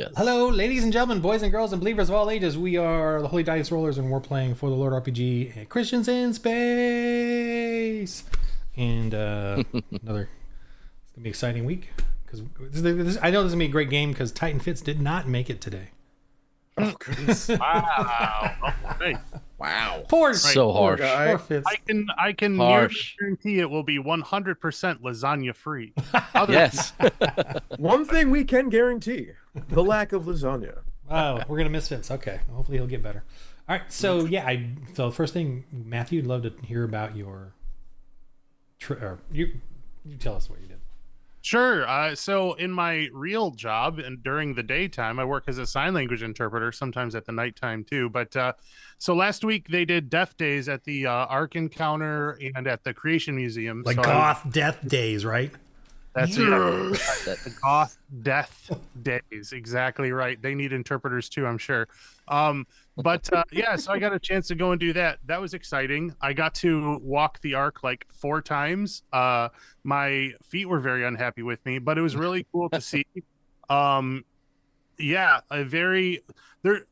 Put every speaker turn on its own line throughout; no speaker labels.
Yes.
Hello, ladies and gentlemen, boys and girls, and believers of all ages. We are the Holy Dice Rollers, and we're playing For the Lord RPG Christians in Space. And another, it's gonna be an exciting week because I know this is gonna be a great game because Titan Fits did not make it today.
Oh goodness!
Wow. Okay.
Wow.
Poor,
So
Poor
harsh.
guy.
poor Fits.
I can nearly
Harsh.
guarantee it will be 100% lasagna free.
Yes.
One thing we can guarantee: the lack of lasagna.
Oh, we're gonna miss Fitz. Okay, hopefully he'll get better. All right, so yeah, so first thing, Matthew, I'd love to hear about your. You tell us what you did.
Sure. So in my real job and during the daytime, I work as a sign language interpreter, sometimes at the nighttime too. But so last week they did Death Days at the Ark Encounter and at the Creation Museum.
Like
so
Goth Death Days, right?
That's
Yes.
the Goth Death Days. Exactly right. They need interpreters too, I'm sure. But yeah, so I got a chance to go and do that. That was exciting. I got to walk the Ark like 4 times. My feet were very unhappy with me, but it was really cool to see. Yeah,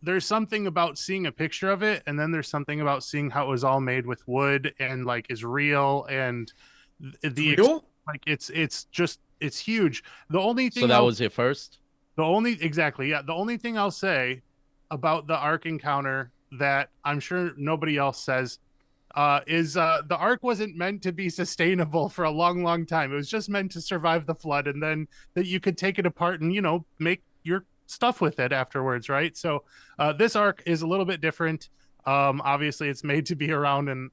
there's something about seeing a picture of it, and then there's something about seeing how it was all made with wood and like is real and
Real?
like it's huge. The only thing
So that was your first?
the only exactly, yeah. The only thing I'll say about the Ark Encounter that I'm sure nobody else says is the Ark wasn't meant to be sustainable for a long, long time. It was just meant to survive the flood, and then that you could take it apart and make your stuff with it afterwards, right? So this Ark is a little bit different. Obviously, it's made to be around and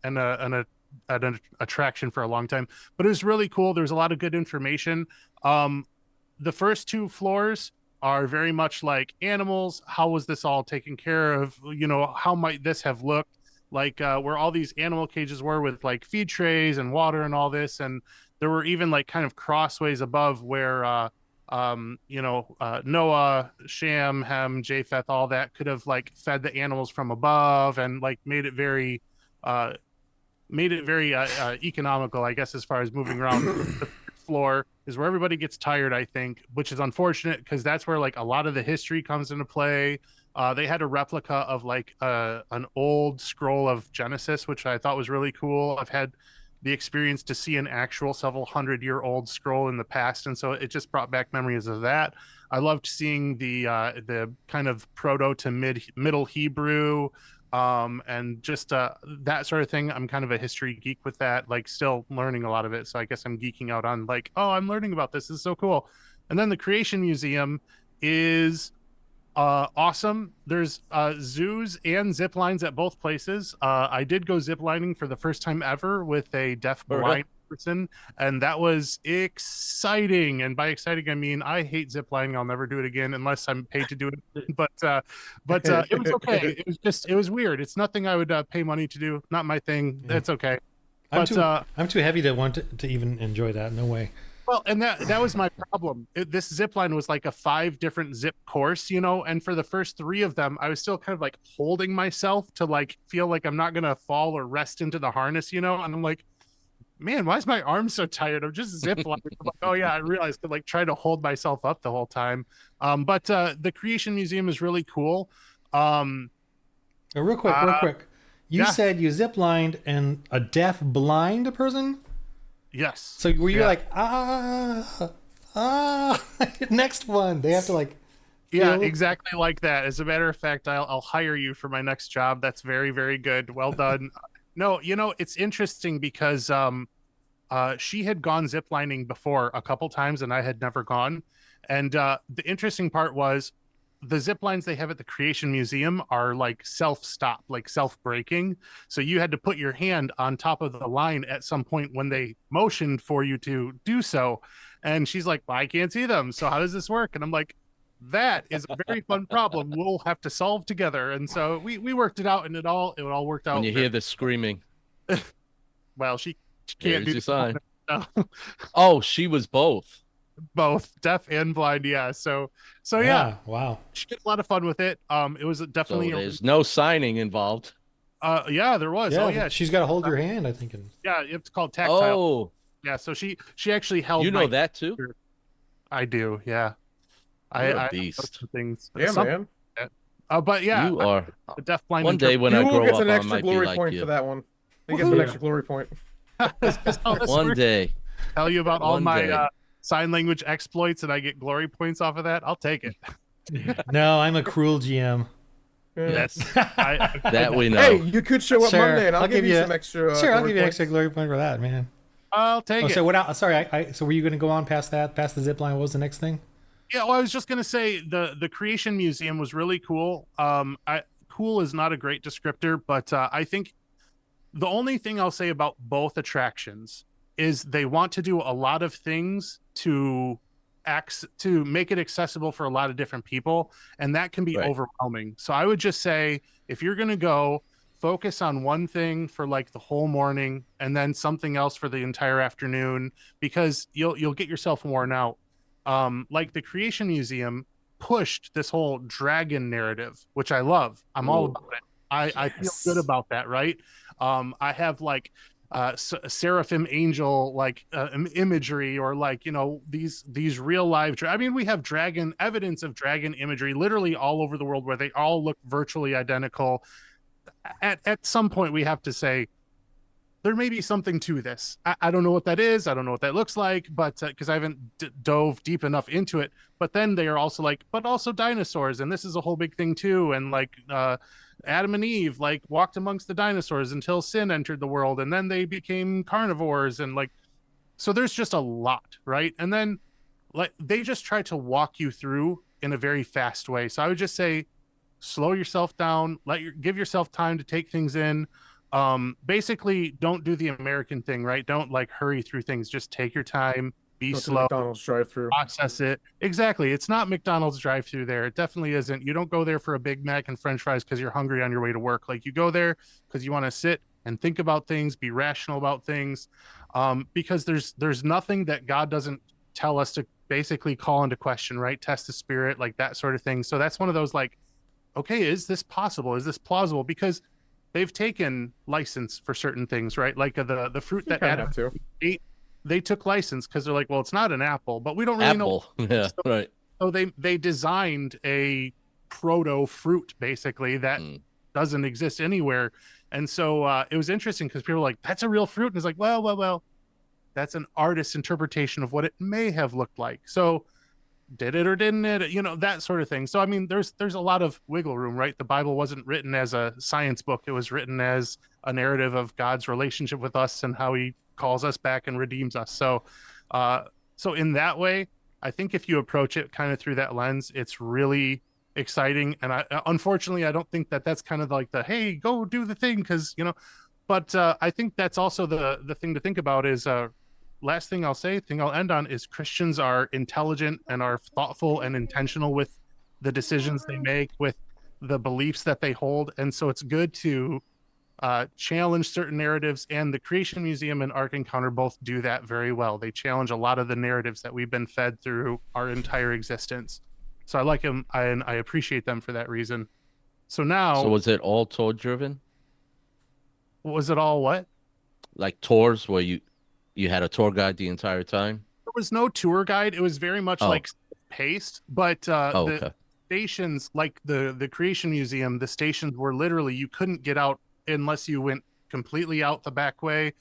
an attraction for a long time, but it was really cool. There's a lot of good information. The first 2 floors are very much like animals. How was this all taken care of? How might this have looked like, where all these animal cages were with like feed trays and water and all this. And there were even like kind of crossways above where, Noah, Shem, Ham, Japheth, all that could have like fed the animals from above and like made it very economical, I guess, as far as moving around. The floor is where everybody gets tired, I think, which is unfortunate because that's where like a lot of the history comes into play. They had a replica of like an old scroll of Genesis, which I thought was really cool. I've had the experience to see an actual several 100-year-old scroll in the past, and so it just brought back memories of that. I loved seeing the kind of proto to middle Hebrew, and just that sort of thing. I'm kind of a history geek with that, like still learning a lot of it. So I guess I'm geeking out on like, oh, I'm learning about this. This is so cool. And then the Creation Museum is awesome. There's zoos and zip lines at both places. I did go zip lining for the first time ever with a deaf blind person, and that was exciting. And by exciting, I mean I hate zip lining. I'll never do it again unless I'm paid to do it. But it was okay. It was weird. It's nothing I would pay money to do. Not my thing.
Yeah.
That's okay.
I'm
But
I'm too heavy to want to even enjoy that. No way.
well, and that was my problem. This zip line was like a 5 different zip course, and for the first 3 of them, I was still kind of like holding myself to like feel like I'm not gonna fall or rest into the harness, and I'm like, man, why is my arm so tired? I'm just zip lining. I'm like, oh yeah, I realized to like try to hold myself up the whole time. But the Creation Museum is really cool.
Real quick. You
yeah.
said you zip lined and a deaf blind person.
Yes.
So were you
Yeah.
like next one? They have to like.
Yeah,
feel-
exactly like that. As a matter of fact, I'll hire you for my next job. That's very, very good. Well done. No, it's interesting because she had gone ziplining before a couple times and I had never gone. And the interesting part was the zip lines they have at the Creation Museum are like self-stop, like self-braking. So you had to put your hand on top of the line at some point when they motioned for you to do so. And she's like, well, I can't see them. So how does this work? And I'm like, that is a very fun problem we'll have to solve together. And so we worked it out, and it all worked out.
When you hear the screaming,
well, she can't
there's
do
your sign.
no.
Oh, she was both.
Both deaf and blind. Yeah. So yeah,
Yeah. Wow.
she had a lot of fun with it. It was
So
definitely
there's no signing involved.
yeah, there was.
Yeah.
Oh yeah,
She's got to hold your hand, I think. And
yeah. It's called tactile.
Oh,
Yeah. So she actually held.
you know
my
that too?
I do. Yeah.
You're a
I those
beast.
two things.
Yeah, man.
But yeah,
You are.
the deafblind
One day when
You
I
will
grow
get
up,
an
I
extra
might be
glory
like
point for
you.
that one. He gets an
Woohoo.
extra glory point.
Is this how this
One
works?
day.
Tell you about all
One
my
day.
sign language exploits and I get glory points off of that. I'll take it.
No, I'm a cruel GM.
Yeah.
Yes.
I've played
That we
Hey,
know.
you could show up
Sure,
Monday, and I'll
I'll
give you some extra.
Sure, I'll
glory
give you an
points.
extra glory point for that, man.
I'll take
Oh,
it.
so what? Sorry, so were you going to go on past that, past the zip line? What was the next thing?
Yeah, well, I was just gonna say the Creation Museum was really cool. Cool is not a great descriptor, but I think the only thing I'll say about both attractions is they want to do a lot of things to make it accessible for a lot of different people, and that can be
Right.
overwhelming. So I would just say if you're gonna go, focus on one thing for like the whole morning and then something else for the entire afternoon, because you'll get yourself worn out. Like the Creation Museum pushed this whole dragon narrative, which I love. I'm all
Ooh.
about it. I feel
Yes.
good about that, right? I have like seraphim angel like imagery, or like, you know, these real live I mean, we have dragon evidence of dragon imagery literally all over the world where they all look virtually identical. At some point we have to say there may be something to this. I don't know what that is. I don't know what that looks like, but because I haven't dove deep enough into it. But then they are also like, but also dinosaurs, and this is a whole big thing too. And like Adam and Eve like walked amongst the dinosaurs until sin entered the world, and then they became carnivores, and like, so there's just a lot, right? And then like they just try to walk you through in a very fast way. So I would just say slow yourself down, give yourself time to take things in. Basically don't do the American thing, right? Don't like hurry through things, just take your time, be
Go to the
slow,
McDonald's drive-through.
process it. Exactly, it's not McDonald's drive through there. It definitely isn't. You don't go there for a Big Mac and french fries because you're hungry on your way to work. Like, you go there because you want to sit and think about things, be rational about things, because there's nothing that God doesn't tell us to basically call into question, right? Test the spirit, like that sort of thing. So that's one of those like, okay, is this possible? Is this plausible? Because they've taken license for certain things, right? Like the fruit
You
that
kind of
Adam
have to.
ate, they took license because they're like, well, it's not an apple, but we don't really know.
Apple. Yeah.
So,
Right.
so they designed a proto fruit basically that
Mm.
doesn't exist anywhere. And so it was interesting because people were like, that's a real fruit. And it's like, well, that's an artist's interpretation of what it may have looked like. So did it or didn't it, you know, that sort of thing. So I mean, there's a lot of wiggle room, right? The Bible wasn't written as a science book. It was written as a narrative of God's relationship with us and how he calls us back and redeems us. So so in that way, I think if you approach it kind of through that lens, it's really exciting. And I unfortunately I don't think that that's kind of like the, hey, go do the thing, because you know, but I think that's also the thing to think about is last thing I'll say, thing I'll end on, is Christians are intelligent and are thoughtful and intentional with the decisions they make, with the beliefs that they hold. And so it's good to challenge certain narratives. And the Creation Museum and Ark Encounter both do that very well. They challenge a lot of the narratives that we've been fed through our entire existence. So I like them and I appreciate them for that reason. So now,
So was it all tour driven?
was it all what?
Like tours where you had a tour guide the entire time?
There was no tour guide. It was very much
Oh.
like paced, but
Oh,
the
okay.
stations, like the Creation Museum, the stations were literally, you couldn't get out unless you went completely out the back way,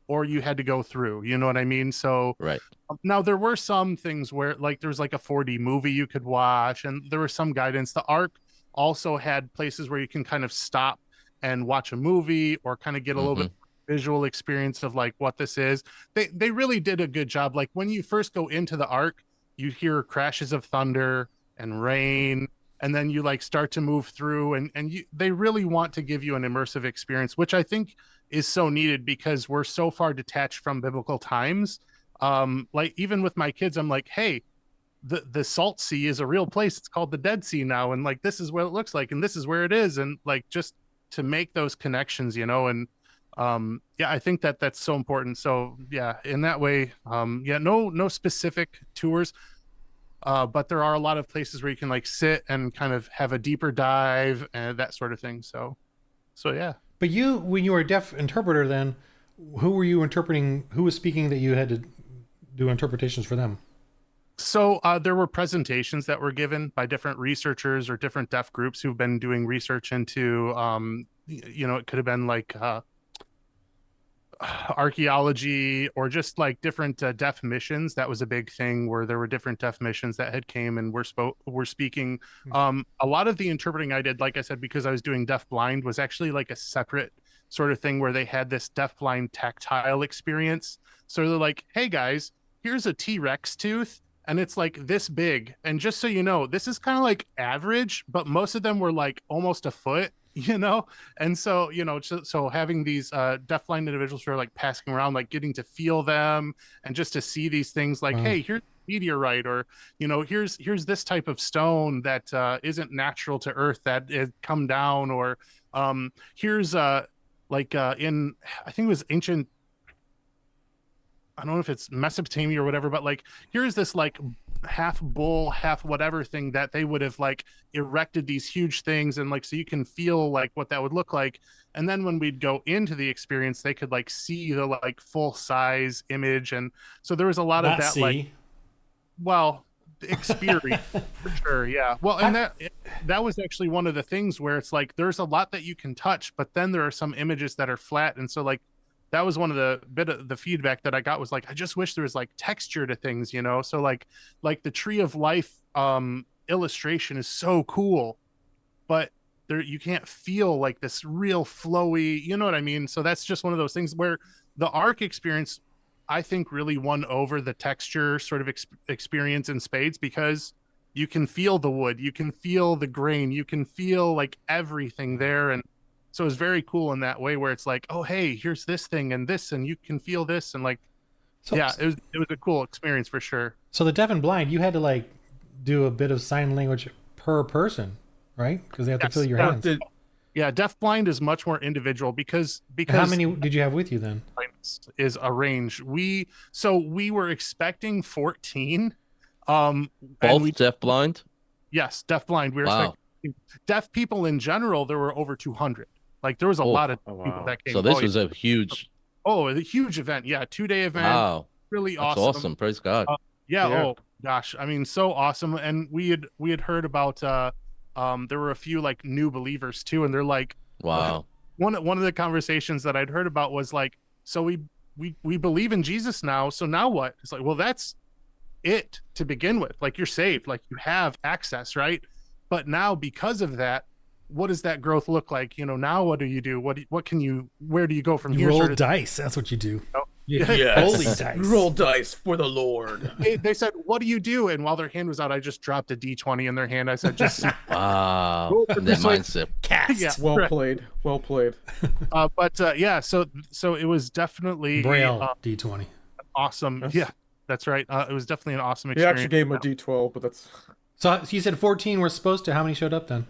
or you had to go through. You know what I mean? So
Right.
now there were some things where like there's like a 4D movie you could watch, and there was some guidance. The Ark also had places where you can kind of stop and watch a movie or kind of get a little bit visual experience of like what this is. They really did a good job. Like when you first go into the Ark, you hear crashes of thunder and rain, and then you like start to move through, and they really want to give you an immersive experience, which I think is so needed because we're so far detached from biblical times. Like even with my kids, I'm like, hey, the salt sea is a real place. It's called the Dead Sea now, and like this is what it looks like, and this is where it is, and like just to make those connections, you know. And yeah, I think that that's so important. So yeah, in that way, yeah, no specific tours, but there are a lot of places where you can like sit and kind of have a deeper dive and that sort of thing. So yeah.
But you, when you were a deaf interpreter, then who were you interpreting? Who was speaking that you had to do interpretations for them?
So there were presentations that were given by different researchers or different deaf groups who've been doing research into, it could have been like archaeology or just like different deaf missions. That was a big thing where there were different deaf missions that had came and were speaking. A lot of the interpreting I did, like I said, because I was doing deaf blind, was actually like a separate sort of thing where they had this deaf blind tactile experience. So they're like, hey guys, here's a T-Rex tooth and it's like this big, and just so you know, this is kind of like average, but most of them were like almost a foot, and so so having these deafblind individuals who are like passing around, like getting to feel them and just to see these things like,
Wow.
hey, here's meteorite, or here's this type of stone that isn't natural to earth that had come down, or here's in, I think it was ancient, I don't know if it's Mesopotamia or whatever, but like here's this like half bull, half whatever thing that they would have like erected these huge things, and like so you can feel like what that would look like. And then when we'd go into the experience, they could like see the like full size image, and so there was a lot of
Not
that like,
C.
well, experience for sure, yeah. Well, and that was actually one of the things where it's like there's a lot that you can touch, but then there are some images that are flat, and so like that was one of the bit of the feedback that I got was like, I just wish there was like texture to things, so like the tree of life illustration is so cool, but there you can't feel like this real flowy, you know what I mean? So that's just one of those things where the arc experience, I think, really won over the texture sort of experience in spades, because you can feel the wood, you can feel the grain, you can feel like everything there. And so it's very cool in that way where it's like, oh, hey, here's this thing and this, and you can feel this. And like,
So,
yeah, it was a cool experience for sure.
so the deaf and blind, you had to like do a bit of sign language per person, right? Because they have to feel
Yes.
your
Now,
hands.
Yeah, deaf blind is much more individual because
And how many did you have with you then?
is a range. We were expecting 14. And we
Both deaf blind?
yes, deaf blind. We were
Wow.
expecting deaf people in general. There were over 200. Like there was a
Oh,
lot of
oh
people
wow.
that came.
so this was a huge,
Oh, a huge event. Yeah, 2-day event.
wow.
Really
That's
awesome.
awesome. Praise God.
Yeah.
Yeah.
Oh gosh. I mean, so awesome. And we had heard about there were a few like new believers too, and they're like
Wow.
one of the conversations that I'd heard about was like, so we believe in Jesus now, so now what? It's like, well, that's it to begin with. Like you're saved, like you have access, right? But now because of that, what does that growth look like? Now what do you do? What can you, where do you go from
You
here?
roll
Sort of,
dice. That's what you do.
yeah.
Holy
Yes.
dice.
Roll dice for the Lord.
They said, what do you do? And while their hand was out, I just dropped a D20 in their hand. I said, just
Wow. Their mindset.
Cast.
yeah.
Well played. Well played.
But yeah, so it was definitely
Braille D20.
awesome.
Yes.
Yeah, that's right. It was definitely an awesome
He actually
experience.
gave him a D12, but that's
So you said 14 were supposed to. How many showed up then?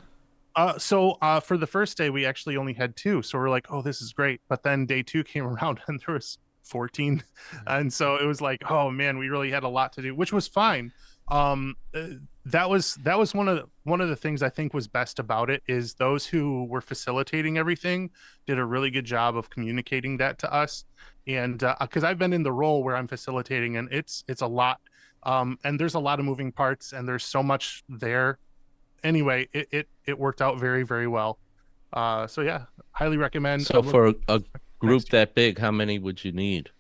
For the first day, we actually only had 2, so we're like, oh, this is great. But then day 2 came around, and there was 14, and so it was like, oh man, we really had a lot to do, which was fine. That was one of the things I think was best about it is those who were facilitating everything did a really good job of communicating that to us, and because I've been in the role where I'm facilitating, and it's a lot, and there's a lot of moving parts, and there's so much there. Anyway, it worked out very, very well. So yeah, highly recommend.
So for a group
Next.
that big, how many would you need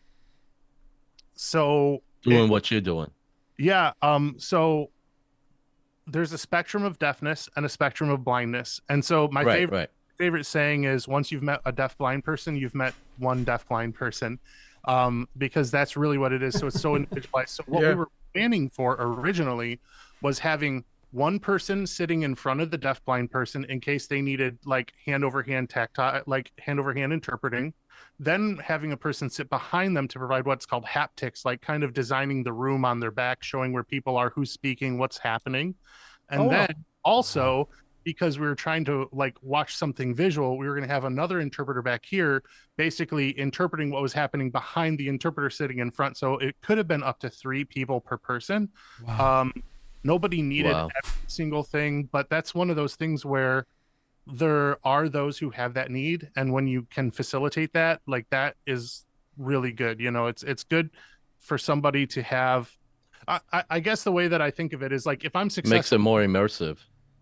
So
doing what you're doing?
yeah, so there's a spectrum of deafness and a spectrum of blindness, and so my
Right, right.
favorite saying is, once you've met a deaf blind person, you've met one deaf blind person, because that's really what it is. So it's so individualized. So what
Yeah.
we were planning for originally was having one person sitting in front of the deaf blind person in case they needed like hand over hand tactile, like hand over hand interpreting, then having a person sit behind them to provide what's called haptics, like kind of designing the room on their back, showing where people are, who's speaking, what's happening. And
Oh, wow.
then also, because we were trying to like watch something visual, we were going to have another interpreter back here basically interpreting what was happening behind the interpreter sitting in front. So it could have been up to 3 people per person.
Wow.
Nobody needed
Wow.
every single thing, but that's one of those things where there are those who have that need, and when you can facilitate that, like that is really good. It's good for somebody to have. I guess the way that I think of it is like if I'm
Makes it
successful,
more immersive.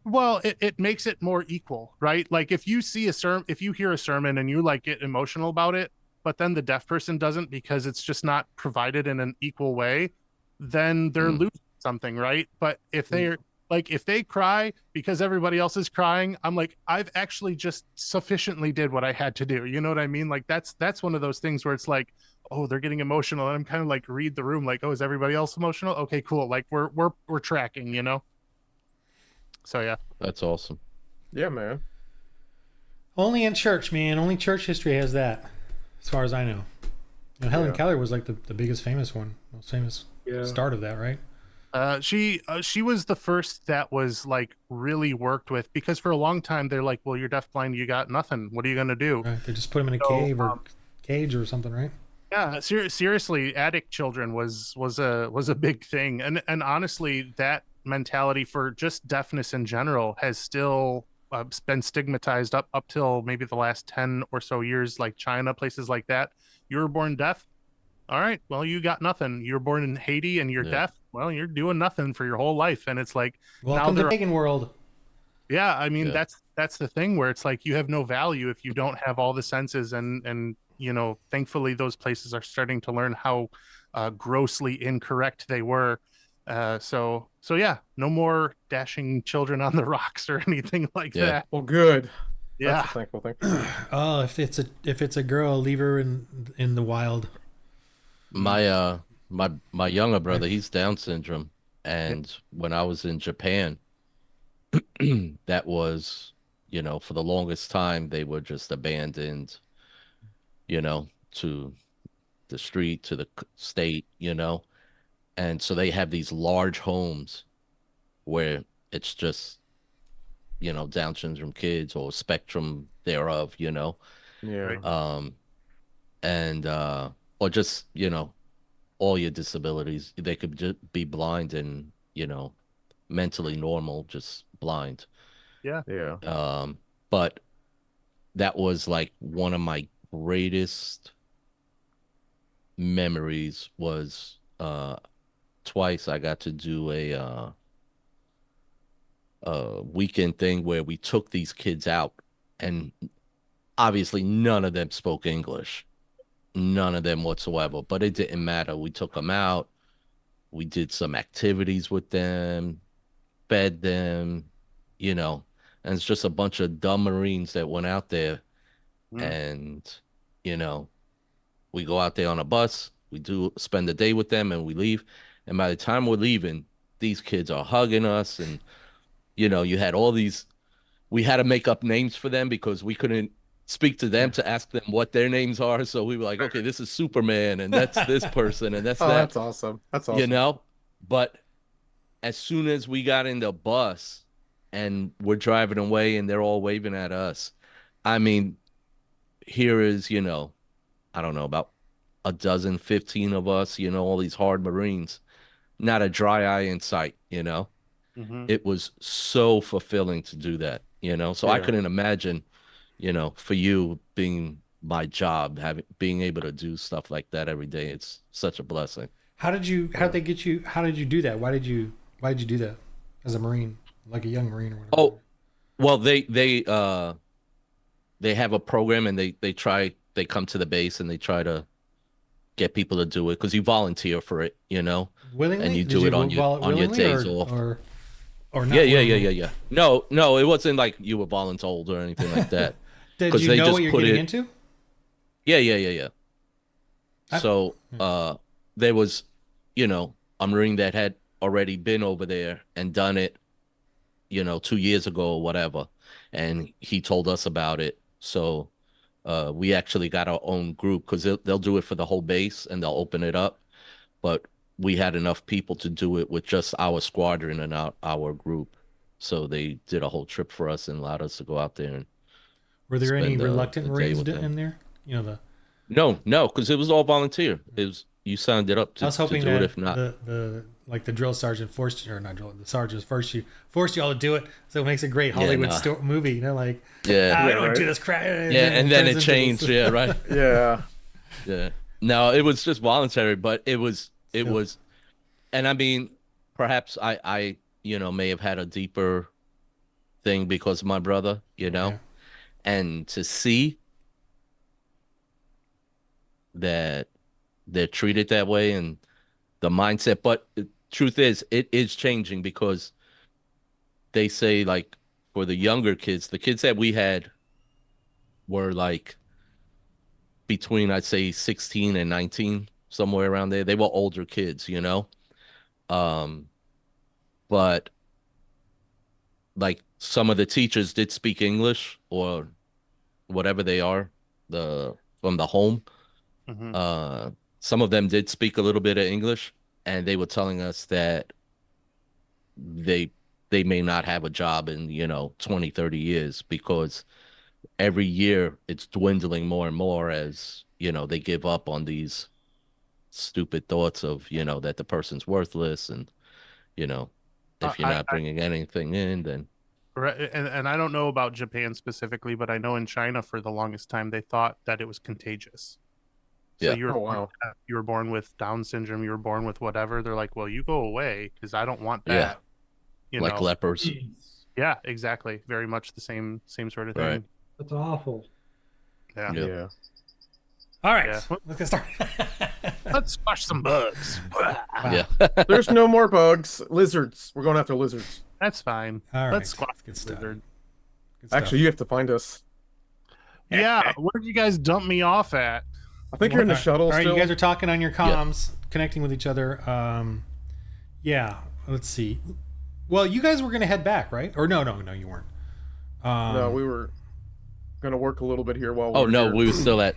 well, it makes it more equal, right? Like if you see a sermon, if you hear a sermon and you like get emotional about it, but then the deaf person doesn't because it's just not provided in an equal way, then they're
Mm.
losing something, right? But if they're like if they cry because everybody else is crying, I'm like, I've actually just sufficiently did what I had to do. You know what I mean? Like that's one of those things where it's like, oh, they're getting emotional, and I'm kind of like read the room, like, oh, is everybody else emotional? Okay, cool. Like we're tracking, you know? So yeah.
That's awesome.
Yeah, man.
Only in church, man. Only church history has that, as far as I know. And Helen
Yeah.
Keller was like the biggest famous one, most famous
Yeah.
start of that, right?
She was the first that was like really worked with because for a long time they're like, well, you're deafblind, you got nothing. What are you gonna do?
Right. They just put him in a
So
cave or cage or something, right?
yeah, seriously, addict children was a big thing, and honestly, that mentality for just deafness in general has still been stigmatized up till maybe the last 10 or so years, like China, places like that. You were born deaf. All right, well, you got nothing. You're born in Haiti and you're
Yeah.
deaf. Well, you're doing nothing for your whole life. And it's like now
Welcome to
they're,
pagan world.
yeah, I mean,
Yeah.
that's the thing where it's like you have no value if you don't have all the senses. And you know, thankfully those places are starting to learn how grossly incorrect they were. So yeah, no more dashing children on the rocks or anything like
Yeah.
that.
Well, good. That's
Yeah.
a thankful thing.
Oh, if it's a girl, leave her in the wild.
My my younger brother, he's Down syndrome, and when I was in Japan, that was, for the longest time they were just abandoned, to the street, to the state, and so they have these large homes where it's just, Down syndrome kids or spectrum thereof,
Yeah.
Right.
um, and or just, all your disabilities. They could just be blind and, mentally normal, just blind.
Yeah.
Yeah.
But that was like one of my greatest memories was twice I got to do a weekend thing where we took these kids out, and obviously none of them spoke English, none of them whatsoever, but it didn't matter. We took them out, we did some activities with them, fed them, you know, and it's just a bunch of dumb Marines that went out there,
Mm.
and, you know, we go out there on a bus, we do spend the day with them, and we leave. And by the time we're leaving, these kids are hugging us, and, you had all these, we had to make up names for them because we couldn't speak to them to ask them what their names are. So we were like, okay, this is Superman, and that's this person, and that's
Oh,
that,
that's awesome. That's
you
awesome.
know? But as soon as we got in the bus and we're driving away and they're all waving at us, I mean, here is, I don't know, about a dozen, 15 of us, all these hard Marines, not a dry eye in sight.
Hmm.
It was so fulfilling to do that. So I
Yeah.
couldn't imagine, for you being my job, being able to do stuff like that every day. It's such a blessing.
How did they get you? How did you do that? Why did you do that as a Marine, like a young Marine or whatever?
Oh, well, they have a program, and they come to the base and they try to get people to do it because you volunteer for it, and
Willingly?
you
Did
do
you
it on your
willingly
days off.
or
Yeah,
not
yeah, yeah, yeah,
willingly?
yeah. No, no, it wasn't like you were voluntold or anything like that.
Did
Because
you
they
know what
just
you're
put
getting
it.
into?
Yeah, yeah, yeah, yeah.
I,
So there was, a Marine that had already been over there and done it, 2 years ago or whatever, and he told us about it. So we actually got our own group because they'll do it for the whole base and they'll open it up. But we had enough people to do it with just our squadron and our group. So they did a whole trip for us and allowed us to go out there and
were there any
spend
reluctant
a day
Marines
with them.
in there? You know the.
No, no, because it was all volunteer. It was you signed it up
I
to
was
to
hoping
do it.
that
If not,
the like the drill sergeant forced you, or not drill, the sergeant forced you all to do it, so it makes a great
yeah,
Hollywood
nah,
movie. Like
yeah,
I
Yeah,
don't
right.
do this crap,
yeah, and
it
then
turns
it
into
changed.
this.
Yeah, right.
Yeah.
Yeah, no, it was just voluntary, but it was
Still,
And I mean, perhaps I may have had a deeper thing because of my brother,
Yeah.
and to see that they're treated that way and the mindset. But the truth is, it is changing because they say, like, for the younger kids, the kids that we had were like between, I'd say, 16 and 19, somewhere around there. They were older kids. Um, but like some of the teachers did speak English or whatever they are, the from the home.
Hmm.
Uh, some of them did speak a little bit of English, and they were telling us that they they may not have a job in 20, 30 years because every year it's dwindling more and more as they give up on these stupid thoughts of that the person's worthless, and you know if you're not
I
bringing anything in, then
right, and I don't know about Japan specifically, but I know in China for the longest time they thought that it was contagious. So
yeah,
you were
Oh
born,
wow.
you were born with Down syndrome, you were born with whatever. They're like, well, you go away because I don't want
yeah,
that. You
like
know?
lepers,
Jeez,
Yeah, exactly. Very much the same sort of
right?
thing.
that's awful.
Yeah,
Yeah,
Yeah.
All right,
yeah.
let's get started.
Let's squash some bugs.
Wow.
yeah.
There's no more bugs. Lizards. We're going after lizards.
That's fine.
All right,
Let's squash
let's get
the
started.
lizard.
Good stuff.
Actually, you have to find us.
Yeah, where did you guys dump me off at?
I think you're in the shuttle
All right,
still.
you guys are talking on your comms, connecting with each other. Yeah, let's see. Well, you guys were going to head back, right? Or no, you weren't.
No, we were gonna work a little bit here while
Oh
we're
no,
here.
we were still at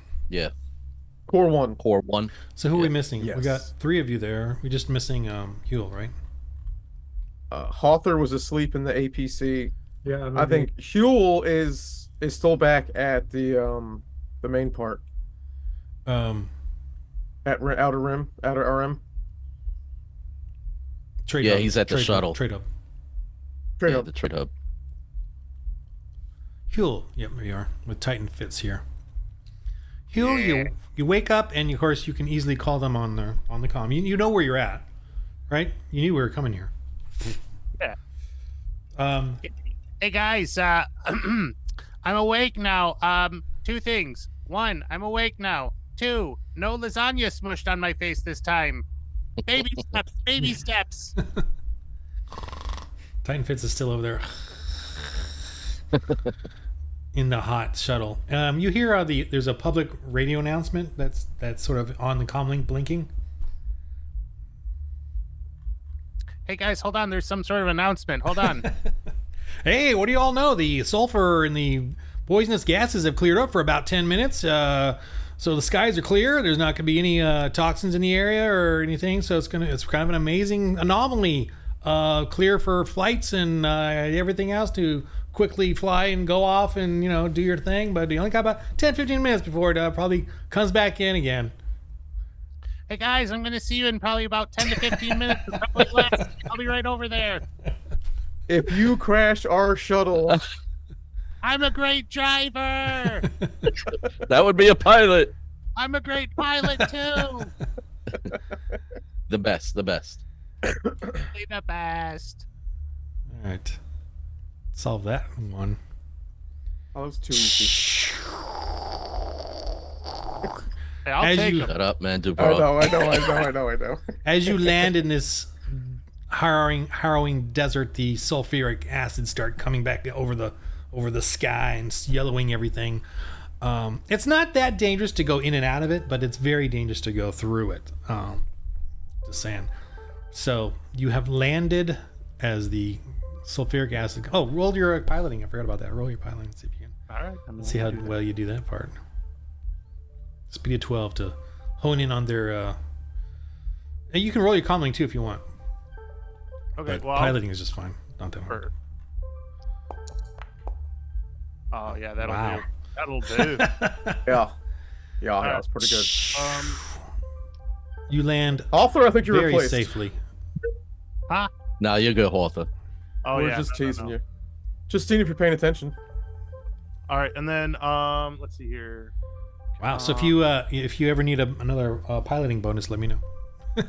Core 1.
core one.
So who are we missing?
Yes.
We got 3 of you there. We're just missing Huel, right?
Hawther was asleep in the APC.
Yeah,
I think Huel is still back at the main part
Um,
at outer RM.
trade
Yeah,
hub,
he's at the
trade
shuttle.
Hub, trade hub.
Straight
Yeah,
up.
the trade hub.
Huel, yep, there you are with Titan Fits here. Huel, you wake up and of course you can easily call them on the comm. You know where you're at, right? You knew we were coming here.
Yeah.
Hey guys, I'm awake now. 2 things. 1, I'm awake now. 2, no lasagna smushed on my face this time. Baby steps, baby steps.
Titan Fits is still over there in the hot shuttle. You hear there's a public radio announcement that's sort of on the comlink blinking.
Hey guys, hold on. There's some sort of announcement. Hold on.
Hey, what do you all know? The sulfur and the poisonous gases have cleared up for about 10 minutes. So the skies are clear. There's not going to be any toxins in the area or anything. So it's kind of an amazing anomaly. Clear for flights and everything else to quickly fly and go off and do your thing. But you only got about 10-15 minutes before it probably comes back in again.
Hey guys, I'm gonna see you in probably about 10 to 15 minutes. Probably less. I'll be right over there.
If you crash our shuttle,
I'm a great driver.
That would be a pilot.
I'm a great pilot too.
The best, the best.
Be the best.
All right. Solve that one.
oh, that's too easy.
Hey, I'll
As
take
you-
them.
Shut up, man,
I
Dubro.
know.
As you land in this harrowing desert, the sulfuric acid start coming back over the sky and yellowing everything. It's not that dangerous to go in and out of it, but it's very dangerous to go through it. Just saying. So you have landed as the sulfuric acid. Oh, roll your piloting. I forgot about that. Roll your piloting. See if you can.
All right.
Let's see how well you do that part. Speed of 12 to hone in on their. And you can roll your comlink too if you want.
Okay.
But
Well,
piloting is just fine. Not that hard.
oh yeah, that'll
Wow.
do. That'll do.
Yeah, that's pretty good.
You land
Arthur, I think you're
very
replaced.
safely.
Now you're good, Hawthorne.
Oh
We're
yeah.
just
no, no,
teasing
no.
you. Just seeing if you're paying attention.
All right, and then let's see here.
Wow. So if you ever need another piloting bonus, let me know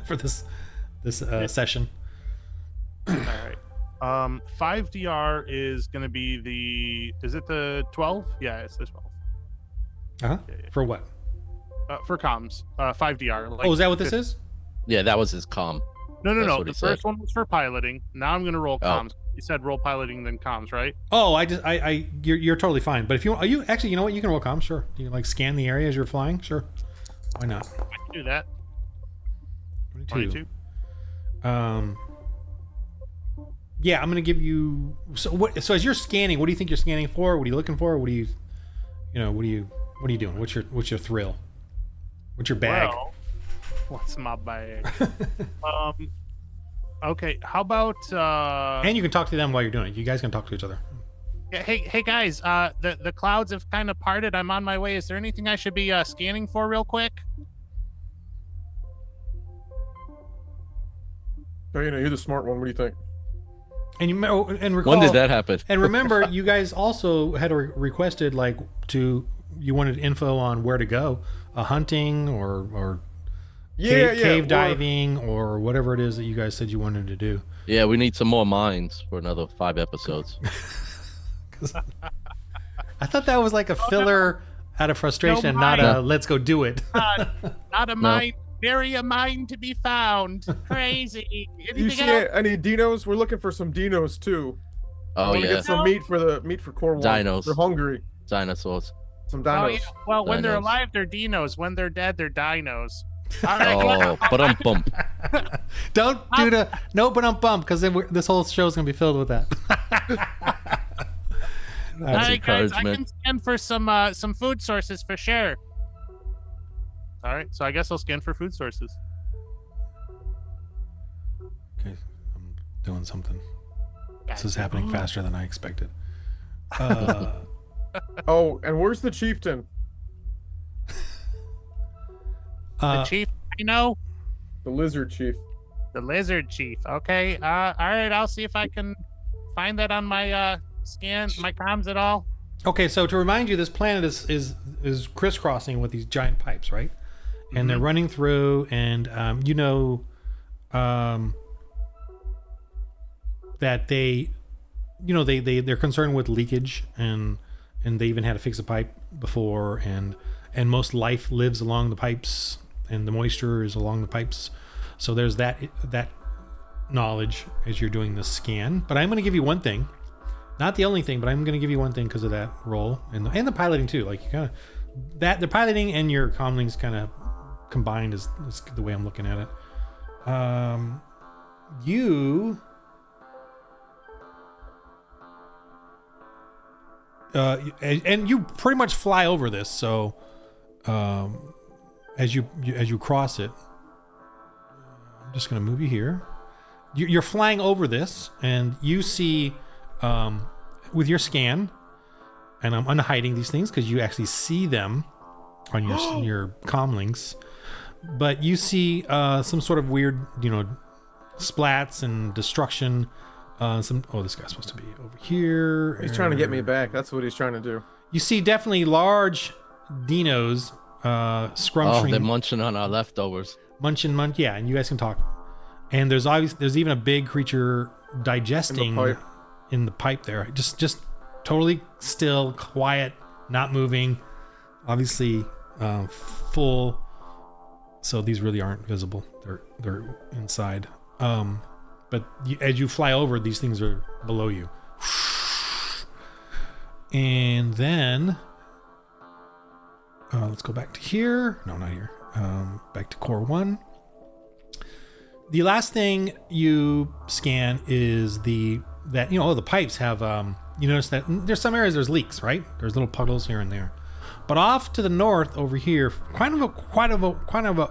for this session.
All right. 5DR is going to be is it the 12? Yeah, it's the 12.
Uh-huh.
Yeah.
For what?
For comms. 5DR. Like,
Oh, is that what this is?
Yeah, that was his comm.
No.
That's what
The
he said.
first one was for piloting. Now I'm going to roll
Oh.
comms. You said roll piloting, then comms, right?
Oh, you're totally fine. But if you actually, you know what, you can roll comms, sure. You can like scan the area as you're flying, sure. Why not?
I can do that. 22.
Yeah, I'm gonna give you. So as you're scanning, what do you think you're scanning for? What are you looking for? What are you doing? What's your thrill? What's your bag?
Well, what's my bag? Okay, how about
And you can talk to them while you're doing it. You guys can talk to each other.
yeah, hey guys, the clouds have kind of parted. I'm on my way. Is there anything I should be scanning for real quick?
Oh, you're the smart one. What do you think?
And recall,
When did that happen?
And remember, you guys also had requested you wanted info on where to go, hunting or cave diving or whatever it is that you guys said you wanted to do.
Yeah, we need some more mines for another 5 episodes.
I thought that was like a filler out of frustration, and not a let's go do it.
Not a mine. Nary a mine to be found. Crazy.
You
Anything
see
else?
any dinos? We're looking for some dinos too.
Oh
I want to
yeah,
get some meat for Core 1.
Dinos.
They're hungry.
dinosaurs.
Some
Oh,
dinos.
yeah. Well, when they're
Dinos.
alive, they're dinos. When they're dead, they're dinos. All right.
Oh, but bump.
Don't do the no, but I'm bummed because this whole show is gonna be filled with that.
All
That's
right, guys. I
encouragement.
can scan for some food sources for sure.
All right, so I guess I'll scan for food sources.
Okay, I'm doing something. This is happening faster than I expected.
Oh, and where's the chieftain?
The chief, I know.
The lizard chief.
The lizard chief. Okay. All right. I'll see if I can find that on my scan, my comms at all.
Okay, so to remind you, this planet is crisscrossing with these giant pipes, right? And they're running through, and that they're concerned with leakage, and they even had to fix a pipe before, and most life lives along the pipes, and the moisture is along the pipes. So there's that knowledge as you're doing the scan. But I'm going to give you one thing. Not the only thing, but I'm going to give you one thing because of that role and the piloting too. Like you kind of the piloting and your comlinks kind of combined is the way I'm looking at it. You and you pretty much fly over this. So as you cross it, I'm just going to move you here. You're flying over this, and you see. With your scan, and I'm unhiding these things because you actually see them on your comlinks, but you see some sort of weird, splats and destruction. This guy's supposed to be over here.
He's trying to get me back. That's what he's trying to do.
You see definitely large dinos scrumptious.
Oh, they're munching on our leftovers.
Munch. Yeah, and you guys can talk. And there's even a big creature digesting in the pipe there. Just totally still, quiet, not moving. Obviously, full. So these really aren't visible. They're inside. But as you fly over, these things are below you. And then let's go back to here. No, not here. Back to Core 1. The last thing you scan is the pipes have you notice that there's some areas there's leaks, right? There's little puddles here and there. But off to the north over here, quite of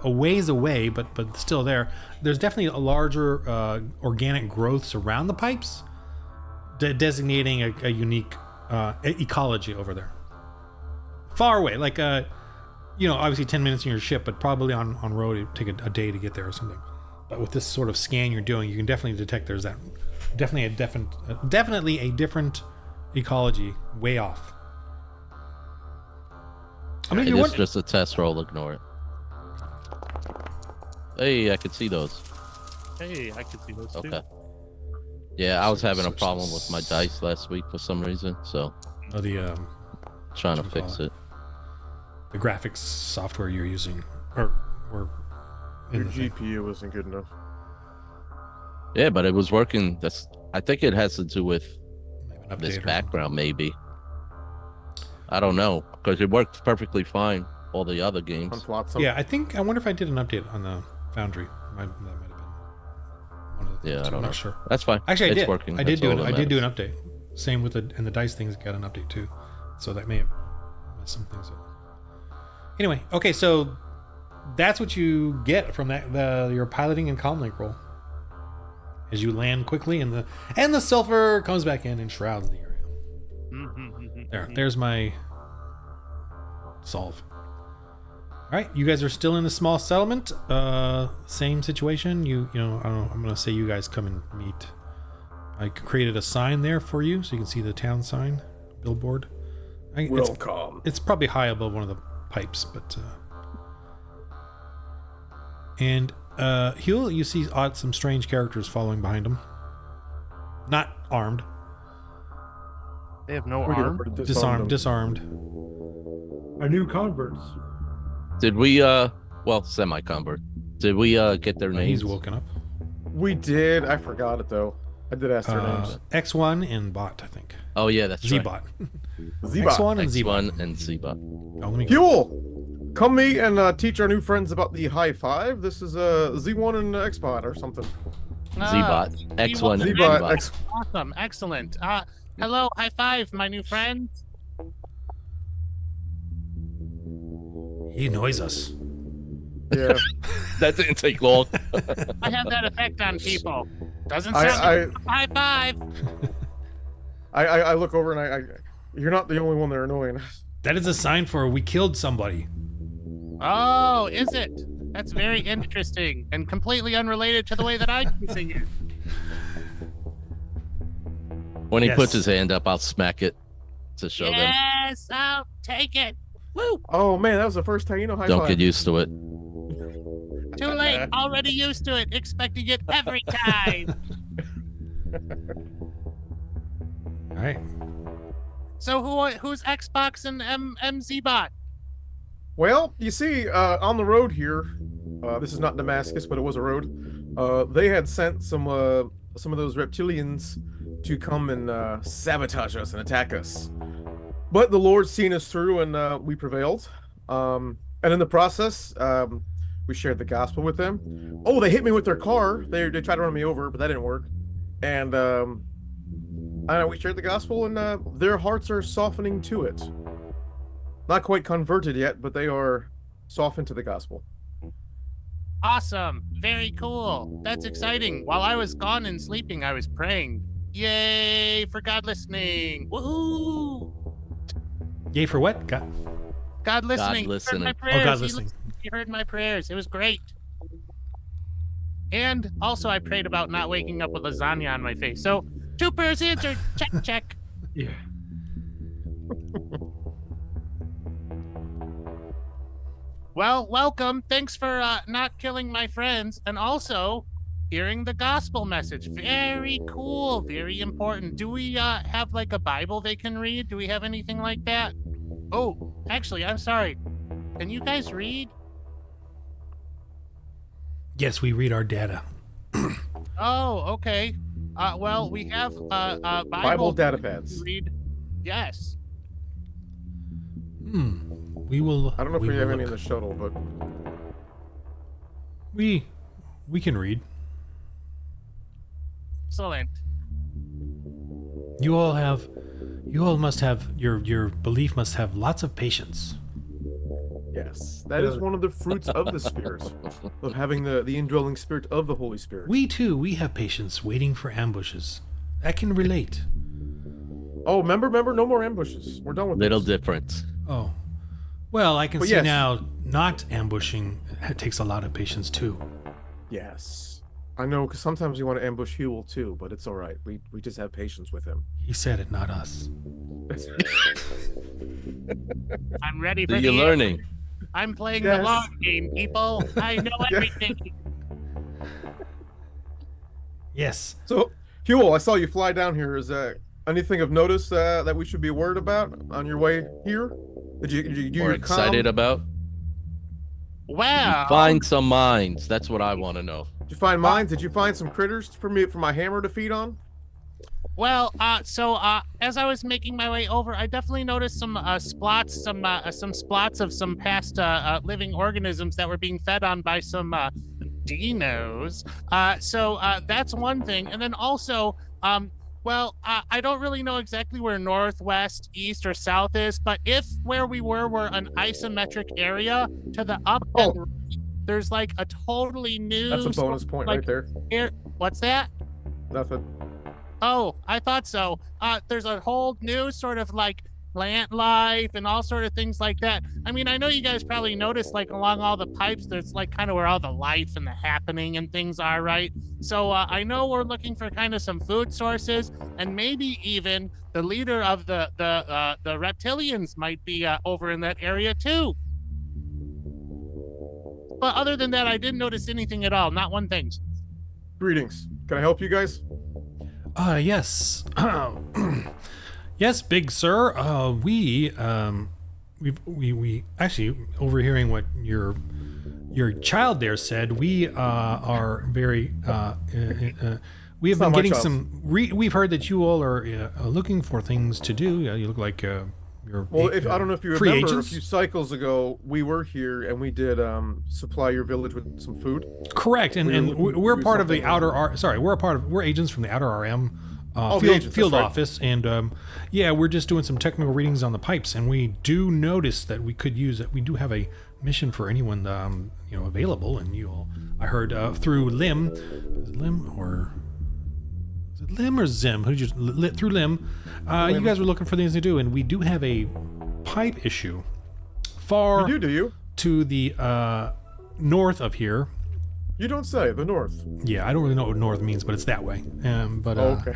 a ways away, but still there's definitely a larger organic growths around the pipes, designating a unique ecology over there. Far away, like obviously 10 minutes in your ship, but probably on road it'd take a day to get there or something. But with this sort of scan you're doing, you can definitely detect there's that definitely a different ecology way off. I mean,
It is just a test roll. Ignore it. Hey, I can see those.
Hey, I could see those too.
Okay. Yeah, I was having a
Switch
problem
this.
with my dice last week for some reason, so
Oh,
trying to
What do you
fix
call
it.
the graphics software you're using, or in
Your
the thing.
GPU wasn't good enough.
Yeah, but it was working. I think it has to do with
Maybe an
this
update or
background, maybe. I don't know, because it worked perfectly fine all the other
On
games.
Flotsam.
Yeah, I wonder if I did an update on the Foundry. That might have been one of the things
Yeah, I
too.
don't
I'm
know.
not sure.
That's fine.
Actually, I
It's
did.
working.
I did
That's
do
all
an
that
I did do an
matters.
update. Same with the dice things got an update too. So that may have messed some things up. Anyway, okay, so that's what you get from your piloting and comlink roll. As you land quickly and the sulfur comes back in and shrouds the area. There's my solve. All right, you guys are still in the small settlement. Same situation. You know, I'm gonna say you guys come and meet. I created a sign there for you, so you can see the town sign, billboard.
Welcome.
It's probably high above one of the pipes, but and you see some strange characters following behind him. Not armed,
They have no
We
arm.
could
disarmed.
Our new converts.
Did we well, semi-convert. Did we get their names?
He's woken up.
We did. I forgot it though. I did ask their names.
X1 and Bot, I think.
Oh yeah, that's right.
Z-Bot.
Zebot.
X1 and Z-Bot.
X1 and Zebot.
Oh, let me
Fuel! Come meet and teach our new friends about the high five. This is Z1 and Xbot or something.
Ah,
Zebot. X1 and
Zebot.
Zebot.
awesome. Excellent. Hello. High five, my new friend.
He annoys us.
Yeah.
That didn't take long.
I have that effect on people. Doesn't
I-
sound like a high five.
I look over and I you're not the only one they're annoying.
That is a sign for we killed somebody.
Oh, is it? That's very interesting and completely unrelated to the way that I'm using it.
When he
Yes.
puts his hand up, I'll smack it to show them.
Yes, I'll take it. Woo!
Oh man, that was the first time you know high
Don't
five.
get used to it.
Too late. Already used to it. Expecting it every time.
All right.
So who's Xbox and MZ bot?
Well, you see, on the road here, this is not Damascus, but it was a road. They had sent some of those reptilians to come and sabotage us and attack us. But the Lord's seen us through, and we prevailed. And in the process, we shared the gospel with them. Oh, they hit me with their car. They tried to run me over, but that didn't work. And I know we shared the gospel, and their hearts are softening to it. Not quite converted yet, but they are softened to the gospel.
Awesome. Very cool. That's exciting. While I was gone and sleeping, I was praying. Yay for God listening. Woohoo!
Yay for what? God.
God listening. He heard
listening.
my
Oh,
prayers.
God
He
listening.
listened. He heard my prayers. It was great. And also, I prayed about not waking up with lasagna on my face. So, 2 prayers answered. Check, check.
Yeah.
Well, welcome. Thanks for not killing my friends and also hearing the gospel message. Very cool. Very important. Do we have like a Bible they can read? Do we have anything like that? Oh, actually, I'm sorry. Can you guys read?
Yes, we read our data.
Oh, okay. Well, we have
Bible data
to
pads.
read. Yes.
We will.
I don't know if we have
will
any in
look.
the shuttle, but
We can read.
Excellent.
You all must have your belief must have lots of patience.
yes, that is one of the fruits of the Spirit, of having the indwelling spirit of the Holy Spirit.
We too, we have patience waiting for ambushes. I can relate.
Oh, remember, no more ambushes. We're done with
Little
this.
different.
Oh. Well, I can
But
see
yes.
now not ambushing takes a lot of patience too.
Yes, I know, because sometimes we want to ambush Huel too, but it's all right. We just have patience with him.
He said it, not us.
I'm ready for
You're
the
learning.
I'm playing
Yes.
the long game, people. I know
Yeah.
everything.
Yes.
So, Huel, I saw you fly down here. Is that anything of notice that we should be worried about on your way here? Did you do
Or
your
excited
comm?
about? Did you
Well,
find some mines? That's what I want to know.
Did you find mines? Did you find some critters for me for my hammer to feed on?
as I was making my way over, I definitely noticed some some splots of some past living organisms that were being fed on by some dinos. That's one thing, and then also, I don't really know exactly where northwest, east, or south is, but if where we were an isometric area to the up and
Oh,
right, there's like a totally new
that's a bonus
sort of,
point
like
right there.
air. What's that?
Nothing.
Oh, I thought so. There's a whole new sort of like plant life and all sort of things like that. I mean, I know you guys probably noticed like along all the pipes, there's like kind of where all the life and the happening and things are, right? So I know we're looking for kind of some food sources, and maybe even the leader of the reptilians might be over in that area too. But other than that, I didn't notice anything at all. Not one thing.
Greetings. Can I help you guys?
Yes. Yes, big sir. We actually overhearing what your child there said. We are very we have
It's not
been
my
getting
child.
some. We've heard that you all are looking for things to do. You look like you're.
Well, if I don't know if you
free
remember,
agents?
a few cycles ago, we were here and we did supply your village with some food.
Correct, and
looking to
we're
do
part of the
something
outer R. Sorry, we're agents from the outer RM
Oh, the
field,
agents,
field
that's right.
office, and yeah, we're just doing some technical readings on the pipes, and we do notice that we could use it. We do have a mission for anyone available, and you all. I heard through Lim, is it Lim or is it Lim or Zim? Who did you through Lim? You guys were looking for things to do, and we do have a pipe issue far
You do you?
to the north of here.
You don't say. The north.
Yeah, I don't really know what north means, but it's that way. But
Oh, okay.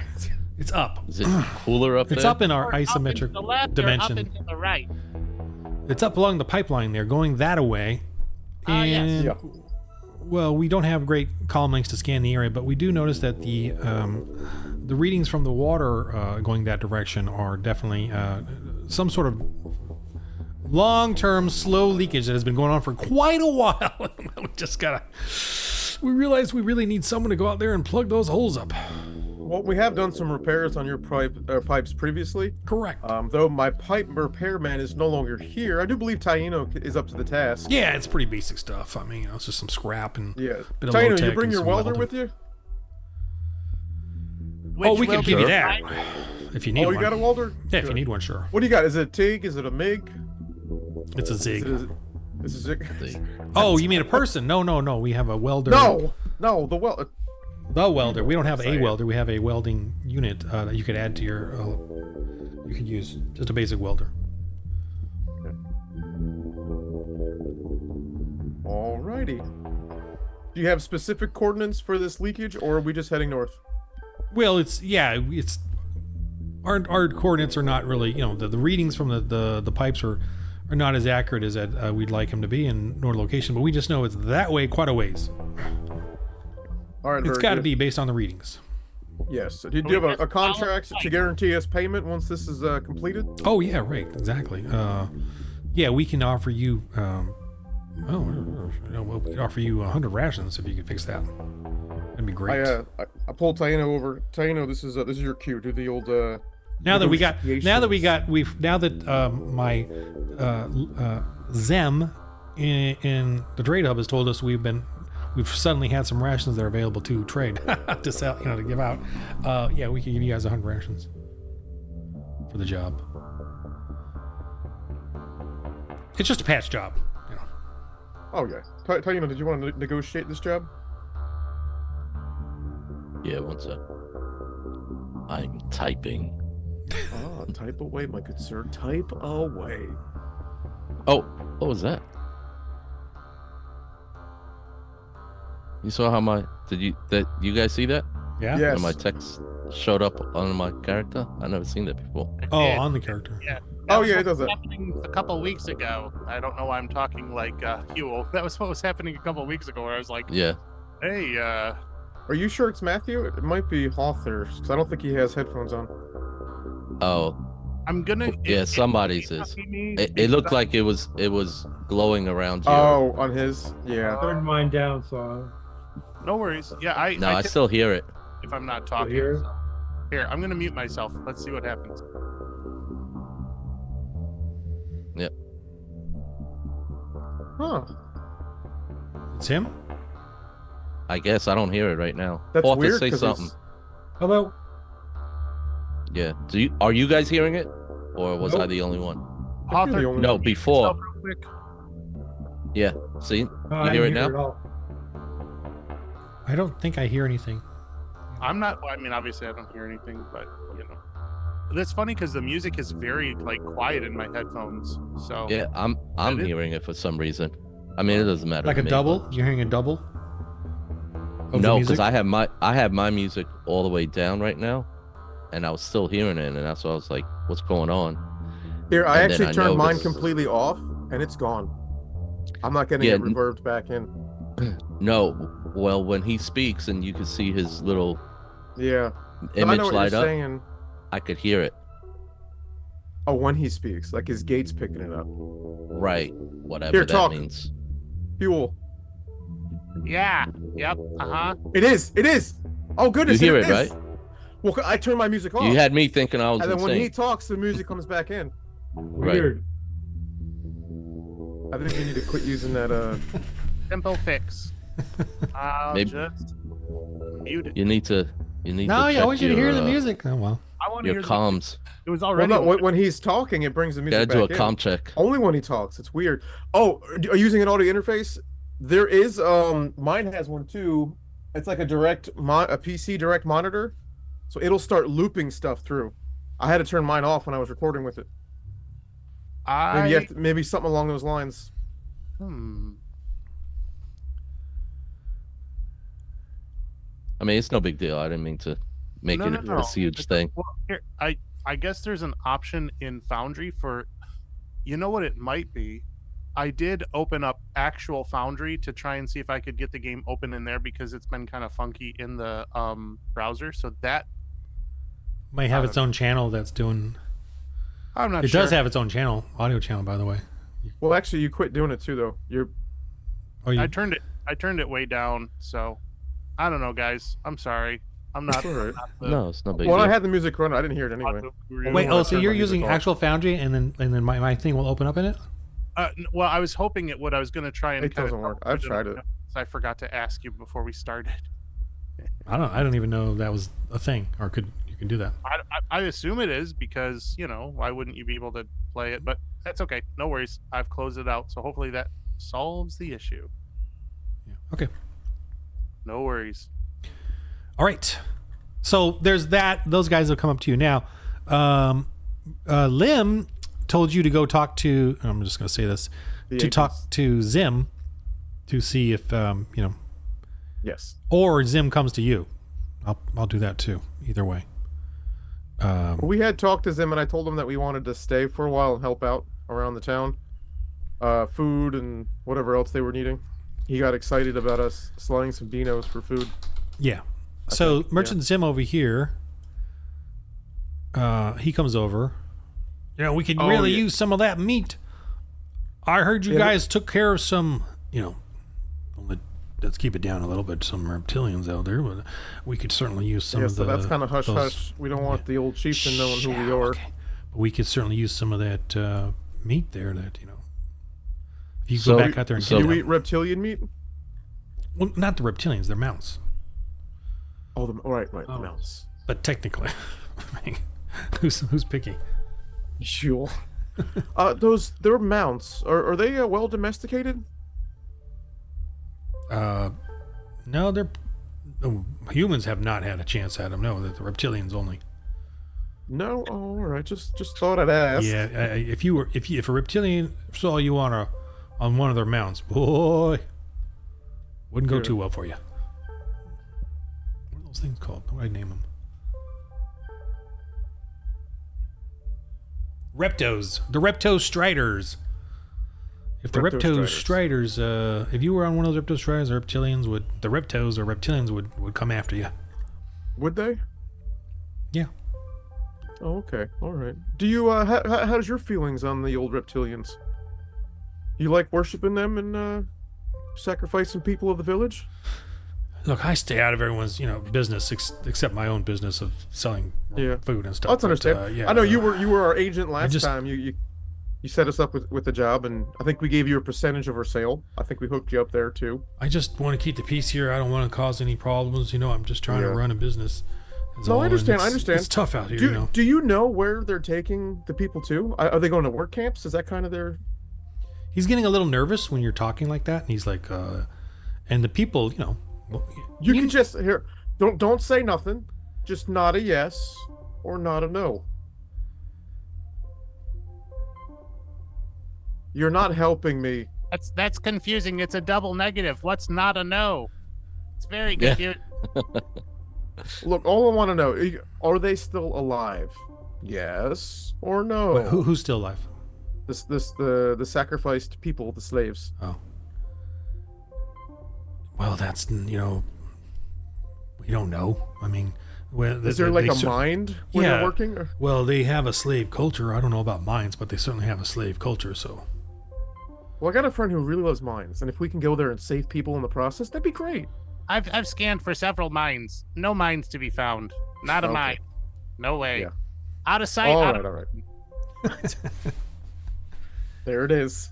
it's up.
Is it cooler up
It's
there?
up in our
Or up and to
isometric
the left
dimension.
or up and to the right.
It's up along the pipeline there, going that away.
Yes.
And
Yeah.
well, we don't have great column lengths to scan the area, but we do notice that the readings from the water going that direction are definitely some sort of long-term slow leakage that has been going on for quite a while. We realized we really need someone to go out there and plug those holes up.
Well, we have done some repairs on your pipes previously.
Correct.
Though my pipe repairman is no longer here, I do believe Taino is up to the task.
Yeah, it's pretty basic stuff. I mean, it's just some scrap and
Yeah.
bit of
Taino,
low-tech
you bring
and
your
some
welder
welding.
with you?
Oh,
Which
we
will
can give
be
you that
right.
if you need
Oh,
one.
you got a welder?
Yeah, if you
Good.
need one, sure.
What do you got? Is it a TIG? Is it a MIG?
It's a
Is
Zig.
it, this is it.
Oh, you mean a person? No. We have a welder.
No, the welder.
The welder. We don't have a
Saying.
welder. We have a welding unit that you could add to your. You could use just a basic welder.
Alrighty. Do you have specific coordinates for this leakage, or are we just heading north?
Well, it's our coordinates are not really, the readings from the pipes are not as accurate as we'd like them to be in north location, but we just know it's that way quite a ways.
All right,
It's
very
got to
good.
be based on the readings.
Yes. Do you have a contract to guarantee us payment once this is completed?
Oh yeah, right, exactly. Yeah, we can offer you. We could offer you 100 rations if you could fix that. That'd be great.
I pulled Taino over. Taino, this is your cue. Do the old.
Now that
negotiations.
my Zem in the trade hub has told us we've suddenly had some rations that are available to trade to sell, to give out. Yeah, we can give you guys 100 rations for the job. It's just a patch job.
Oh yeah. Taino, did you want to negotiate this job?
Yeah, one sec. I'm typing.
Ah, type away, my good sir. Type away.
Oh, what was that? You saw how you guys see that?
Yeah.
Yes.
When my text showed up on my character? I never seen that before.
Oh,
Yeah.
on the character.
Yeah.
Oh,
was
yeah,
what
it does
was
that.
happening a couple weeks ago. I don't know why I'm talking like Huel. That was what was happening a couple weeks ago, where I was like,
Yeah.
"Hey,
Are you sure it's Matthew? It might be Hawthorne, because I don't think he has headphones on.
Oh,
I'm gonna.
yeah,
It
somebody's
may not
is.
be me
It
because
looked like it was glowing around your.
Oh, on his? Yeah.
Turned mine down, so
no worries. Yeah, I
No, I
tip
still hear it.
if I'm not
I
talking.
hear it.
So. Here, I'm gonna mute myself. Let's see what happens.
Yep.
Huh.
It's him.
I guess I don't hear it right now.
That's
Author,
weird
say
because
something.
Hello.
Yeah. Are you guys hearing it, or was I
Nope.
the only one?
I feel the
Hawthorne,
only
No,
one.
mute yourself
before.
real quick.
Yeah. See,
No,
you
I
hear it
didn't hear
now?
at all.
I don't think I hear anything.
I'm not. Well, I mean, obviously, I don't hear anything, but you know, that's funny because the music is very like quiet in my headphones. So
Yeah, I'm
It is?
hearing it for some reason. I mean, it doesn't matter.
Like
to
a
me,
double?
but-
You're hearing a double? Of the
No,
music?
because I have my music all the way down right now, and I was still hearing it, and that's why I was like, "What's going on?"
Here, I
And then
actually
I
turned mine
noticed.
completely off, and it's gone. I'm not getting
Yeah,
it reverbed back in.
No, well, when he speaks and you can see his little
Yeah. No, I know
image
what
light
you're
up,
saying.
I could hear it.
Oh, when he speaks, like his gate's picking it up.
Right, whatever
Here,
that
talk.
means.
Fuel.
Yeah. Yep. Uh-huh.
It is. It is. Oh goodness,
You hear
it
it,
is.
right?
Well, I turned my music off,
You had me thinking I was
and then when he
insane.
talks, the music comes back in.
Weird.
I think we need to quit using that.
Simple fix.
I'll
Maybe-
just mute it.
You need to.
No, I
check
want you to hear
your,
the music. Oh, well.
I want to
Your
hear the
comms.
It was
Well,
already.
no, when he's talking, it brings the music
Gotta do a
back
comm
in.
check.
Only when he talks. It's weird. Oh, are you using an audio interface? There is. Mine has one too. It's like a a PC direct monitor, so it'll start looping stuff through. I had to turn mine off when I was recording with it. Maybe
I.
maybe something along those lines.
Hmm.
I mean, it's no big deal. I didn't mean to make it
No.
this huge thing.
Well, here, I guess there's an option in Foundry for, you know what it might be. I did open up actual Foundry to try and see if I could get the game open in there because it's been kind of funky in the browser. So that
Might have its own channel that's doing.
I'm not
It
sure.
does have its own channel, audio channel, by the way.
Well, actually, you quit doing it too, though. You're
Oh, you,
I turned it way down. So I don't know, guys. I'm sorry. I'm not.
all right.
not the-
No, it's no big
Well,
deal.
I had the music running. I didn't hear it anyway.
wait.
when
Oh,
I
so
turned
you're
my music
using
off.
actual Foundry, and then my thing will open up in it.
Well, I was hoping it would. I was going to try and.
It
kind of
doesn't work.
help
I've
with
tried it.
I forgot to ask you before we started.
I don't even know that was a thing, or you can do that.
I assume it is because why wouldn't you be able to play it? But that's okay. No worries. I've closed it out, so hopefully that solves the issue.
Yeah. Okay.
No worries.
All right. So there's that. Those guys will come up to you now. Lim told you to go talk to. I'm just going to say this
The
to talk
agents.
to Zim to see if
Yes.
or Zim comes to you. I'll do that too. Either way.
We had talked to Zim, and I told him that we wanted to stay for a while and help out around the town. Food and whatever else they were needing. He got excited about us sliding some dinos for food.
Yeah. So
think,
Merchant Zim over here, he comes over. We could
Oh,
really
yeah.
use some of that meat. I heard you
Yeah,
guys took care of some, let's keep it down a little bit, some reptilians out there, but we could certainly use some
Yeah,
of
so
the.
that's kind of hush
those-
hush. We don't want the old chieftain knowing who we are.
Okay. But we could certainly use some of that meat there that, if you
So-
go back out there and
so-
get
Do you
them.
eat reptilian meat?
Well, not the reptilians, they're mounts.
Oh, right, the
Oh.
mouse.
But technically, who's picky?
Sure. They're mounts. Are they well domesticated?
No, humans have not had a chance at them. No, the reptilians only.
No. Oh, all right. Just thought I'd ask.
Yeah, if a reptilian saw you on one of their mounts, boy, wouldn't go
Yeah.
too well for you. What are those things called? What do I name them? Reptos, the Repto Striders. If the Reptos Striders, if you were on one of those Reptos Striders, the reptilians would come after you.
Would they?
Yeah.
Oh, okay. All right. Do you, how's your feelings on the old reptilians? You like worshiping them and, sacrificing people of the village?
Look, I stay out of everyone's, business except my own business of selling food and stuff.
Let's understand.
Yeah,
I know you were our agent last time. You set us up with the job, and I think we gave you a percentage of our sale. I think we hooked you up there too.
I just want to keep the peace here. I don't want to cause any problems. I'm just trying to run a business.
No, I understand. I understand.
It's tough out here.
Do you know where they're taking the people to? Are they going to work camps? Is that kind of their?
He's getting a little nervous when you're talking like that, and he's like, and the people,
You can just here. Don't say nothing. Just nod a yes or nod a no. You're not helping me.
That's confusing. It's a double negative. What's not a no? It's very confusing.
Look, all I want to know, are they still alive? Yes or no?
Wait, who's still alive?
The sacrificed people, the slaves.
Oh. Well, that's we don't know. I mean,
is there like a mind when they're working? Or?
Well, they have a slave culture. I don't know about mines, but they certainly have a slave culture. So.
Well, I got a friend who really loves mines, and if we can go there and save people in the process, that'd be great.
I've scanned for several mines. No mines to be found. Not a mine. No way. Yeah. Out of sight.
All right. There it is.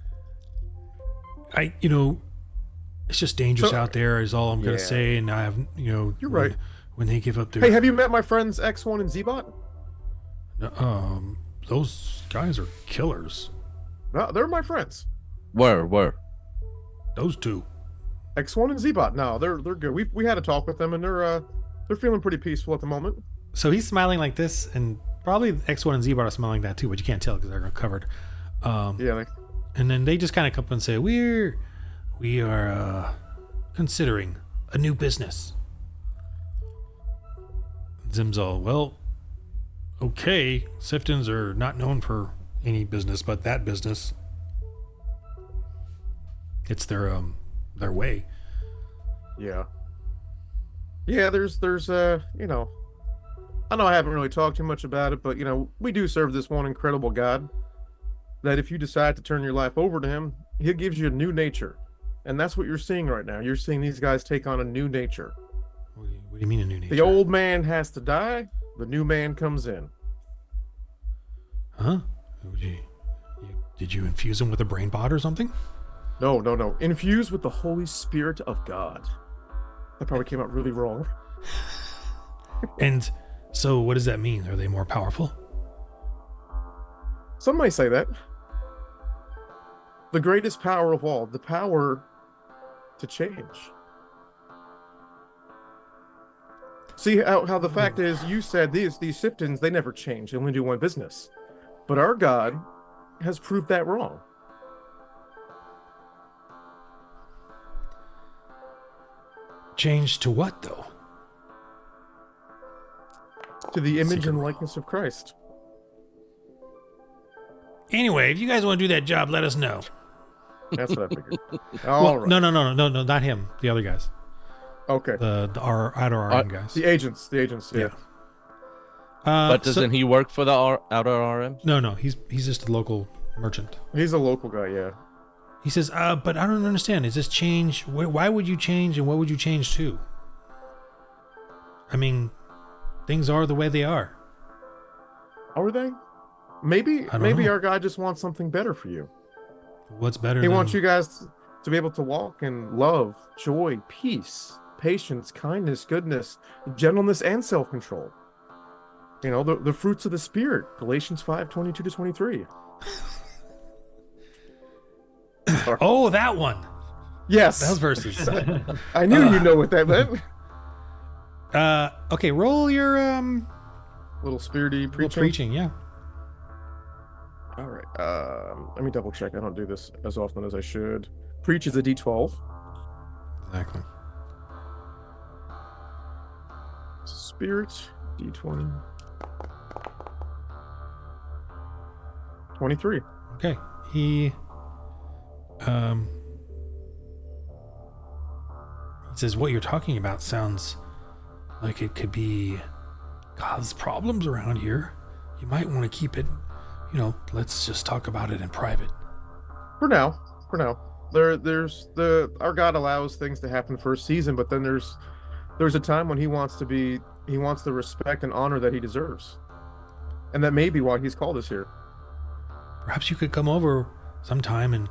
It's just dangerous out there is all I'm going to say. And I have,
you're right.
When they give up their...
Hey, have you met my friends X1 and Zbot?
Those guys are killers.
No, they're my friends.
Where?
Those two.
X1 and Zbot. No, they're good. We had a talk with them, and they're feeling pretty peaceful at the moment.
So he's smiling like this, and probably X1 and Zbot are smiling like that too, but you can't tell because they're covered. And then they just kind of come up and say, we are considering a new business. Zim's all, well, okay. Siftons are not known for any business but that business. It's their way. Yeah, there's I know I haven't really talked too much about it, but we do serve this one incredible God that if you decide to turn your life over to him, he gives you a new nature. And that's what you're seeing right now. You're seeing these guys take on a new nature. What do you mean a new nature? The old man has to die, the new man comes in. Huh? Did you infuse him with a brain pot or something? No. Infused with the Holy Spirit of God. That probably came out really wrong. And so what does that mean? Are they more powerful? Some might say that. The greatest power of all, the power to change. See how the fact is, you said these Siftons, they never change. They only do one business. But our God has proved that wrong. Change to what, though? To the image and likeness of Christ. Anyway, if you guys want to do that job, let us know. That's what I figured. All right. No, not him. The other guys. Okay. The outer RM guys. The agents, yeah.
But doesn't he work for the outer RM?
No, he's just a local merchant.
He's a local guy, yeah.
He says, but I don't understand. Is this change? Why would you change, and what would you change to? I mean, things are the way they are. Are they? Maybe our guy just wants something better for you. What's better? He wants you guys to be able to walk in love, joy, peace, patience, kindness, goodness, gentleness, and self-control. The fruits of the Spirit, Galatians 5:22-23. Oh, that one. Yes. Those verses. I knew you know what that meant. Okay, roll your little spirity preaching. Yeah. All right. Let me double check. I don't do this as often as I should. Preach is a D12. Exactly. Spirit D20. 23. Okay. He He says, what you're talking about sounds like it could cause problems around here. You might want to keep it, let's just talk about it in private.
For now. There's our God allows things to happen for a season, but then there's a time when he wants the respect and honor that he deserves. And that may be why he's called us here.
Perhaps you could come over sometime and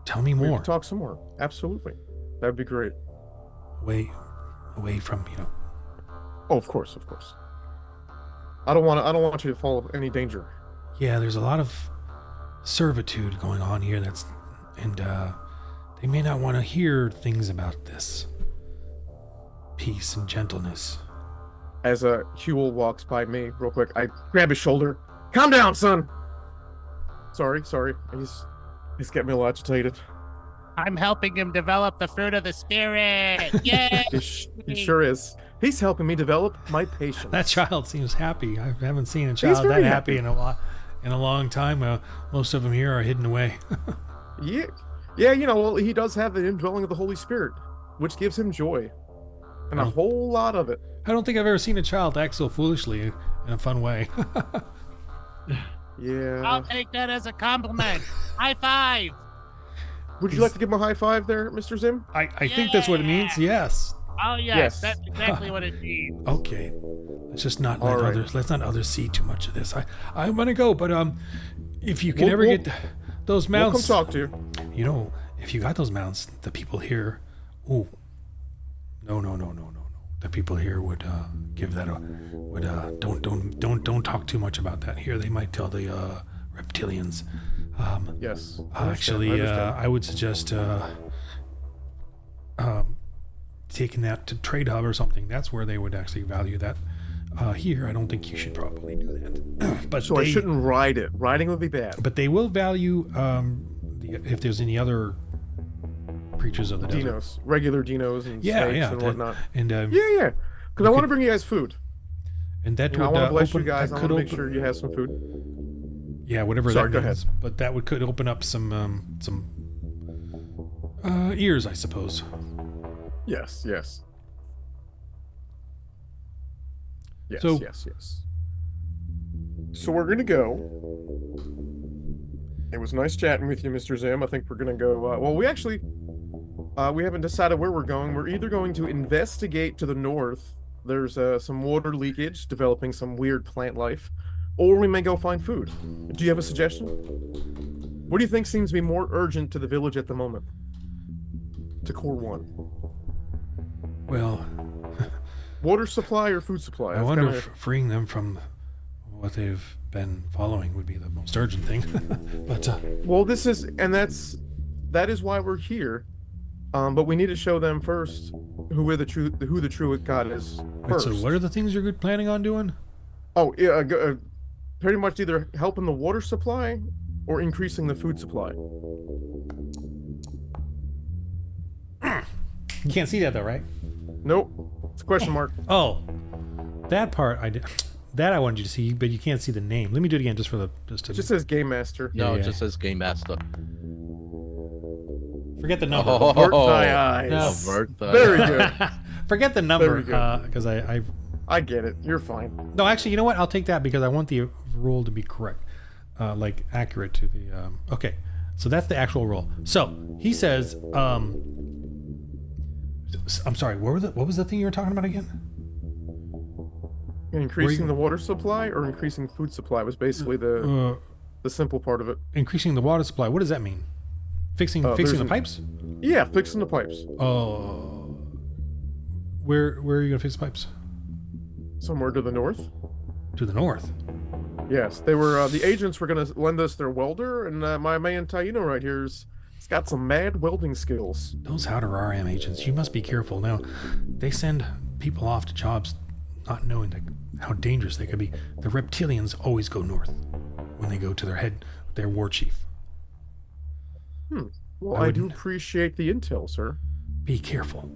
tell me
We
more.
could talk some more. Absolutely. That'd be great.
Away from,
Oh, of course. I don't want you to fall in any danger.
Yeah, there's a lot of servitude going on here and they may not want to hear things about this peace and gentleness.
As Huel walks by me real quick, I grab his shoulder. Calm down, son. Sorry. He's getting me a little agitated.
I'm helping him develop the fruit of the spirit. Yay!
He sure is. He's helping me develop my patience.
That child seems happy. I haven't seen a
He's
child that
very
happy
happy.
in a long time. Most of them here are hidden away.
Yeah, well, he does have the indwelling of the Holy Spirit, which gives him joy, and a whole lot of it.
I don't think I've ever seen a child act so foolishly in a fun way.
Yeah.
I'll take that as a compliment. High five.
Would you like to give him a high five there, Mr. Zim?
I think that's what it means. Yes.
Oh yes,
Yes.
that's exactly what it means.
Okay. Let's just not let
All right.
others. Let's not others see too much of this. I'm gonna go, but if you can
We'll-
ever
we'll-
get those
We'll come
mounts,
talk to you.
If you got those mounts, the people here, no. The people here would give that don't talk too much about that here. They might tell the reptilians.
Yes.
Actually, I would suggest taking that to Trade Hub or something. That's where they would actually value that. Here, I don't think you should probably do that. But
So I shouldn't ride it. Riding would be bad.
But they will value if there's any other creatures of the desert.
Dinos, regular dinos and
Yeah,
snakes
yeah,
and
that-
whatnot.
And
Yeah. Because
we
I want
could-
to bring you guys food.
and that
I
would
want to bless
open,
you guys.
that
I
could
want to make
open,
sure you have some food.
yeah, whatever
Sorry,
that
go
means. But that could open up some ears, I suppose.
Yes.
So-
Yes. So we're gonna go. It was nice chatting with you, Mr. Zim. I think we're gonna go. Well, we actually we haven't decided where we're going. We're either going to investigate to the north. There's some water leakage, developing some weird plant life, or we may go find food. Do you have a suggestion? What do you think seems to be more urgent to the village at the moment? To Core 1.
Well,
Water supply or food supply?
I
That's
wonder
kinda-
if freeing them from what they've been following would be the most urgent thing. But
Well, that is why we're here. But we need to show them first who the true God is
wait,
first.
so what are the things you're planning on doing?
Oh, yeah, pretty much either helping the water supply or increasing the food supply.
You can't see that though, right?
Nope, it's a question mark.
Oh, that part I did. That I wanted you to see, but you can't see the name. Let me do it again, just to.
It just says Game Master.
No,
Yeah.
it just says Game Master.
Forget the number.
Avert thy eyes.
No.
Avert thy
Very
eyes.
good.
Forget the number,
Very good.
because I.
I get it. You're fine.
No, actually, you know what? I'll take that because I want the rule to be correct, like accurate to the. Okay, so that's the actual rule. So he says, I'm sorry. What was the thing you were talking about again?
Increasing the water supply or increasing food supply was basically the simple part of it.
Increasing the water supply. What does that mean? Fixing
there's
the
an-
pipes?
Yeah, fixing the pipes.
Oh, where are you gonna fix the pipes?
Somewhere to the north.
To the north.
Yes, they were. The agents were going to lend us their welder, and my man Taino right here's got some mad welding skills.
Those outer RM agents, you must be careful. Now, they send people off to jobs not knowing how dangerous they could be. The reptilians always go north when they go to their war chief.
Well,
I
I do
wouldn't-
appreciate the intel, sir.
Be careful.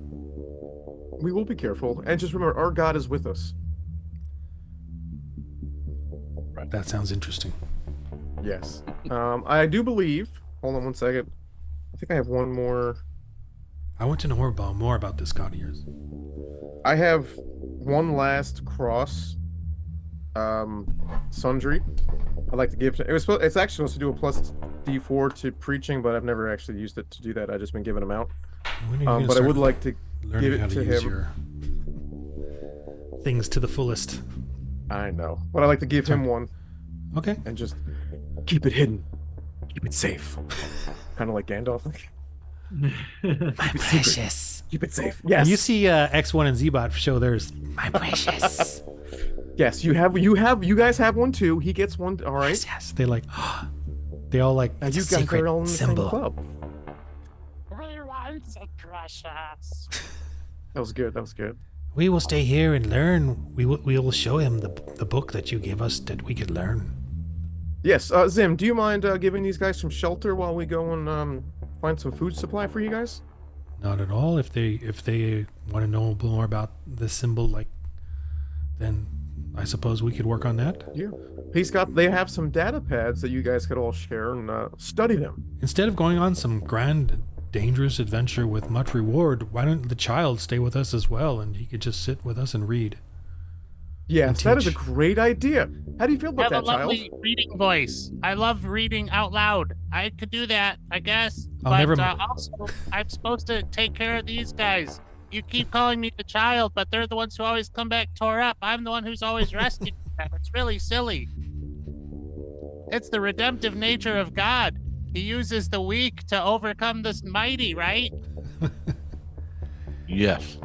We will be careful, and just remember, our God is with us.
That sounds interesting.
Yes. I do believe Hold on one second. I think I have one more.
I want to know more about this god of yours.
I have one last cross sundry I'd like to give to it's actually supposed to do a plus D4 to preaching, but I've never actually used it to do that. I've just been giving them out.
When are you gonna
But I
start
would like to
learning
give
how
it
to
to
use
him.
your things to the fullest?
I know. But I'd like to give him one
Okay.
and just keep it hidden. Keep it safe. Kind of like Gandalf.
My precious.
Keep it safe. Yes.
And you see X1 and Zbot show theirs. My precious.
Yes, you guys have one too. He gets one. All right.
Yes. They like. They all like.
And
It's
you
a
guys
secret
are all in the
symbol.
same club.
We want it, precious.
That was good. That was good.
We will stay here and learn. We will show him the book that you gave us that we could learn.
Yes, Zim, do you mind giving these guys some shelter while we go and find some food supply for you guys?
Not at all. If they want to know more about this symbol, like, then I suppose we could work on that.
Yeah. They have some data pads that you guys could all share and study them.
Instead of going on some grand, dangerous adventure with much reward, why don't the child stay with us as well, and he could just sit with us and read?
Yes, that is a
teach.
great idea. How do you feel
I
about
have a
that, child?
lovely reading voice. I love reading out loud. I could do that, I guess.
Oh,
but
never
also, I'm supposed to take care of these guys. You keep calling me the child, but they're the ones who always come back tore up. I'm the one who's always rescuing them. It's really silly. It's the redemptive nature of God. He uses the weak to overcome the mighty, right?
Yes.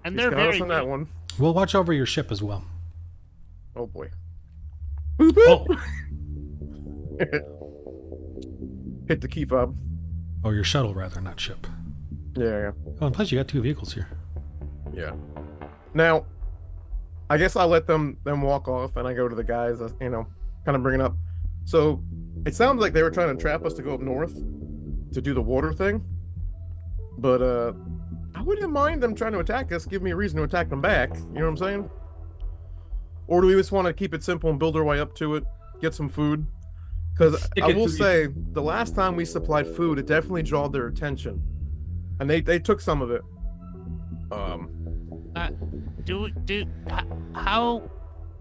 And
He's
they're
got
very
us on that one.
We'll watch over your ship as well.
Oh boy. Boop, boop.
Oh,
Hit the key fob.
or your shuttle rather, not ship.
Yeah.
Oh, and plus you got 2 vehicles here.
Yeah. Now, I guess I'll let them walk off, and I go to the guys. Kind of bring it up. So it sounds like they were trying to trap us to go up north to do the water thing, but I wouldn't mind them trying to attack us. Give me a reason to attack them back. You know what I'm saying? Or do we just want to keep it simple and build our way up to it, get some food? Because
Stick
I
it
will
to
say, the last time we supplied food, it definitely drew their attention, and they took some of it.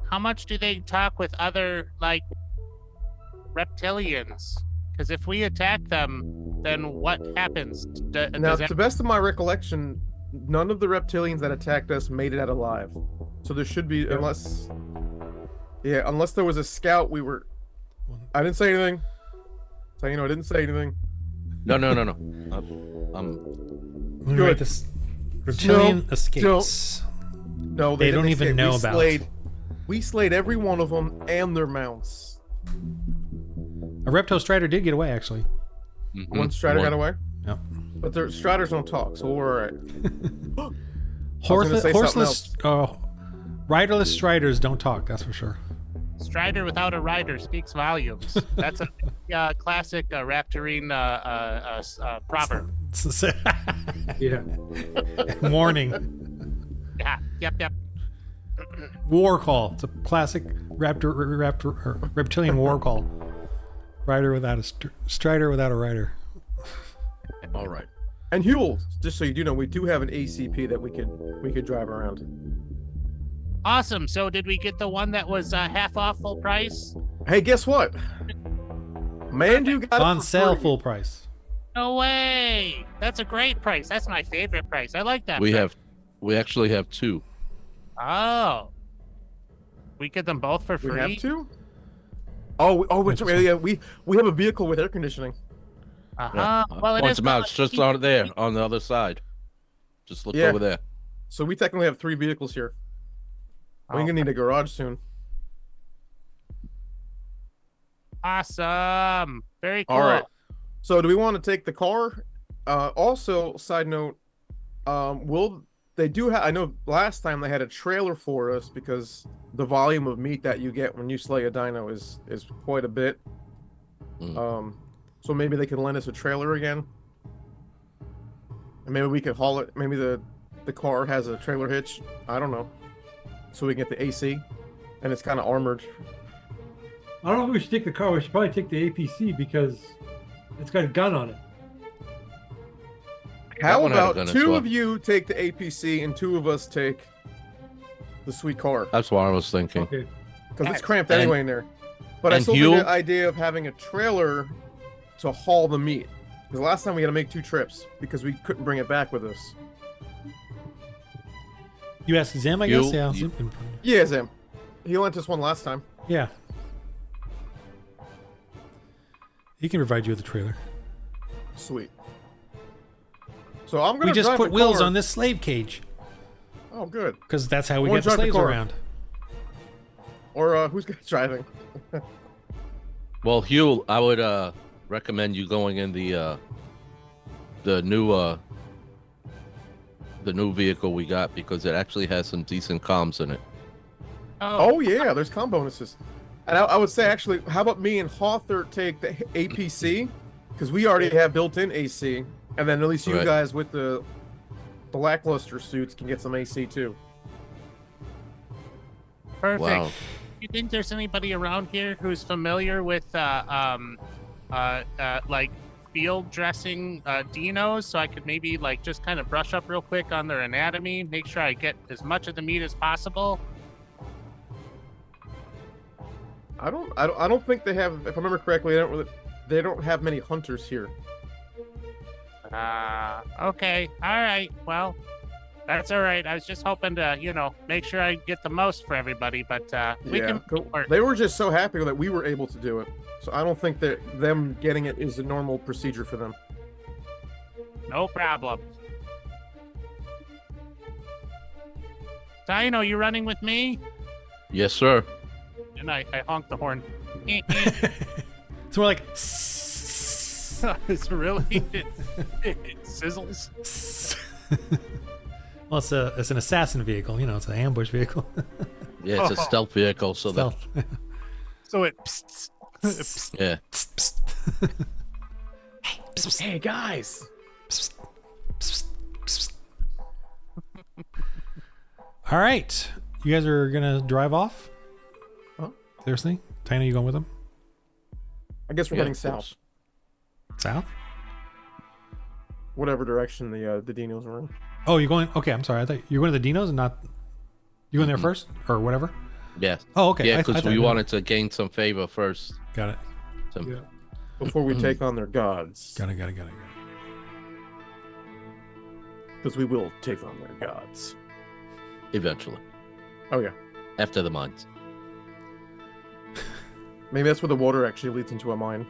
How much do they talk with other like reptilians? Because if we attack them, then what happens?
Now,
Does
to the best of my recollection, none of the reptilians that attacked us made it out alive. So there should be, unless there was a scout. I didn't say anything. So I didn't say anything.
No.
I'm gonna write this. Reptilian escapes.
No,
They don't
didn't
even
escape.
know about.
We slayed every one of them and their mounts.
A Repto Strider did get away, actually.
Mhm.
One Strider got away,
Yep.
but their Striders don't talk, so we're alright.
Horseless, riderless Striders don't talk. That's for sure.
Strider without a rider speaks volumes. That's a classic Raptorine proverb.
Yeah.
Warning.
Yeah. Yep.
War call. It's a classic reptilian war call. Rider without a Strider without a rider.
All right.
And Huel, just so you do know, we do have an ACP that we could drive around.
Awesome. So did we get the one that was half off full price?
Hey, guess what? Mandu got it
On
for
sale,
free.
full price.
No way. That's a great price. That's my favorite price. I like that.
We
price.
actually have 2.
Oh. We get them both for free.
We have two. Yeah, we have a vehicle with air conditioning.
Uh-huh. Well, it
Point
is
them out. It's just on there, on the other side. Just look over there.
So we technically have 3 vehicles here. We're gonna need a garage soon.
Awesome. Very cool.
All right. So do we want to take the car? Also, side note, I know last time they had a trailer for us because the volume of meat that you get when you slay a dino is quite a bit. So maybe they can lend us a trailer again. And maybe we could haul it. Maybe the car has a trailer hitch. I don't know. So we can get the AC, and it's kind of armored.
I don't know if we should take the car. We should probably take the APC because It's got a gun on it.
How
one had a
about
gun as
two
well.
of you take the APC and two of us take the sweet car?
That's what I was thinking.
Okay.
Because it's cramped
And-
anyway in there. But I
and
still
Hugh-
think the idea of having a trailer to haul the meat. Because last time we had to make 2 trips because we couldn't bring it back with us.
You asked Zim, I
You-
guess. Yeah.
you-
Zim-
Yeah, Zim. He lent us one last time.
Yeah. He can provide you with a trailer.
Sweet. So I'm gonna
We just
drive
put
the
wheels
car.
on this slave cage
Oh, good.
because that's how we
Or
get the
drive the
slaves
car.
around.
Or who's driving?
Well, Hugh, I would recommend you going in the new vehicle we got because it actually has some decent comms in it.
Oh yeah, there's comm bonuses. And I would say actually, how about me and Hawthorne take the APC because we already have built-in AC, and then at least you
Right.
guys with the lackluster suits can get some AC too.
Perfect.
Wow.
You think there's anybody around here who's familiar with like field dressing dinos, so I could maybe like just kind of brush up real quick on their anatomy, make sure I get as much of the meat as possible?
I don't think they have. If I remember correctly, they don't have many hunters here.
Okay. All right. Well, that's all right. I was just hoping to, make sure I get the most for everybody, but we
Yeah,
can
cool.
work.
They were just so happy that we were able to do it. So I don't think that them getting it is a normal procedure for them.
No problem. Dino, you running with me?
Yes, sir.
And I honk the horn.
It's more like.
It's really it sizzles.
Well, it's an assassin vehicle. It's an ambush vehicle.
Yeah, it's a stealth vehicle, so that
Stealth.
So it psst, psst.
yeah.
Hey guys,
All right, you guys are gonna drive off.
Huh?
Seriously, Tina, you going with them
I guess we're
Yeah,
heading
of
south,
course.
south?
whatever direction the dinos are in.
Oh, you're going. Okay, I'm sorry. I thought you were going to the Dinos and not. You going there first or whatever?
Yeah.
Oh, okay.
Yeah,
I
because
thought-
we wanted to gain some favor first.
Got it.
So,
Yeah. Before we take on their gods,
Got it.
because we will take on their gods.
eventually,
Oh yeah,
after the mines.
maybe that's where the water actually leads into a mine,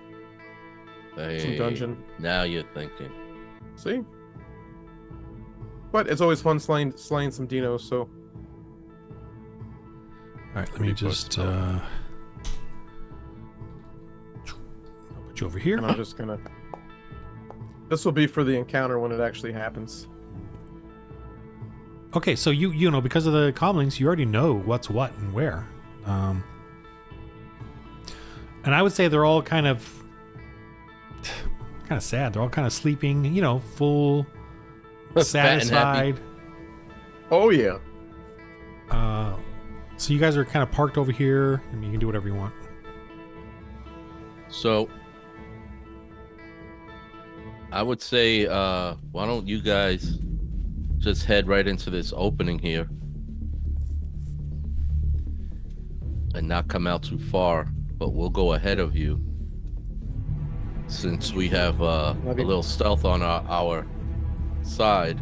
Hey,
dungeon.
Now you're thinking.
See, but it's always fun slaying some dinos. So
All right. Let me just. I'll put you over here.
and I'm just gonna. This will be for the encounter when it actually happens.
Okay, so you know because of the comlinks, you already know what's what and where. And I would say they're all kind of sad. They're all kind of sleeping, full,
Fat and happy.
satisfied.
Oh yeah.
So you guys are kind of parked over here. I mean, you can do whatever you want.
So I would say, why don't you guys just head right into this opening here and not come out too far, but we'll go ahead of you since we have a little stealth on our side,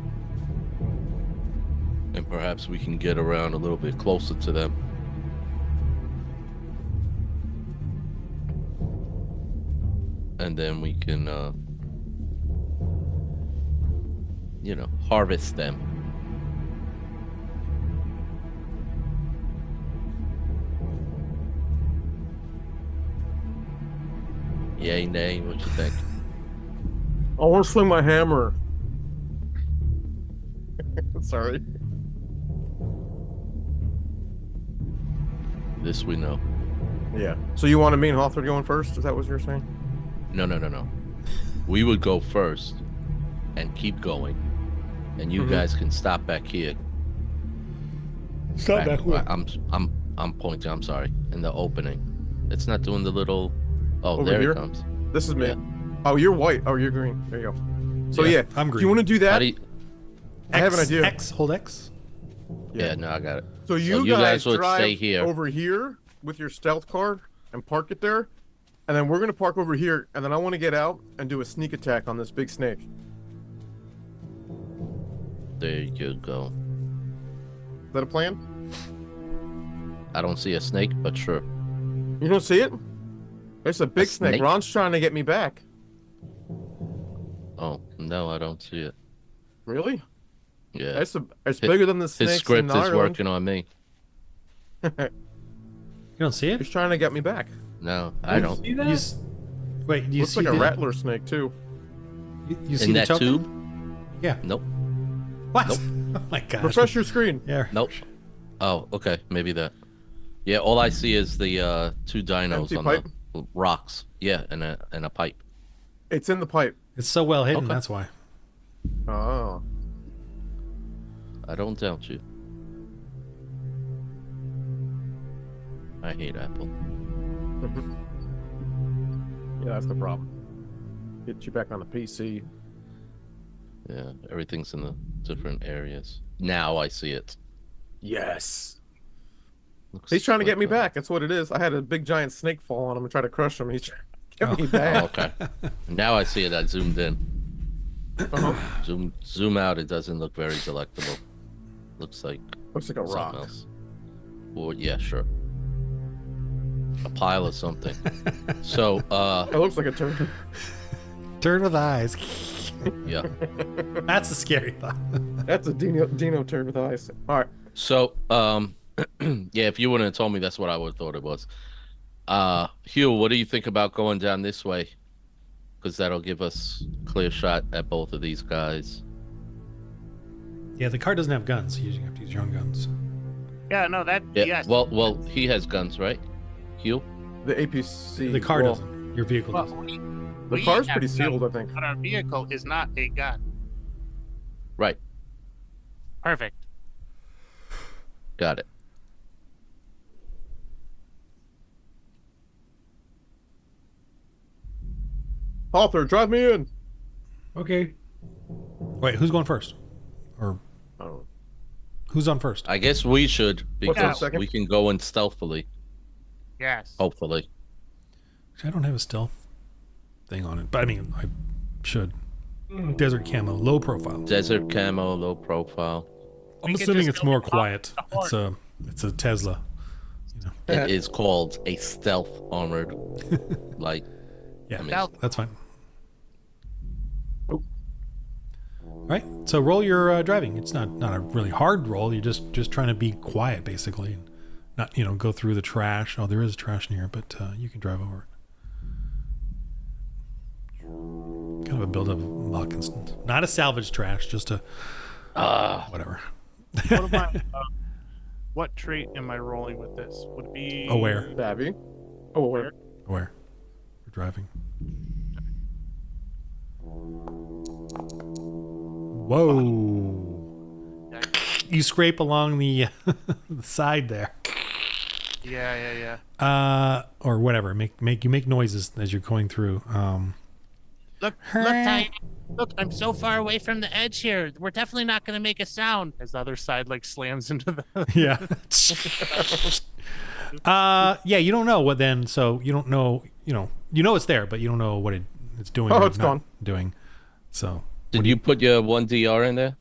and perhaps we can get around a little bit closer to them. And then we can harvest them. Yay, nay, what you think?
I want to swing my hammer. Sorry.
This we know.
Yeah. So you wanted me and Hawthorne going first? Is that what you're saying?
No. We would go first and keep going, and you guys can stop back here.
Stop back where?
I'm pointing. I'm sorry. In the opening, it's not doing the little. Oh,
Over
there
here?
it comes.
This is me.
Yeah.
Oh, you're white. Oh, you're green. There you go. So
Yeah,
yeah,
I'm
do
green.
you want to do
How
that?
do you,
I have an idea.
X, hold X.
yeah, no, I got it.
So
You
you
guys
guys
would
drive
stay here.
over here with your stealth car and park it there, and then we're gonna park over here, and then I want to get out and do a sneak attack on this big snake.
There you go.
Is that a plan?
I don't see a snake, but sure.
You don't see it? There's a big snake.
snake?
Ron's trying to get me back.
Oh, no, I don't see it.
Really?
Yeah.
It's bigger than the snakes
His script
in
is
Ireland.
working on me.
You don't see it?
He's trying to get me back.
No, I don't.
See that?
Wait, do you
Looks
see
like a
the,
rattler snake too.
You see
In
the
that
token?
tube?
Yeah.
Nope.
What?
Nope.
Oh my gosh.
Refresh your screen.
Yeah.
Nope. Oh, okay. Maybe that. Yeah, all I see is the two dinos
Empty
on
pipe?
the rocks. Yeah, and a pipe.
It's in the pipe.
It's so well hidden,
Okay.
that's why.
Oh.
I don't doubt you. I hate Apple.
Yeah, that's the problem. Get you back on the PC.
Yeah, everything's in the different areas. Now I see it.
Yes.
Looks
He's trying to get me
like
back. That's what it is. I had a big giant snake fall on him and try to crush him. He's trying to get me
Oh,
back.
okay. Now I see it. I zoomed in.
Uh-huh.
Zoom out. It doesn't look very delectable. Looks like
Looks like a
something
rock.
else. Or yeah, sure. A pile of something. So,
It looks like a turtle.
Turn with eyes.
yeah.
That's a scary thought.
That's a Dino turd with eyes. All right.
So, yeah, if you wouldn't have told me, that's what I would have thought it was. Hugh, what do you think about going down this way? Because that'll give us clear shot at both of these guys.
Yeah, the car doesn't have guns. So you have to use your own guns.
Yeah, no, that
Yeah.
yes.
Well, he has guns, right? Hugh.
The APC.
The car
well,
doesn't. Your vehicle
Well,
doesn't.
The
we
car's
have
pretty sealed, I
guns,
think.
But our vehicle is not a gun.
Right.
Perfect.
Got it.
Arthur, drive me in.
Okay.
Wait, who's going first? Or
Oh.
who's on first?
I guess we should
What's up,
because
second?
we can go in stealthily.
Yes.
Hopefully.
I don't have a stealth thing on it, but I mean, I should. Desert camo, low profile.
Desert camo, low profile.
I'm
We could
assuming
just
it's
go
more
off
quiet.
the
It's a Tesla.
It is called a stealth armored light.
Yeah,
I mean,
Stealth.
that's fine. Right. So roll your driving. It's not a really hard roll. You're just trying to be quiet, basically, and not go through the trash. Oh, there is trash in here, but you can drive over it. Kind of a buildup of muck and stuff. Not a salvage trash, just a whatever.
What am I? What trait am I rolling with this? Would it be
Aware.
Savvy. Oh, where?
Aware. For driving. Whoa. You scrape along the the side there.
Yeah.
Or whatever. Make noises as you're going through.
Look, Tiny. Look, I'm so far away from the edge here. We're definitely not going to make a sound. As the other side like slams into the.
Yeah. Yeah, you don't know what then, so you don't know, you know it's there, but you don't know what it's doing.
Oh,
or
it's
not
gone.
Doing. So.
Did you put your 1DR in there?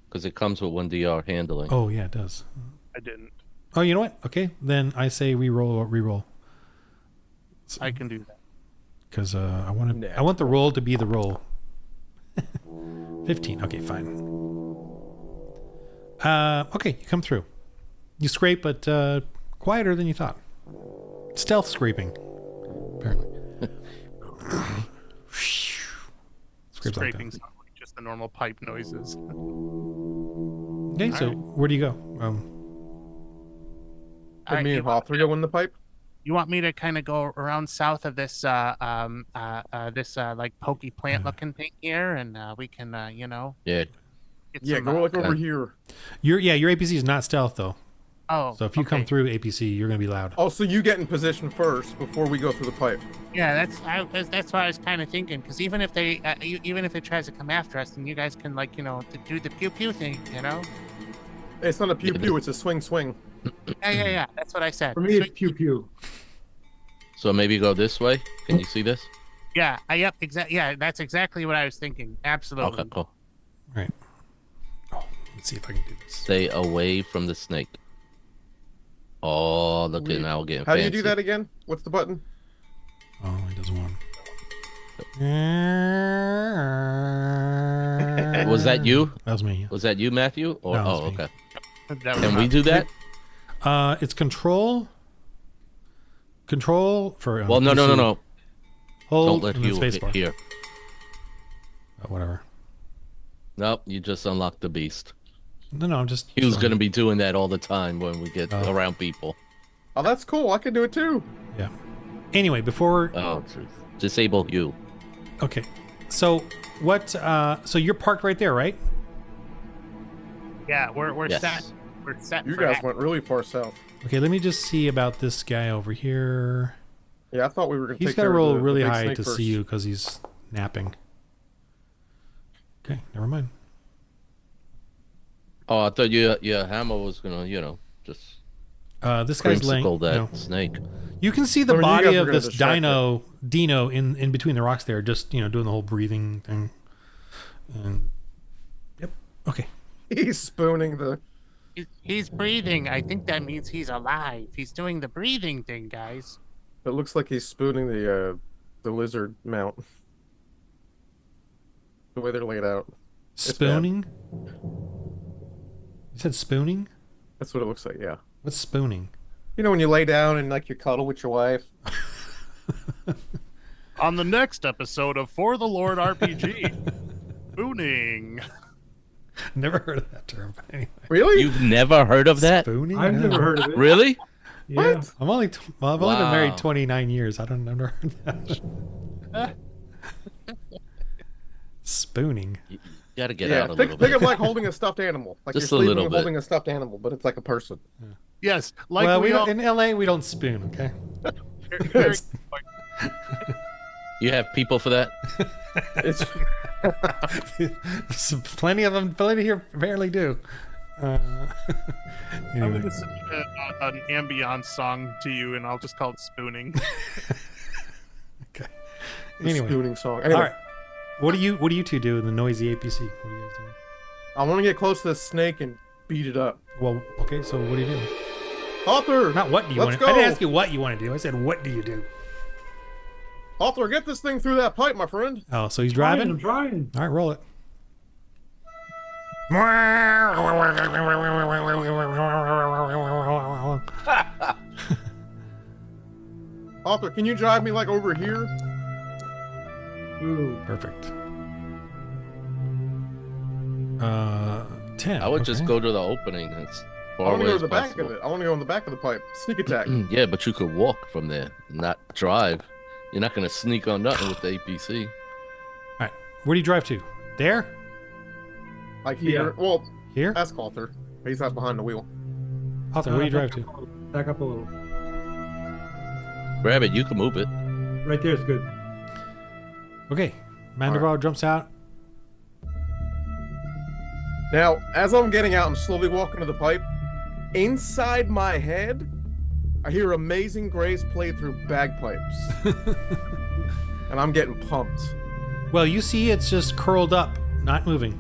Because it comes with 1DR handling.
Oh, yeah, it does.
I didn't.
Oh, you know what? Okay, then I say re-roll.
I can do that.
Because I want the roll to be the roll. 15. Okay, fine. Okay, you come through. You scrape, but quieter than you thought. Stealth scraping, apparently. Scrapes like that.
Scraping sound like just the normal pipe noises.
Okay, so where do you go?
All right,
me and Hawthorne go in the pipe?
You want me to kind of go around south of this like pokey plant looking thing here, and we can
Yeah.
get
Yeah,
some,
go like over
okay.
here.
Your APC is not stealth though.
Oh.
So if you come
okay.
through APC, you're gonna be loud.
Oh, so you get in position first before we go through the pipe.
Yeah, that's what I was kind of thinking. Because even if even if it tries to come after us, then you guys can like do the pew pew thing.
It's not a pew pew, it's a swing swing.
Yeah. That's what I said.
For me, it's
Sweet.
pew pew.
So maybe go this way. Can you see this?
Yeah. Yep. Exactly. Yeah. That's exactly what I was thinking. Absolutely.
Okay, cool.
Right. Oh, let's see if I can do this.
Stay away from the snake. Oh, look at now we're getting
How do you
fancy.
do that again? What's the button?
Oh, he does one.
Was that you?
That was me.
Was that you, Matthew? Or
No, it was
oh,
me.
okay.
That was
Can we
not-
do that?
It's control. Control for.
Well, no.
Hold
Don't let
and then
you
spacebar.
here.
Whatever.
Nope, you just unlocked the beast.
No, I'm just.
He was going to be doing that all the time when we get
Oh.
around people.
Oh, that's cool. I can do it too.
Yeah. Anyway, before.
Oh, jeez. Disable you.
Okay. So what? So you're parked right there, right?
Yeah. We're
Yes.
set. We're set.
You
for
guys
that.
went really far south.
Okay. Let me just see about this guy over here.
Yeah, I thought we were going to
He's
take
got to
care of
roll
the
really
big
high
snake
to
first.
see you because he's napping. Okay. Never mind.
Oh, I thought your hammer was going to, just
This guy's laying.
creamsicle that
No.
snake.
You can see the
I mean, you
body
guys were
of
gonna
this
distract
Dino in between the rocks there, just doing the whole breathing thing. And yep. Okay.
He's spooning the.
He's breathing. I think that means he's alive. He's doing the breathing thing, guys.
It looks like he's spooning the lizard mount. The way they're laid out.
Spooning. You said spooning?
That's what it looks like. Yeah.
What's spooning?
You know when you lay down and like you cuddle with your wife.
On the next episode of For the Lord RPG, spooning.
Never heard of that term. But anyway.
Really?
You've never heard of that?
Spooning?
I've
No.
never heard of it.
Really?
Yeah.
What?
I'm only. I've only been married
Wow.
29 years. I've never heard that. Spooning.
You got to get
Yeah.
out a
Think,
little
think
bit.
of like holding a stuffed animal. Like
Just
you're
a
sleeping
little
and
bit.
holding a stuffed animal, but it's like a person.
Yes, like
well,
we all.
in LA we don't spoon. Okay.
Very-
You have people for that?
It's
There's plenty of them. Plenty here apparently do.
I'm
Anyway.
gonna sing an ambiance song to you, and I'll just call it spooning.
Okay.
a
Anyway.
spooning song. Anyway,
All right. What do you two do in the noisy APC? What are you guys doing?
I want to get close to the snake and beat it up.
Well, okay. So what do you do?
Arthur!
Not what do you
Let's
want to do. I
go.
didn't ask you what you want to do. I said what do you do?
Arthur, get this thing through that pipe, my friend.
Oh, so he's
I'm
driving.
trying.
All right, roll it.
Arthur, can you drive me like over here?
Ooh.
Perfect. 10.
I would just
okay.
go to the opening. As
I
far
want to
away
go to
as
the back
possible.
of it. I want to go in the back of the pipe. Sneak attack.
Yeah, but you could walk from there, not drive. You're not going to sneak on nothing with the APC.
All right. Where do you drive to? There?
Like here.
Yeah.
Well,
Here?
ask Arthur. He's not behind the wheel.
Arthur, where do you drive to?
Back up a little.
Grab it. You can move it.
Right there is good.
Okay. Manderville jumps out.
Now, as I'm getting out, I'm slowly walking to the pipe. Inside my head, I hear Amazing Grace played through bagpipes. And I'm getting pumped.
Well, you see it's just curled up, not moving.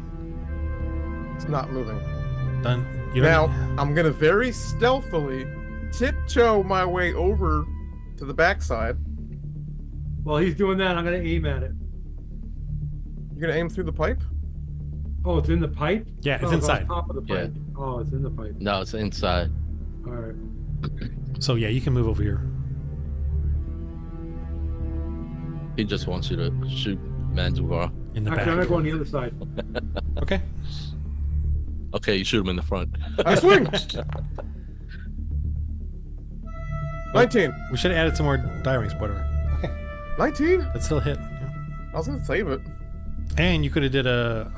It's not moving.
Done. You
Now,
don't-
I'm going to very stealthily tiptoe my way over to the backside.
While he's doing that, I'm gonna aim at it.
You're going to aim through the pipe?
Oh, it's in the pipe?
Yeah, it's
Oh,
inside.
on top of the pipe. Oh, it's in the pipe.
No, it's inside.
All right.
So yeah, you can move over here.
He just wants you to shoot Manduvar.
In the
Actually, I'm
back.
gonna go on the other side.
Okay.
Okay, you shoot him in the front.
I swing! 19.
We should have added some more die rings, but whatever. Okay.
19?
That still hit. Yeah.
I was going to save it.
And you could have did a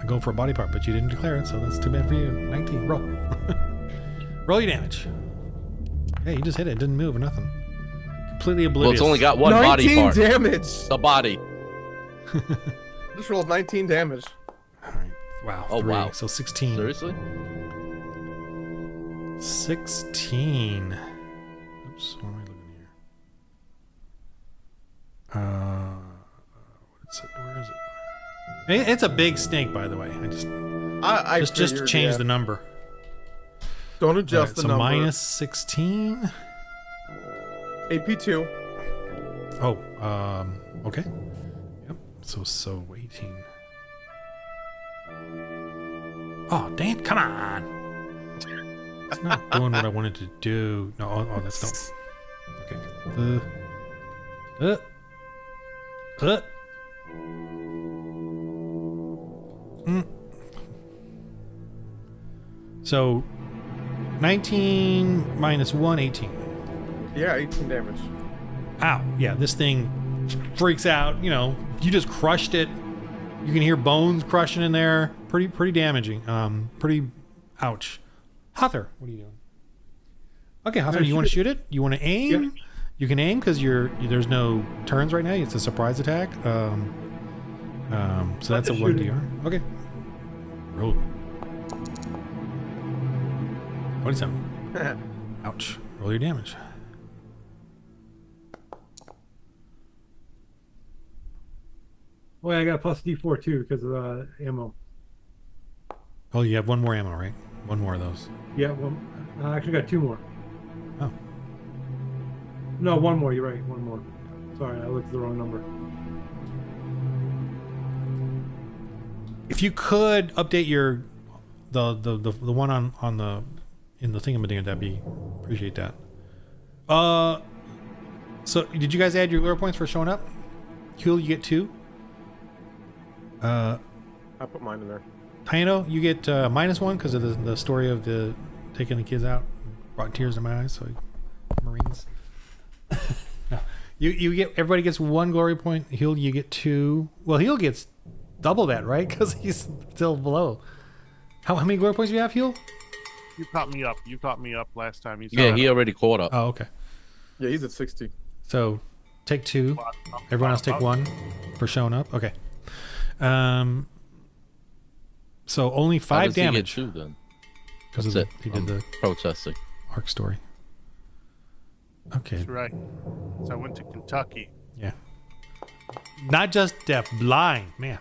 go for a body part, but you didn't declare it, so that's too bad for you. 19. Roll. Roll your damage. Yeah, you just hit it. It didn't move or nothing. Completely
Well,
oblivious.
it's only got one body
19
part.
damage.
The body.
Just rolled 19 damage.
All right. Wow.
Oh,
3.
wow.
So 16.
Seriously?
16. Oops. What am I looking here? What is it? Where is it? It's a big snake, by the way.
I
Just
figured,
change
yeah.
the number.
Don't adjust
Alright,
the
so
number.
minus 16.
AP2.
Oh, okay. Yep. So 18. Oh, dang! Come on. It's not doing what I wanted to do. No, oh, that's not. Okay. So 19 minus 1, 18.
Yeah, 18 damage.
Ow. Yeah, this thing freaks out. You know, you just crushed it. You can hear bones crushing in there. Pretty damaging. Pretty ouch. Hother, what are you doing? Okay, Hother, you want to shoot it? You want to aim?
Yeah.
You can aim because there's no turns right now. It's a surprise attack. So that's a
just
1d. Okay. Roll. 27. Ouch. Roll your damage.
Oh, yeah, I got a plus D4 too because of ammo.
Oh, you have one more ammo, right? One more of those.
Yeah, one. I actually got 2 more.
Oh.
No, 1 more. You're right. 1 more. Sorry, I looked at the wrong number.
If you could update your the one on the in the thingamadinger, that'd be appreciate that. So did you guys add your lure points for showing up? Huel, you get 2.
I put mine in there.
Taino, you get -1 because of the story of the taking the kids out. Brought tears to my eyes. So Marines. No. You get everybody gets 1 glory point. Huel, you get 2. Well, Huel gets double that, right? Because he's still below. How many glory points do you have, Huel?
You caught me up. You caught me up last time. You
Yeah, he already caught up.
Oh, okay.
Yeah, he's at 60.
So take 2. Everyone else take 1 for showing up. Okay. So only
How
5
does he get
damage
2 then?
because
That's it.
he did the
Protesting.
arc story. Okay.
That's right. So I went to Kentucky.
Yeah. Not just deaf, blind, man.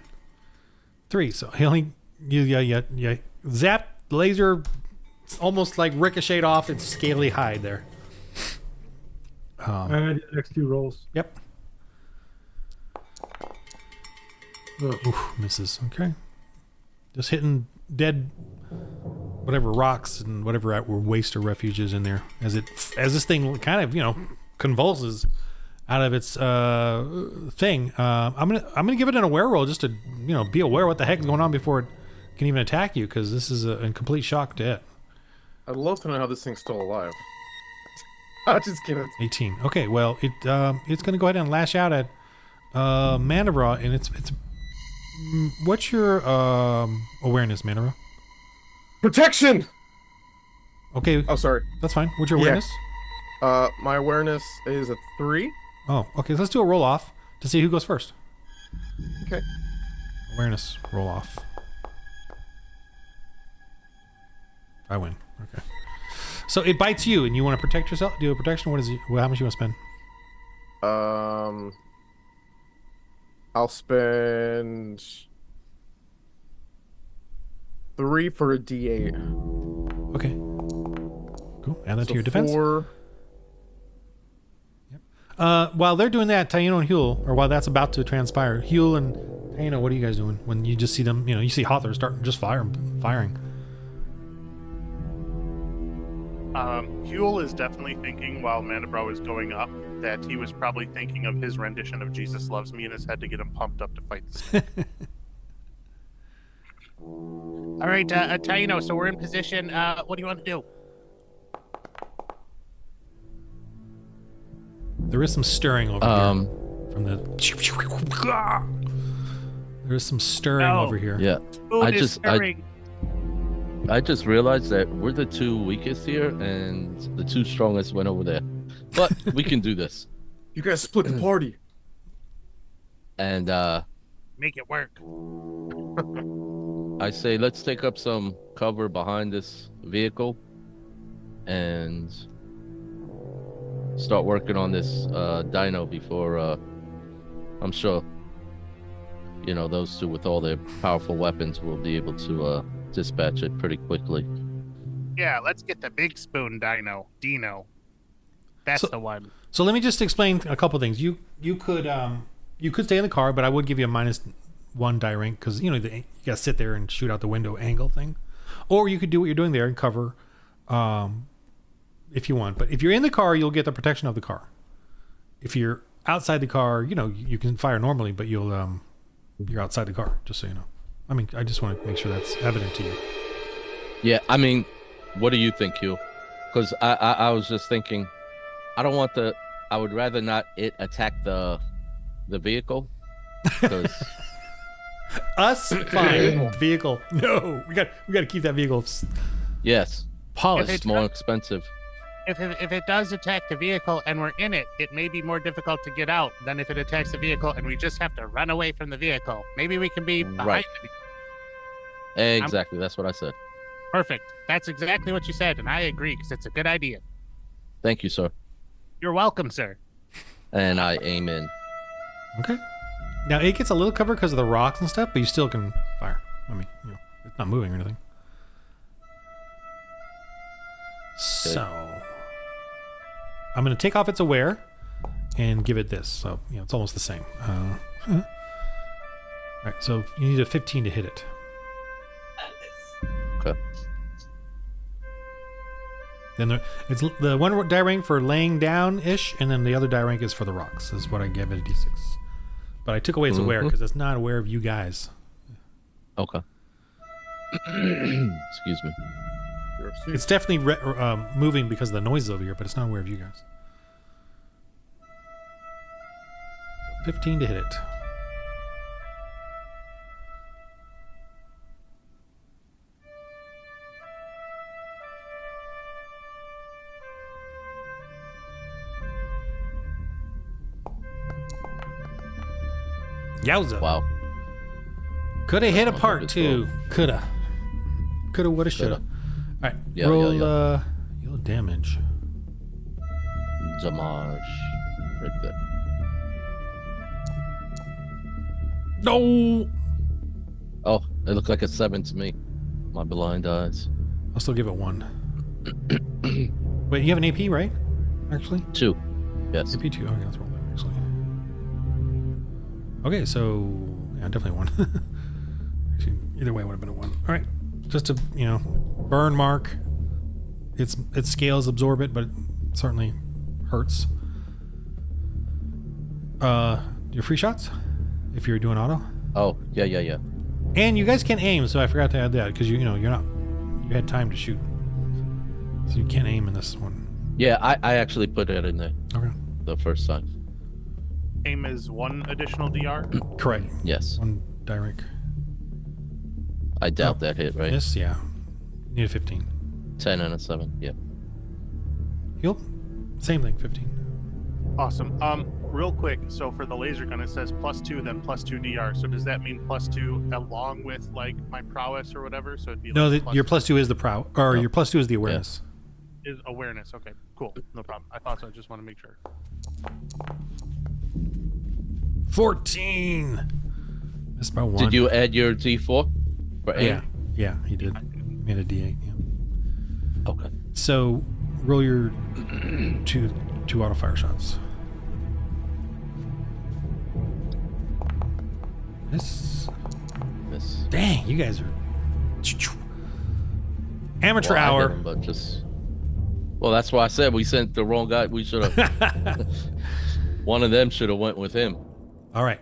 3. So he only yeah. Zap laser, almost like ricocheted off its scaly hide there.
I did the next 2 rolls.
Yep.
Ugh.
Oof, misses. Okay. Just hitting dead, whatever rocks and whatever waste or refuges in there as this thing kind of convulses out of its thing. I'm gonna give it an aware roll just to be aware what the heck is going on before it can even attack you, because this is a complete shock to it.
I'd love to know how this thing's still alive. I'm just kidding.
18. Okay, well it's gonna go ahead and lash out at Manavra, and it's what's your awareness, Manavra?
Protection!
Okay,
Oh, sorry.
that's fine. What's your
Yeah.
awareness?
My awareness is a 3.
Oh, okay. So let's do a roll off to see who goes first.
Okay.
Awareness roll off. I win. Okay. So it bites you, and you want to protect yourself. Do a protection. What is it? How much you want to spend?
I'll spend 3 for a D8.
Okay. Cool. Add that to
So
your defense.
4.
While they're doing that, Taino and Huel, or while that's about to transpire, Huel and Taino, what are you guys doing when you just see them? You see Hother starting just firing.
Huel is definitely thinking while Manabro is going up that he was probably thinking of his rendition of Jesus Loves Me in his head to get him pumped up to fight the snake.
All right, Taino, so we're in position. What do you want to do?
There is some stirring over here from the. There is some stirring
Oh.
over here.
Yeah.
Food
I
is
just-
stirring.
I just realized that we're the two weakest here, and the two strongest went over there. But we can do this.
You guys split the party.
And
Make it work.
I say let's take up some cover behind this vehicle and start working on this dino before I'm sure those two with all their powerful weapons will be able to dispatch it pretty quickly.
Yeah, let's get the big spoon Dino. That's the one.
So let me just explain a couple things. You could stay in the car, but I would give you a -1 die rank because you gotta sit there and shoot out the window angle thing, or you could do what you're doing there and cover, if you want. But if you're in the car, you'll get the protection of the car. If you're outside the car, you can fire normally, but you're outside the car. Just so you know. I mean, I just want to make sure that's evident to you.
Yeah, I mean, what do you think, Hugh? Because I was just thinking, I would rather not it attack the vehicle. Because
us fine vehicle. No, we got to keep that vehicle
yes,
polished.
it's more expensive.
If it does attack the vehicle and we're in it, it may be more difficult to get out than if it attacks the vehicle and we just have to run away from the vehicle. Maybe we can be behind
Right.
the vehicle.
Exactly, that's what I said.
Perfect. That's exactly what you said, and I agree because it's a good idea.
Thank you, sir.
You're welcome, sir.
And I aim in.
Okay. Now it gets a little cover because of the rocks and stuff, but you still can fire. I mean, it's not moving or anything. So I'm going to take off its aware and give it this. So it's almost the same. All right. So you need a 15 to hit it.
Okay.
Then it's the one die rank for laying down ish, and then the other die rank is for the rocks. Is what I give it a d6. But I took away its aware because it's not aware of you guys.
Okay. Excuse me.
It's definitely moving because of the noises over here, but it's not aware of you guys. 15 to hit it. Yowza.
Wow.
Coulda hit a
That was a
part
good
too. Coulda, woulda, shoulda.
Coulda.
All right.
Yeah,
roll
yeah.
your damage.
Damage. Right there.
No.
Oh, it looked like a 7 to me. My blind eyes.
I'll still give it 1. Wait, you have an AP, right? Actually,
2. Yes.
AP 2. Okay, let's roll that actually. Okay, so yeah, definitely 1. Actually, either way, it would have been a 1. All right, just a burn mark. Its scales absorb it, but it certainly hurts. Your free shots, if you're doing auto.
Oh, yeah.
And you guys can aim, so I forgot to add that because you had time to shoot, so you can't aim in this one.
Yeah, I actually put it in there
Okay,
the first time.
Aim is 1 additional DR.
correct.
Yes.
1 die rank.
I doubt
Oh,
that hit, right?
Yes, yeah. Need a 15.
10 and a 7. Yeah.
Heal. Same thing. 15.
Awesome. Real quick, so for the laser gun, it says +2, then +2 DR. So does that mean +2 along with like my prowess or whatever? So it'd be
No,
like
your +2 is the prow, or
No.
your +2 is the awareness.
is awareness. Okay, cool, no problem. I thought so. I just want to make sure.
14. Missed by 1.
Did you add your D4 for aim?
Yeah, he did. Made a D8. Yeah.
Okay.
So roll your two auto fire shots. Miss. Dang, you guys are amateur
Well, I hit
hour.
him, but well, that's why I said we sent the wrong guy. We should have. One of them should have went with him.
All right,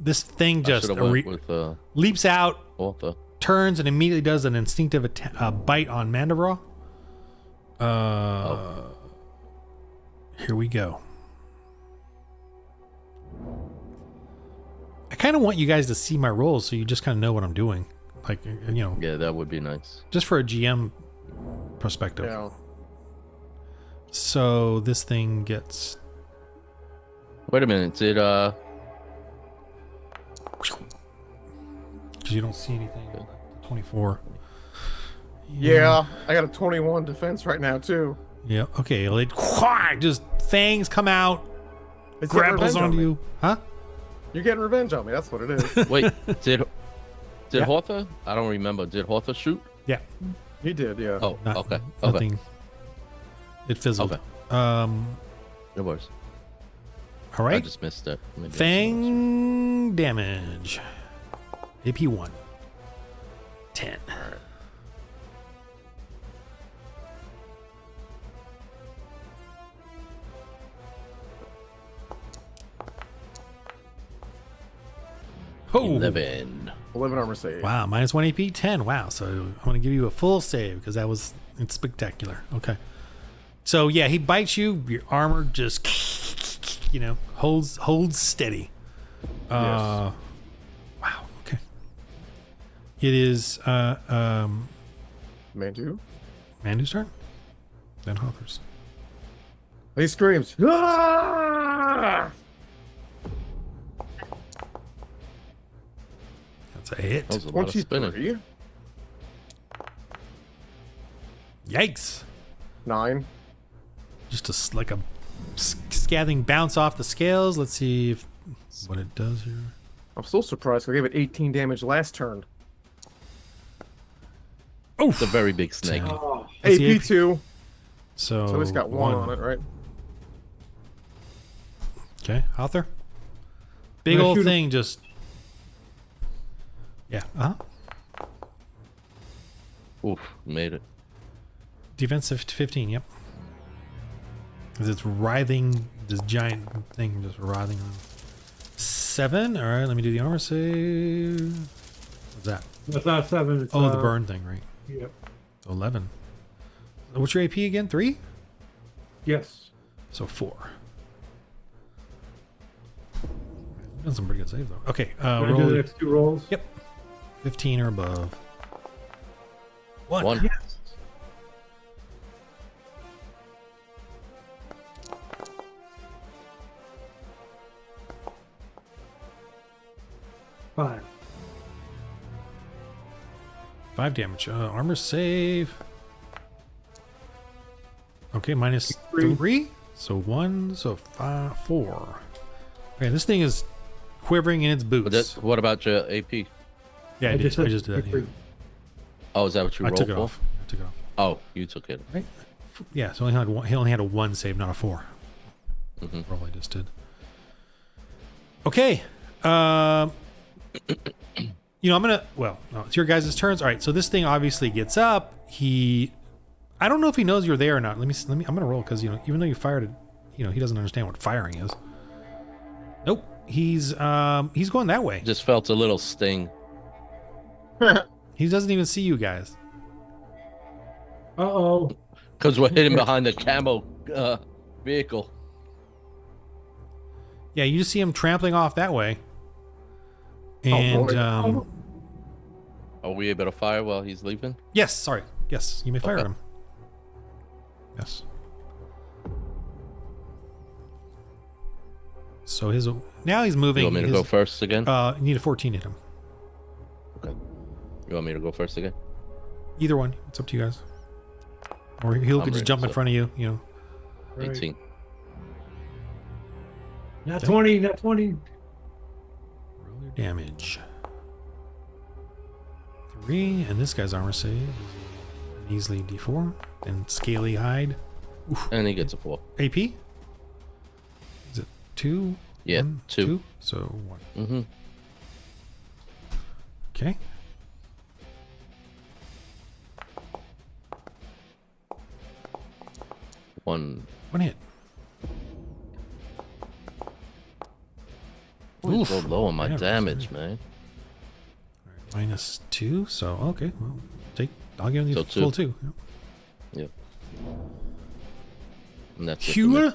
this thing
I
just
should have went with
leaps out,
Arthur.
turns, and immediately does an instinctive bite on Mandevra. Here we go. I kind of want you guys to see my rolls so you just kind of know what I'm doing. Like,
Yeah, that would be nice.
just for a GM perspective.
Yeah.
So this thing gets
Wait a minute. Did
because you don't see anything. 24.
Yeah, I got a 21 defense right now too.
Yeah. Okay. It just fangs come out,
It's getting
grapples
revenge on
onto
me.
you. Huh?
You're getting revenge on me. That's what it is.
wait? Did
Yeah.
Hortha? I don't remember. Did Hortha shoot?
Yeah.
He did, yeah.
Oh,
Not-
okay.
Nothing. It fizzled.
Okay. It was.
All
I
right.
just missed that. Maybe I
Fang damage. AP 1. 10. Oh,
11.
11 armor save.
wow. Minus 1 AP, 10. Wow. So I'm going to give you a full save because it's spectacular. Okay. So yeah, he bites you. Your armor just, holds steady. Wow. Okay. It is
Mandu.
Mandu's turn. Then Hawthor's.
He screams. "Ah!"
That's a hit.
That was a lot of spinning.
23.
Yikes!
9.
Just like a scathing bounce off the scales. Let's see what it does here.
I'm so surprised. I gave it 18 damage last turn.
It's a very big snake.
Oh,
What's the
AP 2.
So
So it's got 1 on it, right?
Okay, Hawthor. Big
Can I
old
shoot him?
thing just. Yeah.
Oof, made it.
Defensive 15. Yep. Because it's writhing. This giant thing just writhing on. 7. All right. Let me do the armor save. What's that?
that's not 7. It's,
Oh, the burn thing, right?
Yep.
11. What's your AP again? 3?
Yes.
So 4. Done some pretty good saves though. Okay,
Can I do
roll.
the next 2 rolls?
Yep. 15 or above. 1.
1.
Five.
5 damage. Armor save. Okay, minus 3. So 1. So 5, 4. Okay, this thing is quivering in its boots.
What about your AP?
Yeah, I just
said
did that. Yeah.
Oh, is that what you
I
rolled
took it
for?
off. I took it off.
Oh, you took it.
Right? Yeah, so he only had a 1 save, not a 4.
Mhm.
Roll I just did. Okay. I'm gonna. Well, no, it's your guys' turns. All right. So this thing obviously gets up. I don't know if he knows you're there or not. Let me. I'm gonna roll because even though you fired it, he doesn't understand what firing is. Nope. He's going that way.
Just felt a little sting.
He doesn't even see you guys.
Uh-oh.
Because we're hidden behind the camo vehicle.
Yeah, you just see him trampling off that way.
boy.
And
Are we able to fire while he's leaving?
yes, sorry. Yes, you may fire
Okay.
him. Yes. So now he's moving.
You want me to
his-
go first again?
You need a 14 to hit him.
Okay. You want me to go first again?
Either one. It's up to you guys. Or he could
I'm
just
ready,
jump in
so-
front of you.
Right.
18.
Not 20, not 20.
Roll your damage. 3, and this guy's armor save is a measly D4 and scaly hide.
And he gets a 4.
AP. Is it 2?
Yeah, 2.
2. So 1.
Mm-hmm.
Okay.
One.
1 hit.
Ooh, so low on my
Yeah,
damage,
sorry.
man.
Minus 2. So okay. Well, I'll give you
So
the full
2.
2. Yep.
Yep. And that's it for me.
Cure.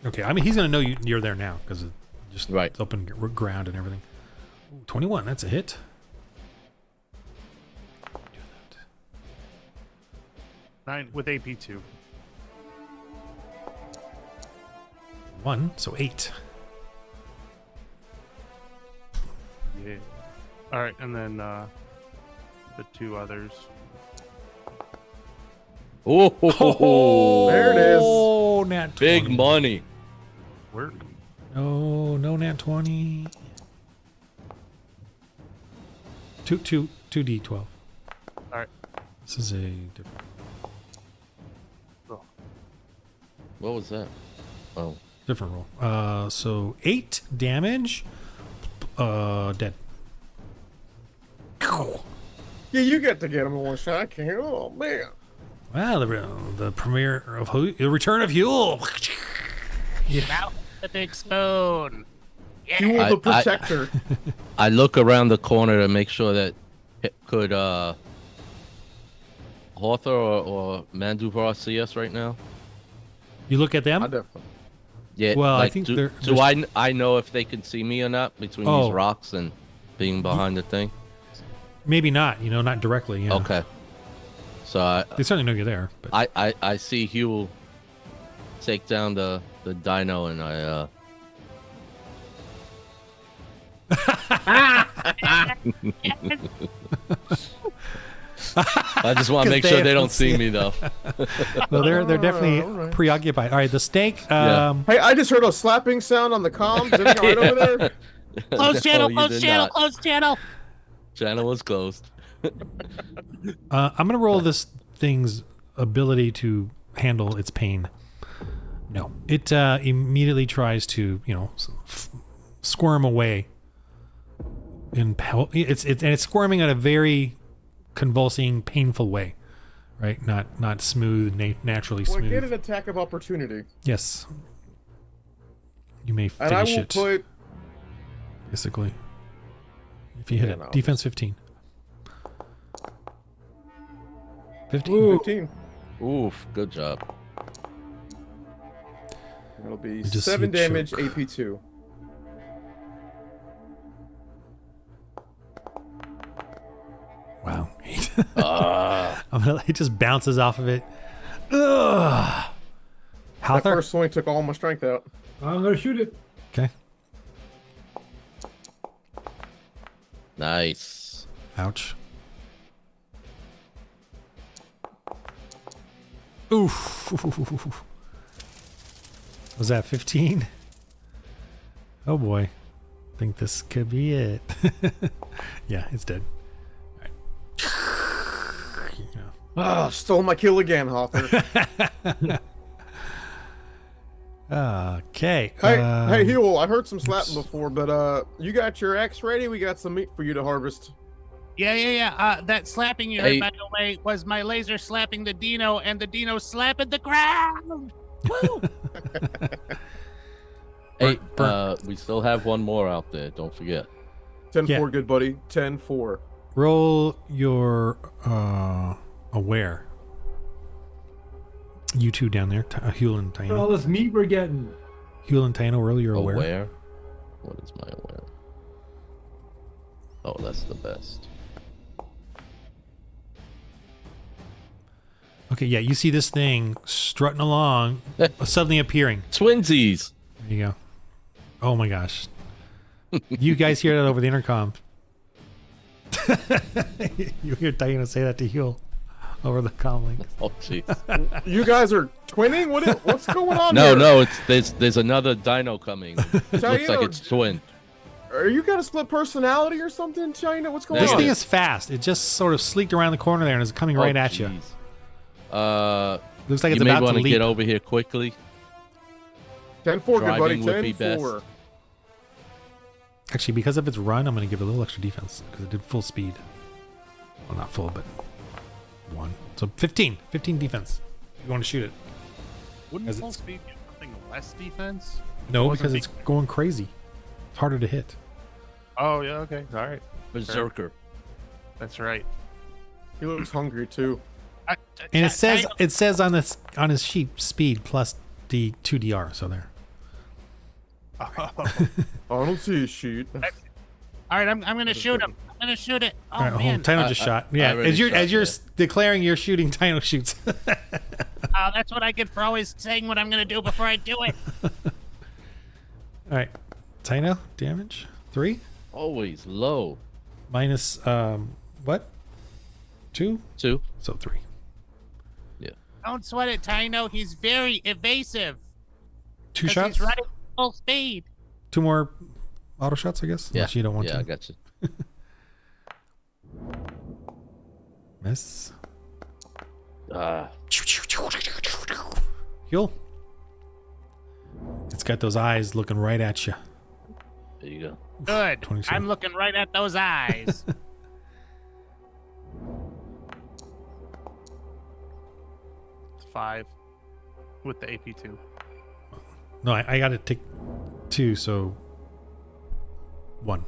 Okay, I mean he's gonna know you're there now because it's just
Right.
open ground and everything. Ooh, 21. That's a hit.
9 with AP2.
1, so 8.
Yeah. All right, and then the 2 others.
Oh,
There it is.
Oh, nat 20.
big money.
Work.
No nat 20. 2d12.
All right.
This is a different.
What was that? Oh,
Different roll. So 8 damage. Dead.
Yeah, you get to get him in one shot. I can't. Oh man.
Wow, the premiere of the return of Huel.
Now the big spoon.
You
I-
were the protector.
I look around the corner to make sure that could Hawthor or Manduvar see us right now.
You look at them.
I definitely.
Yeah.
Well, I
like,
think
do,
they're-
do I know if they can see me or not between
Oh.
these rocks and being behind the thing?
Maybe not. Not directly. Yeah.
Okay. So
They certainly know you're there. But
I see Huel take down the dino, and I I just want to
'Cause
make
they
sure they
haven't
don't see
seen
me though.
well, they're definitely
all right.
preoccupied. All right, the snake.
Yeah.
Hey, I just heard a slapping sound on the comms. Is it right over there?
Close
No,
channel,
you
close
did
channel,
not.
close channel.
Channel was closed.
I'm gonna roll this thing's ability to handle its pain. No, it immediately tries to squirm away. It's squirming in a very convulsing, painful way, right? Not smooth, naturally
Well,
smooth.
get an attack of opportunity,
Yes, you may
and I
finish
will
it.
put.
Basically, if you hit
Yeah,
it,
no,
defense 15. 15.
Ooh.
15.
Oof, good job.
It'll be
just
7
see a
damage,
choke.
AP2.
Wow.
Ah.
It just bounces off of it. Ugh.
That
Hawthor?
first swing took all my strength out.
I'm gonna shoot it.
Okay.
Nice.
Ouch. Oof. Was that 15? Oh boy. I think this could be it. Yeah, it's dead.
Ah, stole my kill again, Hawthor.
Okay.
Hey, Huel, I heard some slapping before, but you got your X ready? We got some meat for you to harvest.
Yeah. That slapping you heard,
Hey.
by the way, was my laser slapping the dino, and the dino slapping the ground. Woo!
Hey,
Burnt.
we still have one more out there. Don't forget.
10-4,
Yeah.
good buddy. 10-4.
Roll your aware. You two down there, Huel and
Look at all
Taino.
this meat we're getting.
Huel and Taino, roll your aware.
Aware? What is my aware? Oh, that's the best.
Okay, yeah, you see this thing strutting along, suddenly appearing.
Twinsies.
There you go. Oh my gosh. You guys hear that over the intercom. You hear Taino say that to Huel over the comm link.
Oh, jeez.
You guys are twinning? What's going on
No,
here?
no, there's another dino coming. It looks like
Taino,
it's twin.
Are you got a split personality or something, China? What's going
This
on?
thing is fast. It just sort of sleeked around the corner there and is coming right
Oh,
at you.
jeez.
Looks like it's
You may
about to
want to
leap.
get over here quickly.
10-4, good buddy.
Driving would be
10-4.
Actually, because of its run, I'm going to give it a little extra defense because it did full speed. Well, not full, but 1. So 15. 15 defense. You want to shoot it.
Wouldn't
As
full
it's-
speed get something less defense?
No,
Wasn't
because
big-
it's going crazy. It's harder to hit.
Oh yeah, okay, all right,
Berserker.
that's right.
He looks hungry too.
And it says on his sheet speed plus the 2 DR. So there.
I don't see a sheet.
All right, I'm gonna shoot him. I'm gonna shoot it. Oh
All right,
man.
Tino just shot. Yeah,
already
as you're
shot, yeah.
declaring you're shooting, Tino shoots.
That's what I get for always saying what I'm gonna do before I do it.
All right, Tino damage 3
Always low.
minus what 2,
2.
so 3.
Don't sweat it, Tino. He's very evasive.
2
'Cause
shots.
He's running full speed.
2 more auto shots, I guess.
Yeah.
Unless you don't want
Yeah,
to.
I got you.
Miss. Heal. It's got those eyes looking right at you.
There you go.
Good.
27.
I'm looking right at those eyes.
It's 5 with the AP2.
No, I got to take 2, so 1.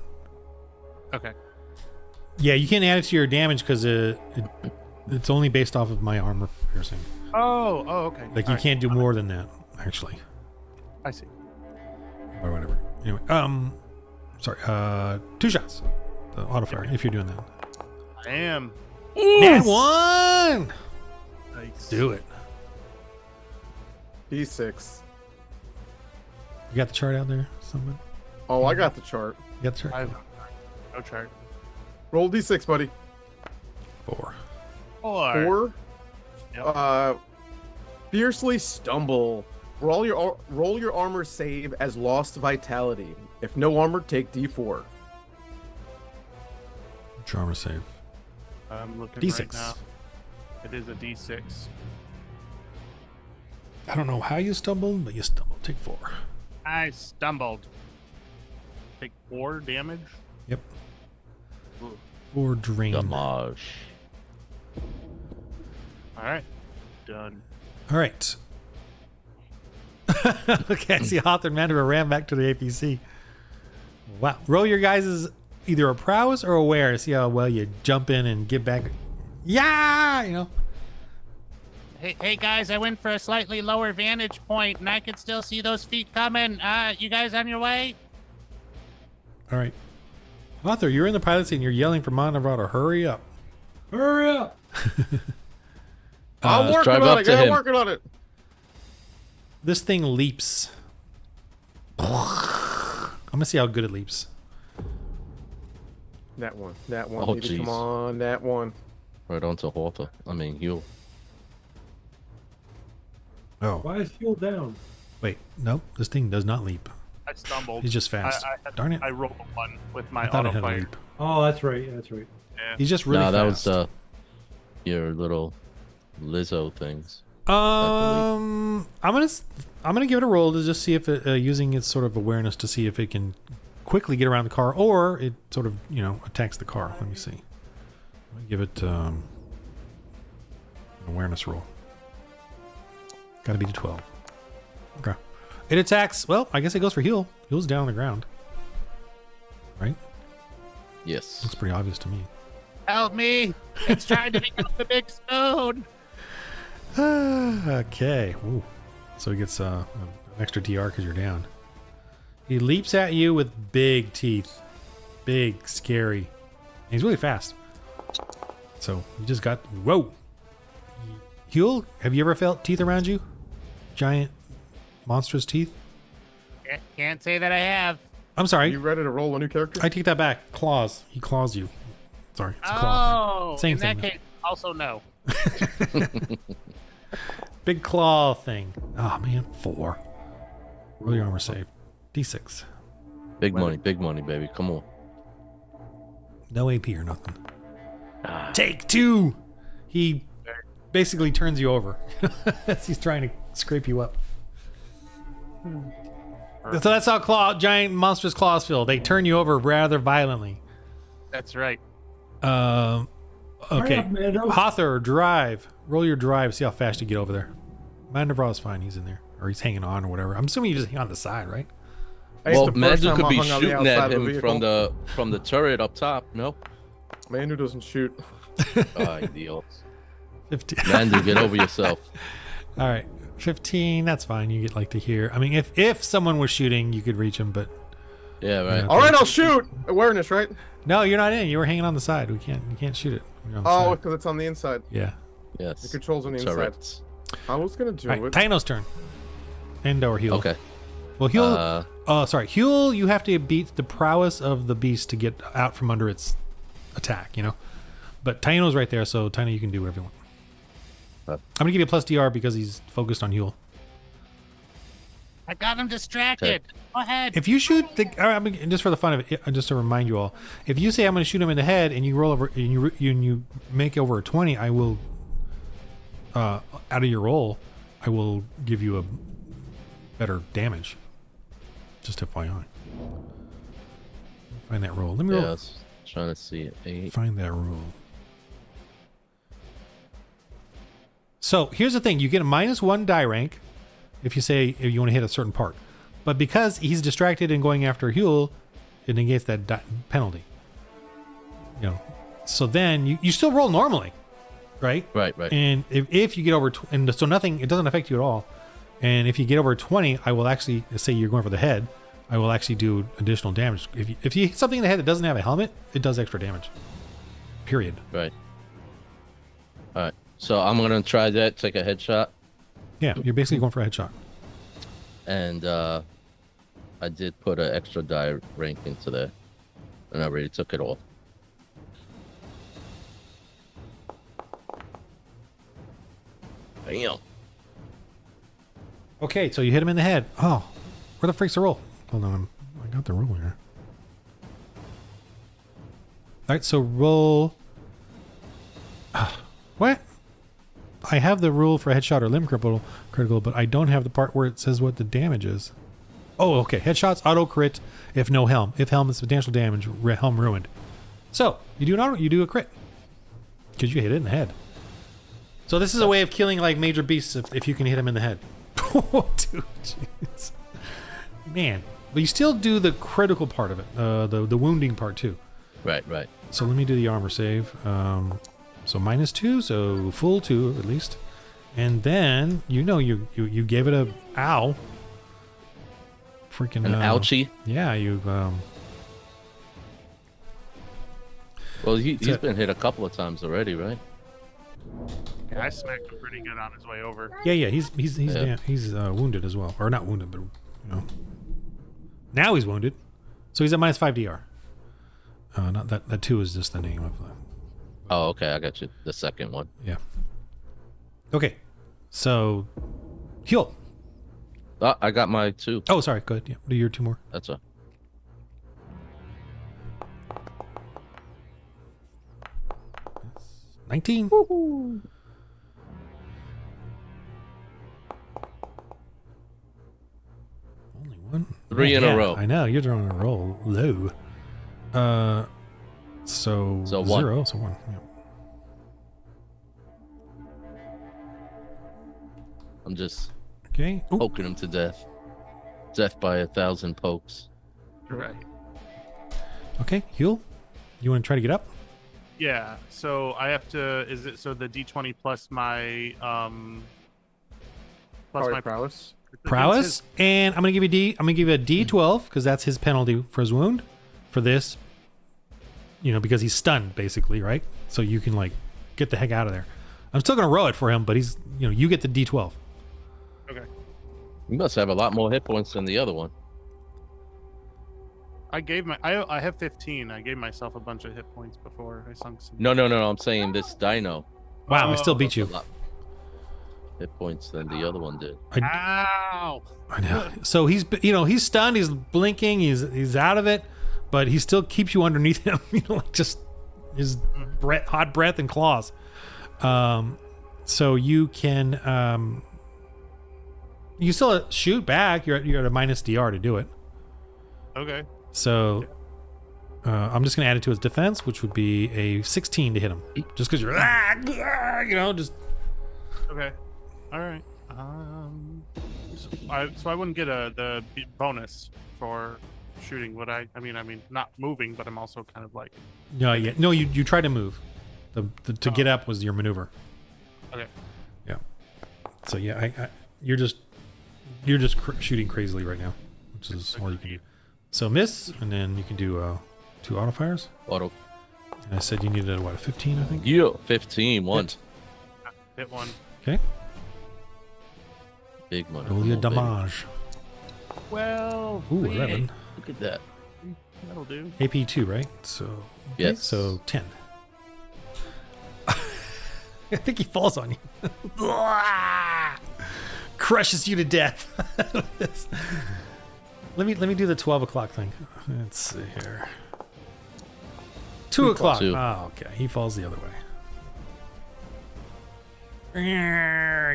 Okay.
Yeah, you can't add it to your damage because it's only based off of my armor piercing.
Oh, okay.
Like you
All right.
can't do more than that, actually,
I see.
or whatever. Anyway, sorry. 2 shots. The auto fire. If you're doing that.
I am.
Nat 1.
Yikes.
Do it.
D6.
You got the chart out there, someone?
Oh, I got the chart.
You got the chart.
I have no chart.
Roll D6, buddy.
4.
4.
4.
Yep.
Fiercely stumble. Roll your armor save as lost vitality. If no armor, take D4.
Armor save.
I'm looking
D6.
right now. It is a D6.
I don't know how you stumbled, but you stumbled. Take 4.
I stumbled.
Take 4 damage.
Yep.
Ooh.
4 drain.
Damage.
All right. Done.
All right. Okay, I see Hawthorne Mandara ran back to the APC. Wow. Roll your guys' either a prowess or aware. See how well you jump in and get back. Yeah, you know.
Hey guys, I went for a slightly lower vantage point, and I can still see those feet coming. You guys on your way?
All right. Hawthorne, you're in the pilot seat and you're yelling for Montevrado. Hurry up.
Hurry up!
I'm working
drive
on
up
it.
to
Yeah, I'm
him.
working on it.
This thing leaps. I'm going to see how good it leaps.
That one. That one.
Oh,
baby. Come
jeez.
on. That one.
Right onto Horta. I mean, you.
Oh,
Why is fuel down?
wait. Nope. This thing does not leap.
I stumbled.
He's just fast. Darn it.
I rolled a 1 with my
I thought it
auto
had a
fire.
leap.
Oh, that's right. That's right.
Yeah.
He's just really
No, that
fast.
was your little Lizzo things.
I'm gonna give it a roll to just see if it using its sort of awareness to see if it can quickly get around the car or it sort of attacks the car. Let me see. Let me give it an awareness roll. Got to be to 12. Okay. It attacks. Well, I guess it goes for heal. Heal's down on the ground. Right?
Yes.
Looks pretty obvious to me.
Help me! It's trying to become the big spoon.
Okay. Ooh. So he gets an extra TR because you're down. He leaps at you with big teeth. Big, scary. And he's really fast. So you just got... Whoa! Huel, have you ever felt teeth around you? Giant, monstrous teeth?
Can't say that I have.
I'm sorry.
You ready to roll a new character?
I take that back. Claws. He claws you. Sorry. It's a claw
Oh,
Same
in
thing,
that case, also no.
thing. Big claw thing. Oh, man. 4. Roll your armor save. D6.
Big money, baby. Come on.
No AP or nothing. Take 2. He basically turns you over as he's trying to scrape you up. So that's how giant monstrous claws feel. They turn you over rather violently.
That's right.
Okay.
Hurry up, Mando.
Hawthor, drive. Roll your drive. See how fast you get over there. Mandevral's fine. He's in there. Or he's hanging on or whatever. I'm assuming you just hang on the side, right?
Hey, it's
Well,
the first
Mandu
time
could
I
be
hung on the
shooting
outside
at
of the
him from
vehicle.
the turret up top. No.
Mandu doesn't shoot.
Ay, Dios.
15.
Mandu, get over yourself.
All right. 15. That's fine. You get like to hear. I mean, if someone was shooting, you could reach him, but
Yeah, right.
Yeah.
All right, I'll shoot. Awareness, right?
No, you're not in. You were hanging on the side. You can't shoot it. You're on the
Oh,
side.
because it's on the inside.
Yeah.
Yes.
The controls on the inside.
Turrets.
I was gonna do
All right,
it.
Taino's turn. End or heal.
Okay.
Well, heal. Sorry, heal. You have to beat the prowess of the beast to get out from under its attack. You know, but Taino's right there, so Taino, you can do whatever you want. I'm gonna give you a plus DR because he's focused on heal.
I got him distracted. Go ahead.
If you shoot the, I mean, just for the fun of it, just to remind you all, if you say I'm going to shoot him in the head and you roll over and you make over a 20, I will, out of your roll, I will give you a better damage. Just FYI. Find that roll. Let me
Yeah, I
roll.
was trying to see it. 8.
Find that roll. So here's the thing: you get a -1 die rank if you say if you want to hit a certain part, but because he's distracted and going after Huel, it negates that penalty. You know, so then you still roll normally, right?
Right, right.
And if you get over and so nothing, it doesn't affect you at all. And if you get over 20, I will actually say you're going for the head. I will actually do additional damage. If you hit something in the head that doesn't have a helmet, it does extra damage. Period.
Right. All right. So I'm gonna try that. Take a headshot,
Yeah, you're basically going for a headshot.
and I did put an extra die rank into there, and I already took it off. Damn.
Okay, so you hit him in the head. Oh, where the freak's the roll? Hold on, I got the roll here. All right, so roll. What? I have the rule for headshot or limb critical, but I don't have the part where it says what the damage is. Oh, okay. Headshots auto crit if no helm. If helm is substantial damage, helm ruined. So you do an auto, you do a crit because you hit it in the head. So this is a way of killing like major beasts if you can hit him in the head. Oh, dude, jeez. Man, but you still do the critical part of it, the wounding part too.
Right, right.
So let me do the armor save. So -2, so full 2 at least, and then you gave it a ow. Freaking
An ouchie.
Yeah, you.
Well, he's been hit a couple of times already, right?
Yeah, I smacked him pretty good on his way over.
Yeah. He's
Yeah.
he's wounded as well, or not wounded, but now he's wounded, so he's at -5 DR. Not that 2 is just the name of the.
Oh, okay. I got you. The second one.
Yeah. Okay, so heal.
I got my 2.
Oh, sorry. Good. Yeah, do your 2 more.
That's all.
That's 19. Only one.
3 in a row.
I know you're throwing a roll low. So
1.
0. So 1. Yeah.
I'm just
Okay. Ooh.
poking him to death. Death by 1,000 pokes.
Right.
Okay. Heal. You want to try to get up?
Yeah. So I have to. Is it so the D20 plus my
Power prowess.
Prowess, and I'm gonna give you I'm gonna give you a D12 because that's his penalty for his wound. For this, because he's stunned basically, right? So you can like get the heck out of there. I'm still gonna roll it for him, but he's you get the D12.
Okay.
You must have a lot more hit points than the other one.
I have 15. I gave myself a bunch of hit points before I sunk some.
No. I'm saying this dino.
Wow, I still beat
A
you.
lot hit points than the other one did.
Ow!
I know. So he's he's stunned, he's blinking, he's out of it, but he still keeps you underneath him. Like just his hot breath and claws. So you can you still shoot back. You're at a -DR to do it.
Okay.
So I'm just gonna add it to his defense, which would be a 16 to hit him, just because you're just.
Okay. All right. So I wouldn't get the bonus for shooting, would I? I mean, not moving, but I'm also kind of like.
No, yeah, no. You try to move. To get up was your maneuver.
Okay.
Yeah. So yeah, you're just shooting crazily right now, which is all you can do. So miss, and then you can do 2 auto fires.
Auto.
And I said you needed a 15, I think.
Yeah, 15. One.
Hit.
Hit one.
Okay.
Big money.
Roll your
Come on, baby.
damage.
Well,
Ooh, 11.
Look at that.
that'll do.
AP 2, right? So okay,
Yes.
So 10. I think he falls on you. Crushes you to death. Let me do the 12 o'clock thing. Let's see here. 2 o'clock.
Two.
Oh, okay. He falls the other way.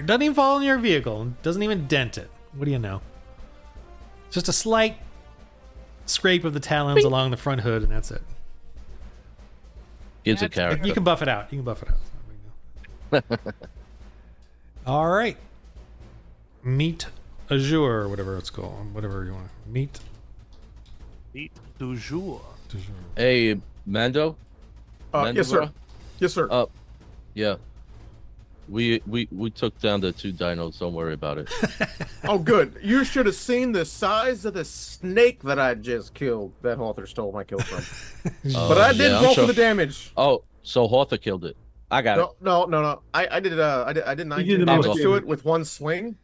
Doesn't even fall in your vehicle. Doesn't even dent it. What do you know? Just a slight scrape of the talons along the front hood, and that's it.
Gives a
That's
character.
You can buff it out. You can buff it out. All right. Meet Azure, whatever it's called. Whatever you want. Meet
Eat du jour.
Azure.
Hey, Mando.
Yes, sir.
Mandora?
Yes, sir.
Yeah. We took down the 2 dinos. Don't worry about it.
Oh, good. You should have seen the size of the snake that I just killed. That Halter stole my kill from. But I did
I'm
roll
sure.
for the damage.
Oh, so Hawther killed it. I got it.
No. I did 19
did the
damage
most
to
damage.
it with 1 swing.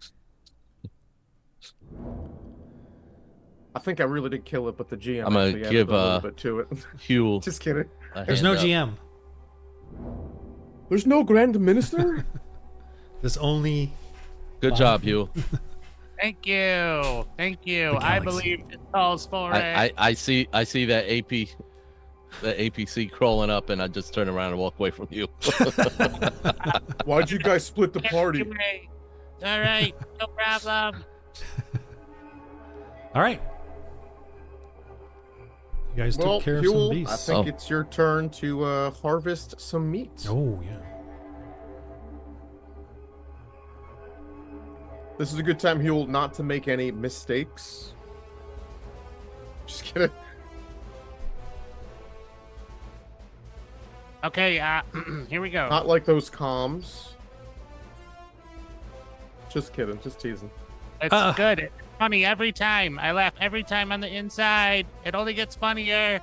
I think I really did kill it, but the GM
I'm gonna
actually added
give,
a little bit to it.
Hugh.
Just kidding.
a
There's no
hand up.
GM.
There's no Grand Minister?
There's only.
Good job, Hugh.
Thank you. Thank you.
The
I
galaxy.
believe it calls for it.
I see that AP, the APC crawling up, and I just turn around and walk away from you.
Why'd you guys split the party?
Anyway, all right, no problem.
All right. You guys
Well,
took care of some
Huel, I
beasts.
think
Oh.
it's your turn to harvest some meat.
Oh, yeah.
This is a good time, Huel, not to make any mistakes. Just kidding.
Okay, here we go.
Not like those comms. Just kidding. Just teasing.
It's good. It's funny every time. I laugh every time on the inside. It only gets funnier.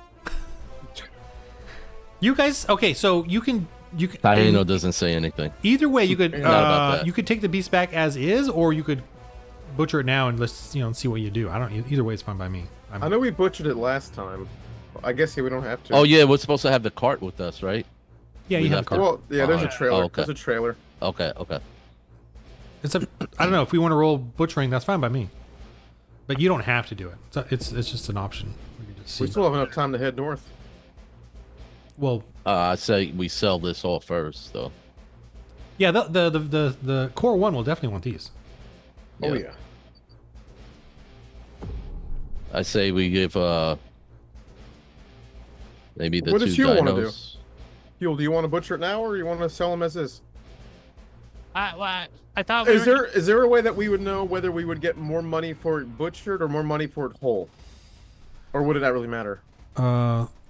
You guys, okay, so you can.
Taino doesn't say anything.
Either way, you could
Not
about that.
you could take the beast back as is, or you could butcher it now and let's see what you do. I don't. Either way, it's fine by me.
I know we butchered it last time. I guess we don't have to.
Oh yeah, we're supposed to have the cart with us, right?
Yeah,
we
you have a
left
card.
Well, yeah, there's a
Oh,
trailer.
okay.
There's a trailer.
Okay.
It's a. I don't know if we want to roll butchering. That's fine by me. But you don't have to do it. It's just an option. We can just
We
see.
still have enough time to head north.
Well,
I say we sell this all first, though.
yeah, the core one will definitely want these.
Oh
Yeah.
yeah.
I say we give maybe the
What
2
does Hugh wanna do?
dinos.
Huel, do you want to butcher it now, or you want to sell them as is?
I thought we
Is
were.
there a way that we would know whether we would get more money for it butchered or more money for it whole, or would it not really matter?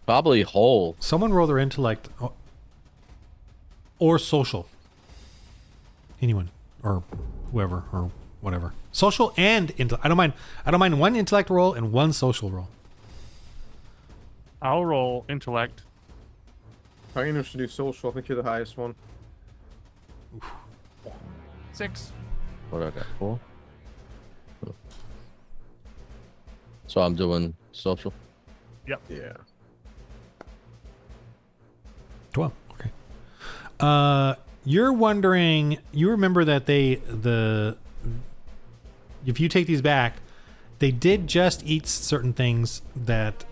Probably whole.
Someone roll their intellect or social. Anyone or whoever or whatever. Social and intellect. I don't mind. I don't mind one intellect roll and one social roll.
I'll roll intellect.
Taino should do social. I think you're the highest one.
6.
What I got? 4. So I'm doing social.
Yeah.
12. Okay. You're wondering. You remember that if you take these back, they did just eat certain things that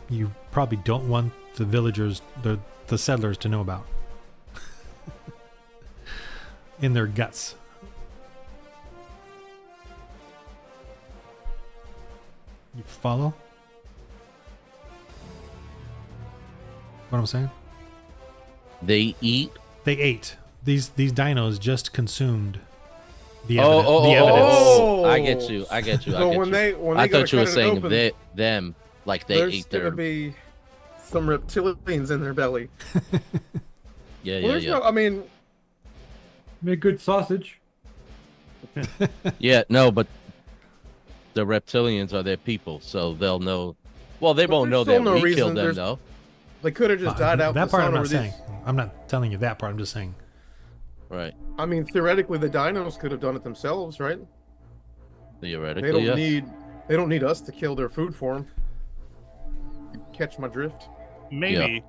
you probably don't want the villagers, the settlers, to know about. In their guts. You follow? What I'm saying?
They eat.
They ate. These dinos just consumed the,
Oh,
the evidence.
oh.
I get you. I get you.
So
I
when
get you.
they
I
gotta
thought you were
cut it
saying
open,
them, like they
there's
ate
gonna
their.
be some reptilians in their belly.
Yeah,
Well,
yeah,
there's
yeah.
no. I mean,
Make good sausage.
Yeah, no, but the reptilians are their people, so they'll know Well, they
But
won't know
there's still
that
no
we
reason.
killed them,
There's-
though.
They could have just died out.
That
in the
part
sun
I'm not
over these-
saying. I'm not telling you that part. I'm just saying.
Right.
I mean, theoretically, the dinos could have done it themselves, right?
Theoretically,
They don't
yes.
need. They don't need us to kill their food for them. Catch my drift.
Maybe.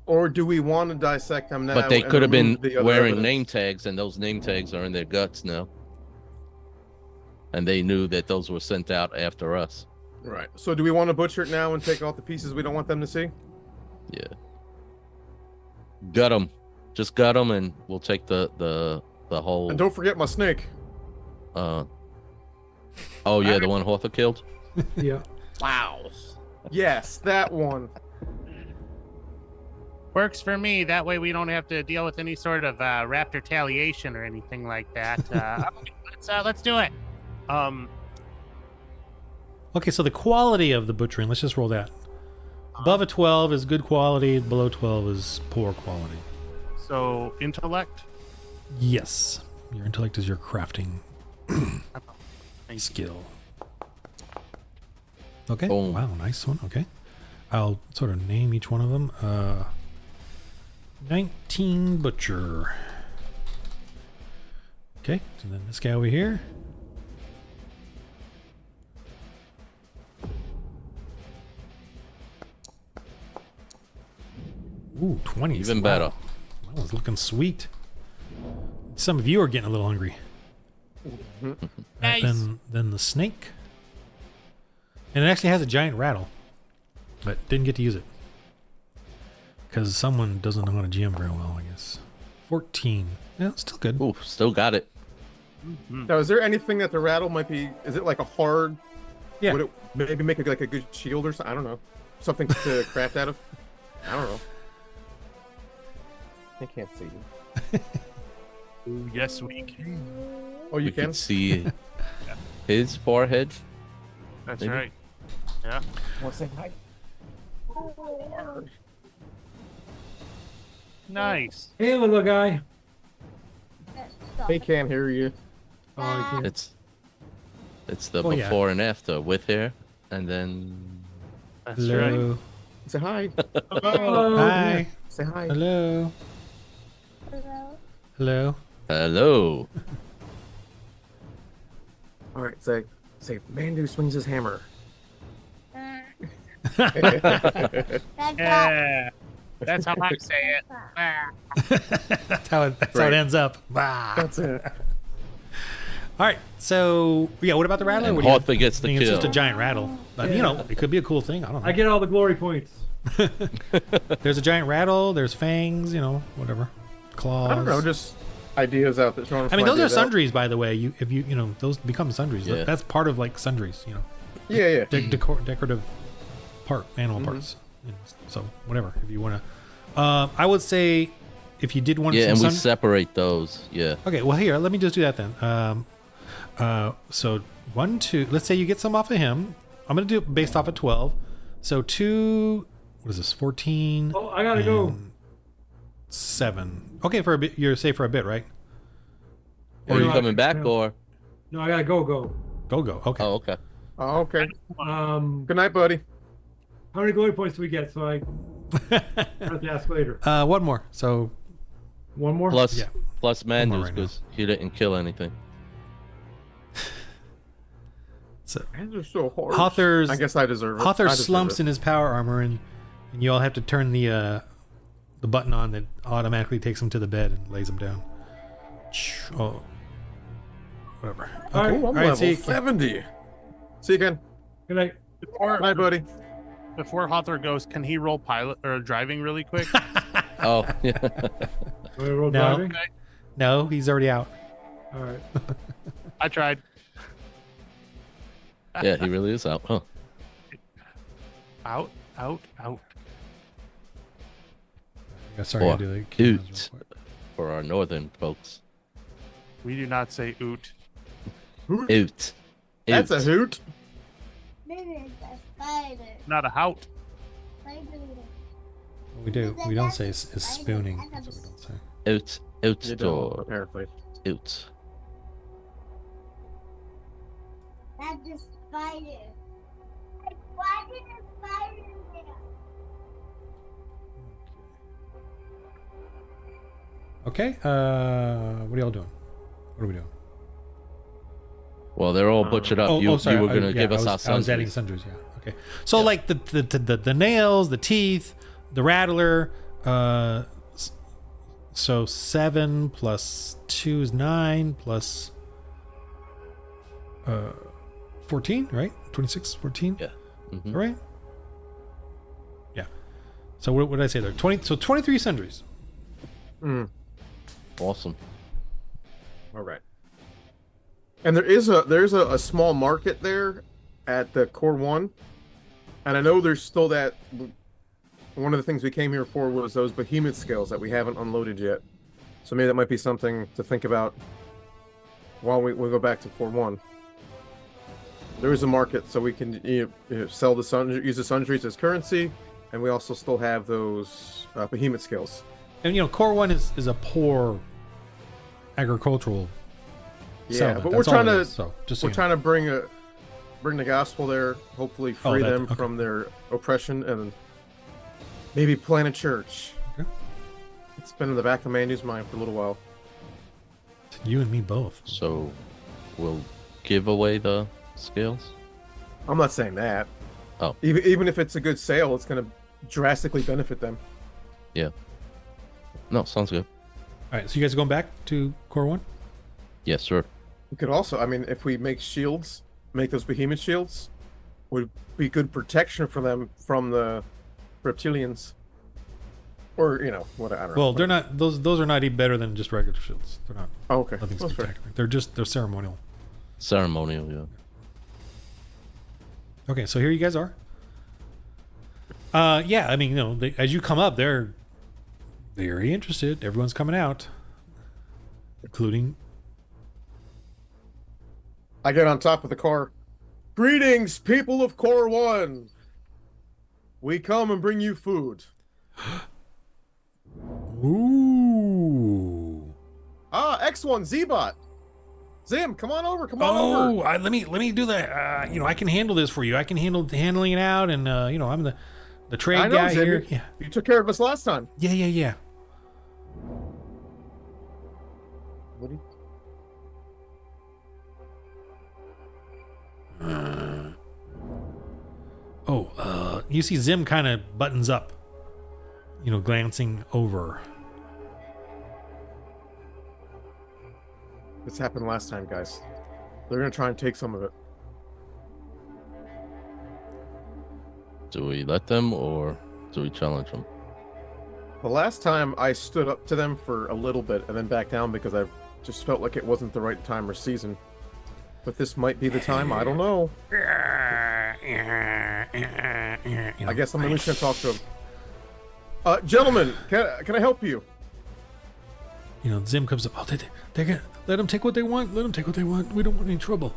Or do we want to dissect them now?
But they
and
could have been
remove the other
wearing
evidence?
name tags, and those name tags are in their guts now. And they knew that those were sent out after us.
Right. So do we want to butcher it now and take off the pieces we don't want them to see?
Yeah. Gut them. Just gut them, and we'll take the whole.
And don't forget my snake.
Oh yeah, the one Hawthor killed.
Yeah.
Wow.
Yes, that one.
Works for me. That way we don't have to deal with any sort of raptor retaliation or anything like that. Okay, let's do it.
Okay, so the quality of the butchering. Let's just roll that. Above a 12 is good quality. Below 12 is poor quality.
So intellect.
Yes, your intellect is your crafting
Thank you.
skill. Okay.
Boom.
Wow, nice one. Okay. I'll sort of name each one of them. 19 Butcher. Okay, so then this guy over here. Ooh, 20.
Even better.
That was looking sweet. Some of you are getting a little hungry.
Nice.
Then the snake. And it actually has a giant rattle. But didn't get to use it. Because someone doesn't know how to GM very well, I guess. 14. Yeah, still good.
Ooh, still got it.
Now, is there anything that the rattle might be? Is it like a hard?
Yeah.
Would it maybe make it like a good shield or something? I don't know. Something to craft out of? I don't know. I can't see you.
Ooh, yes, we can.
Oh, you
We
can?
could see his forehead.
That's
Maybe.
right. Yeah.
Want to say hi?
Nice.
Hey, little guy.
They can't hear you.
Oh, I can't.
It's the
Oh, yeah.
before and after with hair, and then
That's right.
Hello.
Say hi.
Oh,
Hi.
Say hi.
Hello. Hello.
hello.
All right. Say, Mandu swings his hammer.
Yeah. That's how I say it. Ah.
That's how it
Great.
ends up. Bah.
That's it.
All right. So yeah, what about the rattle?
And
What do you
Hawthor gets the
think? It's
kill.
just a giant rattle, but you know, it could be a cool thing. I don't know.
I get all the glory points.
There's a giant rattle. There's fangs. You know, whatever. Claws.
I don't know. Just ideas out there. throwing
I mean,
some
those are
ideas out.
sundries, by the way. If you know, those become sundries.
Yeah.
That's part of like sundries. You know,
Yeah, yeah.
decorative animal parts. You know, so whatever. If you want to, I would say, if you did want
Yeah,
some
and we
sun-
separate those. Yeah.
Okay, well here, let me just do that then. So 1, 2. Let's say you get some off of him. I'm gonna do it based off of 12. So 2. What is this? 14.
Oh, I gotta go.
and 7. Okay, for a bit. You're safe for a bit, right?
Or are you
no,
coming back,
no.
or?
No, I gotta go.
Go. Okay.
Oh, okay.
Oh, okay.
Good
Good night, buddy.
How many glory points do we get? So I have to ask later.
One more. So
One more.
Plus,
Yeah.
plus
more
Mandus
right now.
because he didn't kill anything.
Hands are so hard.
Hawthor's-
I guess I deserve it. I
Hawthor
deserve
slumps
it.
in his power armor, and you all have to turn the button on that automatically takes him to the bed and lays him down. Oh, whatever.
All right.
Oh, I'm
All right,
level
see you-
70. See you again.
Good night.
Bye, buddy.
Before Hawthor goes, can he roll pilot or driving really quick?
Oh, yeah.
Do I roll
No.
driving?
No, he's already out.
All right.
I tried.
Yeah, he really is out, huh?
Out.
Yeah, sorry,
Or
I do the cameras
Oot
real quick.
for our northern folks.
We do not say oot.
Oot.
That's a
Oot.
hoot.
This is a spider.
Not a hout.
We do. We don't say is spooning. That's what we don't say.
Oot. Oot
You don't,
door.
apparently.
Oot.
That's a spider. Why did a
Okay. What are y'all doing? What are we doing?
Well, they're all butchered up.
Sorry.
You were gonna give
I
us
was,
our
I was adding
sundries.
sundries. Yeah. Okay. So like the nails, the teeth, the rattler. So 7 plus 2 is 9 plus 14, right? 26, 14.
Yeah. Mhm.
All right. Yeah. So what did I say there? 20. So 23 sundries.
Awesome.
All right. And there's a small market there at the Core 1. And I know there's still that. One of the things we came here for was those behemoth scales that we haven't unloaded yet. So maybe that might be something to think about while we go back to Core 1. There is a market, so we can sell use the sundries as currency, and we also still have those behemoth scales.
And Core 1 is a poor agricultural.
Yeah,
settlement.
but
That's
we're trying
all it
to
is. So just so
we're
you know.
trying to bring the gospel there, hopefully free them from their oppression, and maybe plant a church.
Okay.
It's been in the back of Mandy's mind for a little while.
You and me both.
So, we'll give away the scales.
I'm not saying that.
Oh.
Even if it's a good sale, it's going to drastically benefit them.
Yeah. No, sounds good.
All right. So you guys are going back to Core 1?
Yes, sir.
We could also, I mean, if we make shields, make those behemoth shields, would be good protection for them from the reptilians. Or, what I don't know.
Well, they're not. Those are not even better than just regular shields. They're not.
Oh, okay.
Nothing
That's fair.
spectacular. They're ceremonial.
Ceremonial, yeah.
Okay, so here you guys are. Yeah, I mean, as you come up, they're very interested. Everyone's coming out, including.
I get on top of the car. Greetings, people of Core 1. We come and bring you food.
Ooh.
X1 Z-Bot. Zim, come on over. Come on
Oh,
over.
let me do that. I can handle this for you. I can handling it out, and I'm the trade
I know,
guy
Zim.
here. Yeah.
You took care of us last time.
Yeah.
What do you...
You see Zim kind of buttons up, glancing over.
This happened last time, guys. They're going to try and take some of it.
Do we let them or do we challenge them?
The last time I stood up to them for a little bit and then back down because I just felt like it wasn't the right time or season. But this might be the time. I don't know. I guess I'm at least going to talk to them. Gentlemen, can I help you?
Zim comes up. Oh, they're gonna let them take what they want. Let them take what they want. We don't want any trouble.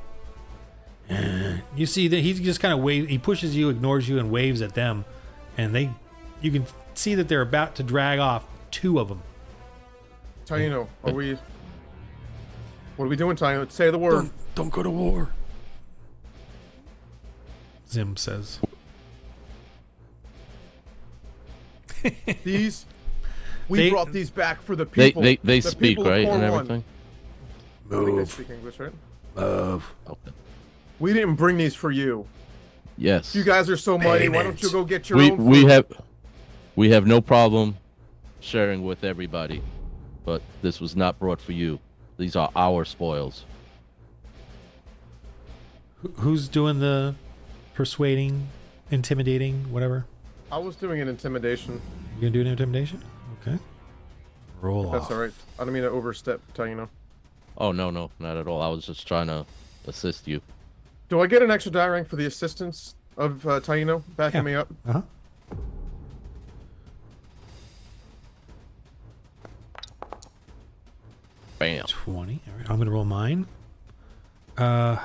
You see that he just kind of waves. He pushes you, ignores you, and waves at them. And you can see that they're about to drag off 2 of them.
Taino, what are we doing, Taino? Say the word.
Don't go to war. Zim says.
We brought these back for the people.
They
the
speak,
people of
right,
Core
and
1.
everything?
I think they
Move.
speak English, right?
Move.
Okay.
We didn't bring these for you.
Yes.
You guys are so mighty. Why don't
Payment.
you go get your
we
own
we
food?
have no problem sharing with everybody, but this was not brought for you. These are our spoils.
Who's doing the persuading, intimidating, whatever?
I was doing an intimidation.
You gonna do an intimidation? Okay. Roll
That's
off.
all right. I don't mean to overstep, Taino.
Oh no, not at all. I was just trying to assist you.
Do I get an extra die rank for the assistance of Taino backing
Yeah.
me up?
Uh-huh.
Bam.
20. All right, I'm gonna roll mine. Don't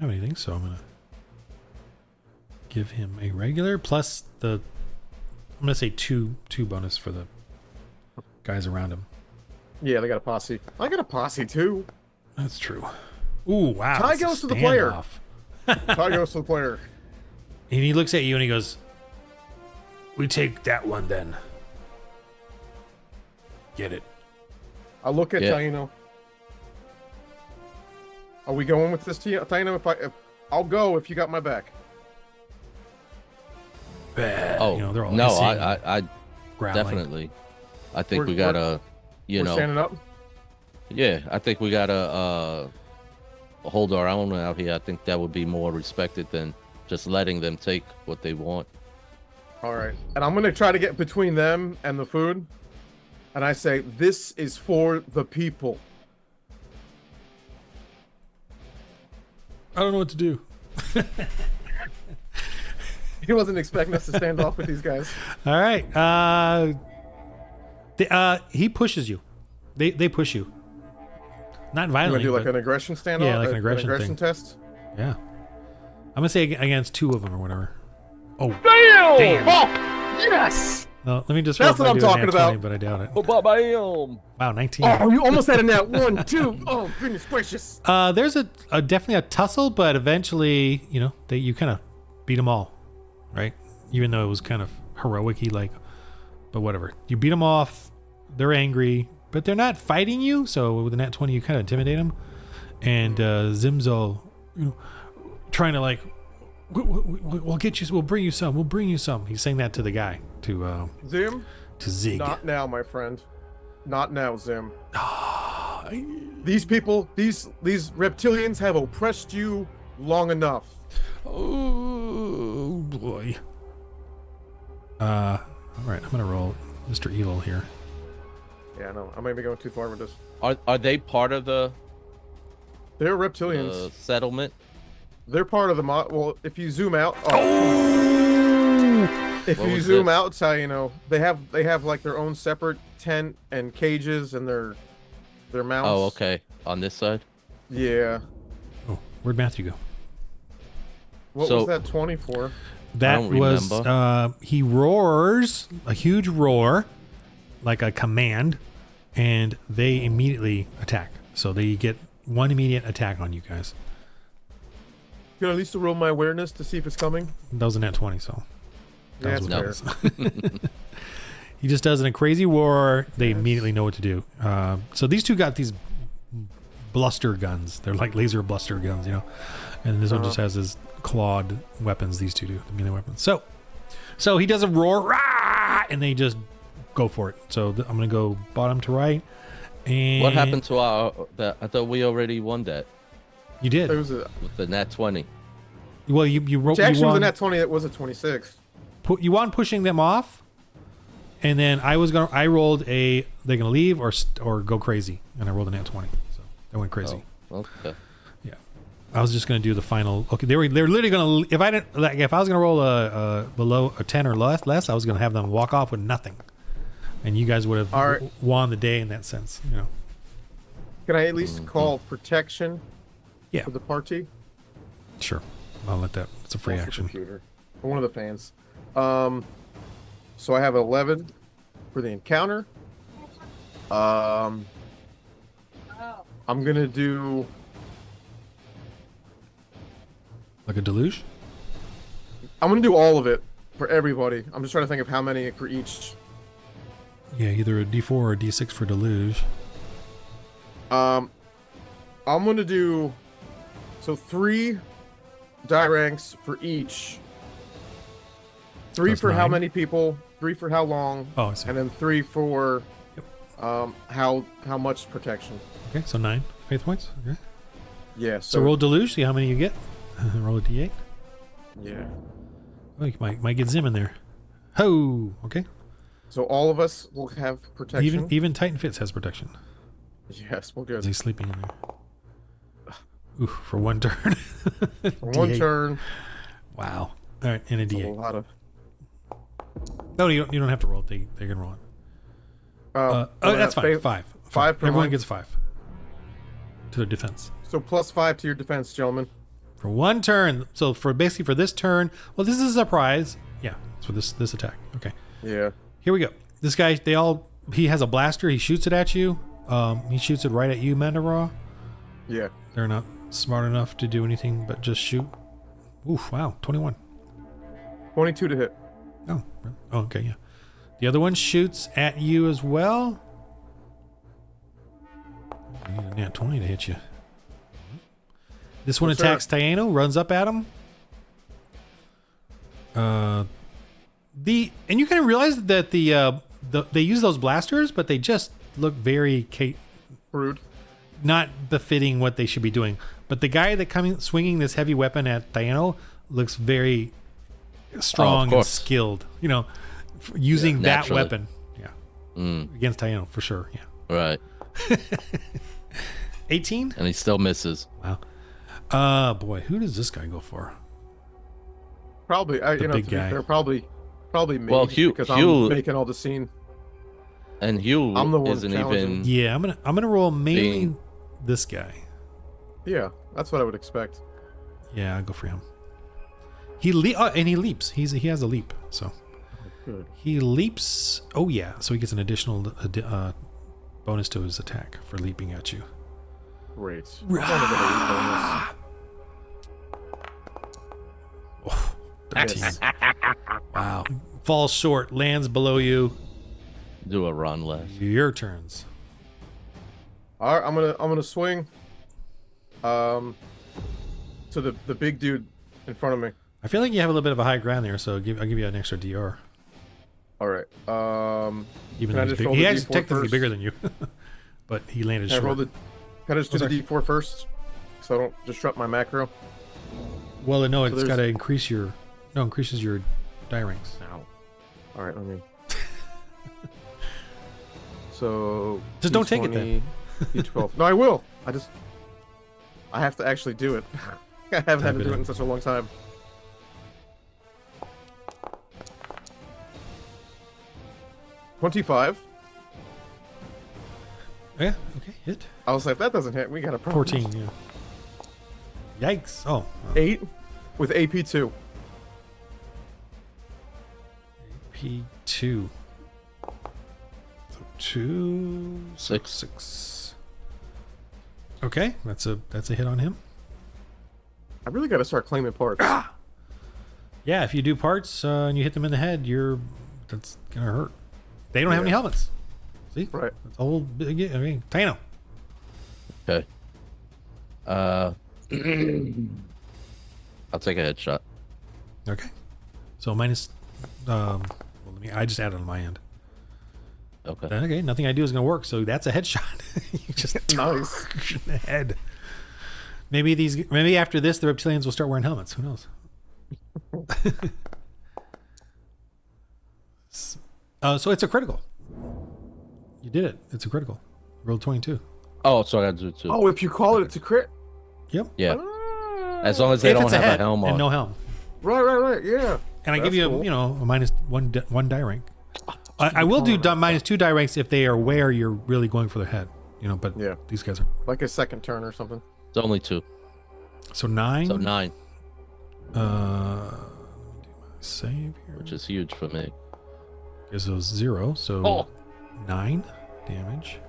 have anything, so I'm gonna give him a regular plus I'm gonna say two bonus for the guys around him.
Yeah, they got a posse. I got a posse too.
That's true. Ooh, wow.
Ty
it's a
goes to the player.
standoff.
Tie goes to the player.
And he looks at you and he goes, "We take that one then. Get it?"
I look at
Yeah.
Taino. Are we going with this, Taino? If I'll go if you got my back.
Bad.
Oh,
You know, they're all
no,
hissing and
I
growling.
definitely. I think
We're-
we gotta, you
We're
know,
standing up.
yeah. I think we gotta hold our own out here. I think that would be more respected than just letting them take what they want.
All right, and I'm gonna try to get between them and the food, and I say, "This is for the people."
I don't know what to do.
He wasn't expecting us to stand off with these guys.
All right. He pushes you. They push you. Not
You
violently.
gonna do like
but-
an aggression standoff?
Yeah, like an aggression thing.
test.
Yeah. I'm gonna say against two of them or whatever. Oh.
Damn!
Damn.
Oh, yes!
No, let me just.
That's
roll if
what
I
I'm
do a nat
talking
20,
about.
but I doubt it.
Bam!
Wow, 19.
Oh, you almost had a nat 1, 2. Oh, goodness gracious.
There's a definitely a tussle, but eventually, you know, you kind of beat them all, right? Even though it was kind of heroic-y, like, but whatever. You beat them off. They're angry, but they're not fighting you. So with a nat 20, you kind of intimidate them. And Zimzo, you know, trying to like, we'll get you. We'll bring you some. We'll bring you some. He's saying that to the guy, to
Zim,
Zig.
not now, my friend. Not now, Zim. These people, these reptilians have oppressed you long enough.
Oh boy. All right, I'm gonna roll Mr. Evil here.
Yeah, no, I might be going too far with this.
Are they part of the
They're reptilians.
settlement?
They're part of the mod. Well, if you zoom out, if
What
you
was
zoom
this?
out, it's how you know they have like their own separate tent and cages and their mounts.
Oh, okay. On this side.
Yeah.
Oh, where'd Matthew go?
What
So-
was that 20 for?
That
don't
was
remember.
he roars a huge roar, like a command, and they immediately attack. So they get one immediate attack on you guys.
Can I at least roll my awareness to see if it's coming?
That was a nat 20, so that
Yeah,
was
it's
what
fair.
that was. He just does it in a crazy roar. They immediately know what to do. So these two got these bluster guns. They're like laser bluster guns, you know. And this one just has his clawed weapons. These two do the melee weapons. So he does a roar, rah, and they just go for it. So I'm gonna go bottom to right. And
What happened to our? I thought we already won that
You did.
It was a,
with the nat 20.
Well, you wrote.
it actually
you
was
won,
a nat 20. It was a 26.
you won pushing them off, and then I rolled a they're gonna leave or go crazy, and I rolled a nat 20. So they went crazy.
Oh, okay.
I was just gonna do the final. Okay, they're literally gonna. If I was gonna roll a below a 10 or less, I was gonna have them walk off with nothing, and you guys would have
All right.
won the day in that sense. You know.
Can I at least call protection
Yeah.
for the party?
Sure. I'll let that. It's a free
Off the
action.
computer. For one of the fans. So I have 11 for the encounter. I'm gonna do.
Like a deluge.
I'm gonna do all of it for everybody. I'm just trying to think of how many for each.
Yeah, either a D4 or a D6 for deluge.
I'm gonna do 3 die ranks for each. 3
That's
for how
9.
many people, 3 for how long,
Oh, I see.
and then 3 for how much protection.
Okay, so 9 faith points. Okay.
Yeah.
So roll deluge. See how many you get. Roll a D8.
Yeah.
Oh, you might get Zim in there. Ho. Okay.
So all of us will have protection.
Even Titan Fitz has protection.
Yes, well,
Is
good.
he sleeping in there? Ooh, for one turn.
For one
D8.
turn.
Wow. All right, and a
It's a
D8.
lot of.
No, you don't have to roll it. They can roll it.
Oh,
That's fine. Five.
Five per
Everyone
line.
gets 5 to their defense
So +5 to your defense, gentlemen.
for one turn. So for this turn, well, this is a surprise. Yeah, it's for this attack. Okay,
Yeah.
here we go. This guy, he has a blaster. He shoots it at you. He shoots it right at you, Mandaraw.
Yeah.
They're not smart enough to do anything but just shoot. Oof, wow, 21.
22 to hit.
Oh, really? Oh, okay, yeah. The other one shoots at you as well. I need a nat 20 to hit you. This one
Yes,
attacks
sir.
Taino, runs up at him. And you kind of realize that they use those blasters, but they just look very
Rude.
not befitting what they should be doing. But the guy that swinging this heavy weapon at Taino looks very strong and
course.
skilled. You know, using that
naturally.
weapon, yeah, against Taino for sure. Yeah,
Right.
18.
And he still misses.
Wow. Boy, who does this guy go for?
Probably, to
big
be
guy.
fair, probably me.
Well,
just
Hugh-
because
Hugh-
I'm making all the scene.
And Hugh
I'm the one
isn't
challenging.
even.
Yeah, I'm gonna roll mainly
Being-
this guy.
Yeah, that's what I would expect.
Yeah, I'll go for him. And he leaps. He has a leap, so
Good.
he leaps. Oh yeah, so he gets an additional bonus to his attack for leaping at you.
Great. I'm only gonna leap
Oh,
on
13.
this.
Wow. Falls short, lands below you.
Do a run left.
Your turns.
All right, I'm gonna swing. To the big dude in front of me.
I feel like you have a little bit of a high ground there, so I'll give you an extra DR.
All right.
Even
Can I
though he's
just
big.
roll
He
the
is
D4
technically
first?
bigger than you, but he landed
Can I
short.
roll Can I just do the D4 first, so I don't disrupt my macro?
Well, no,
So
it's
there's-
got to increases your die ranks.
Ow. All right, let me. So
Just don't take it then.
D12. No, I will. I have to actually do it. I haven't had to do it in such a long time. $25.
Yeah, okay, hit.
I was like, if that doesn't hit, we got a problem.
14, yeah. Yikes. Oh.
8 with AP2.
P2. So 2, so
6.
6. Okay, that's a hit on him.
I really got to start claiming parts.
Yeah, if you do parts and you hit them in the head, that's gonna hurt. They don't have any helmets. See?
Right.
That's a whole big. I mean, Tano.
Okay. I'll take a headshot.
Okay. So minus. Well, I just added on my end.
Okay.
Okay, nothing I do is gonna work. So that's a headshot. You just
Nice.
in the head. Maybe after this, the reptilians will start wearing helmets. Who knows? So it's a critical. You did it. It's a critical. Rolled 22.
Oh, so I got to do it too.
Oh, if you call it, it's a crit.
Yep.
Yeah.
Ah,
As long as they
If
don't
it's a
have
head
a helm on.
and no helm.
Right. Yeah.
And I give
That's
you,
cool.
a minus one die rank. I will do minus 2 die ranks if they are aware you're really going for the head. But
Yeah.
these guys are.
Like a second turn or something.
It's only 2.
So 9.
So 9,
Let me do my save here.
which is huge for me.
Gives those 0. So
Oh.
9 damage.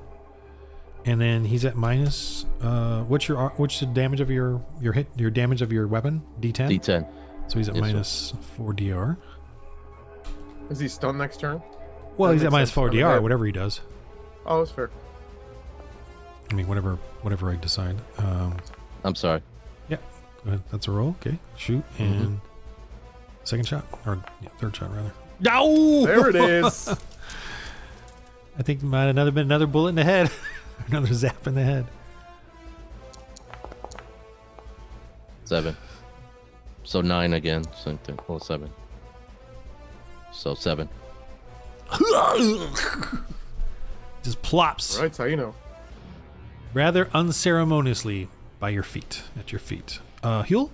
And then he's at minus. What's the damage of your hit? Your damage of your weapon? D10.
D10.
So he's at
Yes, sir.
minus 4 DR.
Is he stunned next turn?
Well,
That
he's at
makes
minus
sense.
4
I mean,
DR,
that-
whatever he does.
Oh, that's fair.
I mean, whatever I decide.
I'm sorry.
Yeah, go ahead. That's a roll. Okay, shoot and second shot or third shot rather. No,
There it is.
I think might have another bullet in the head, another zap in the head.
7. So 9 again. Same thing. Oh, 7. So 7.
Just plops
Right, how you know.
rather unceremoniously by your feet, at your feet. Huel,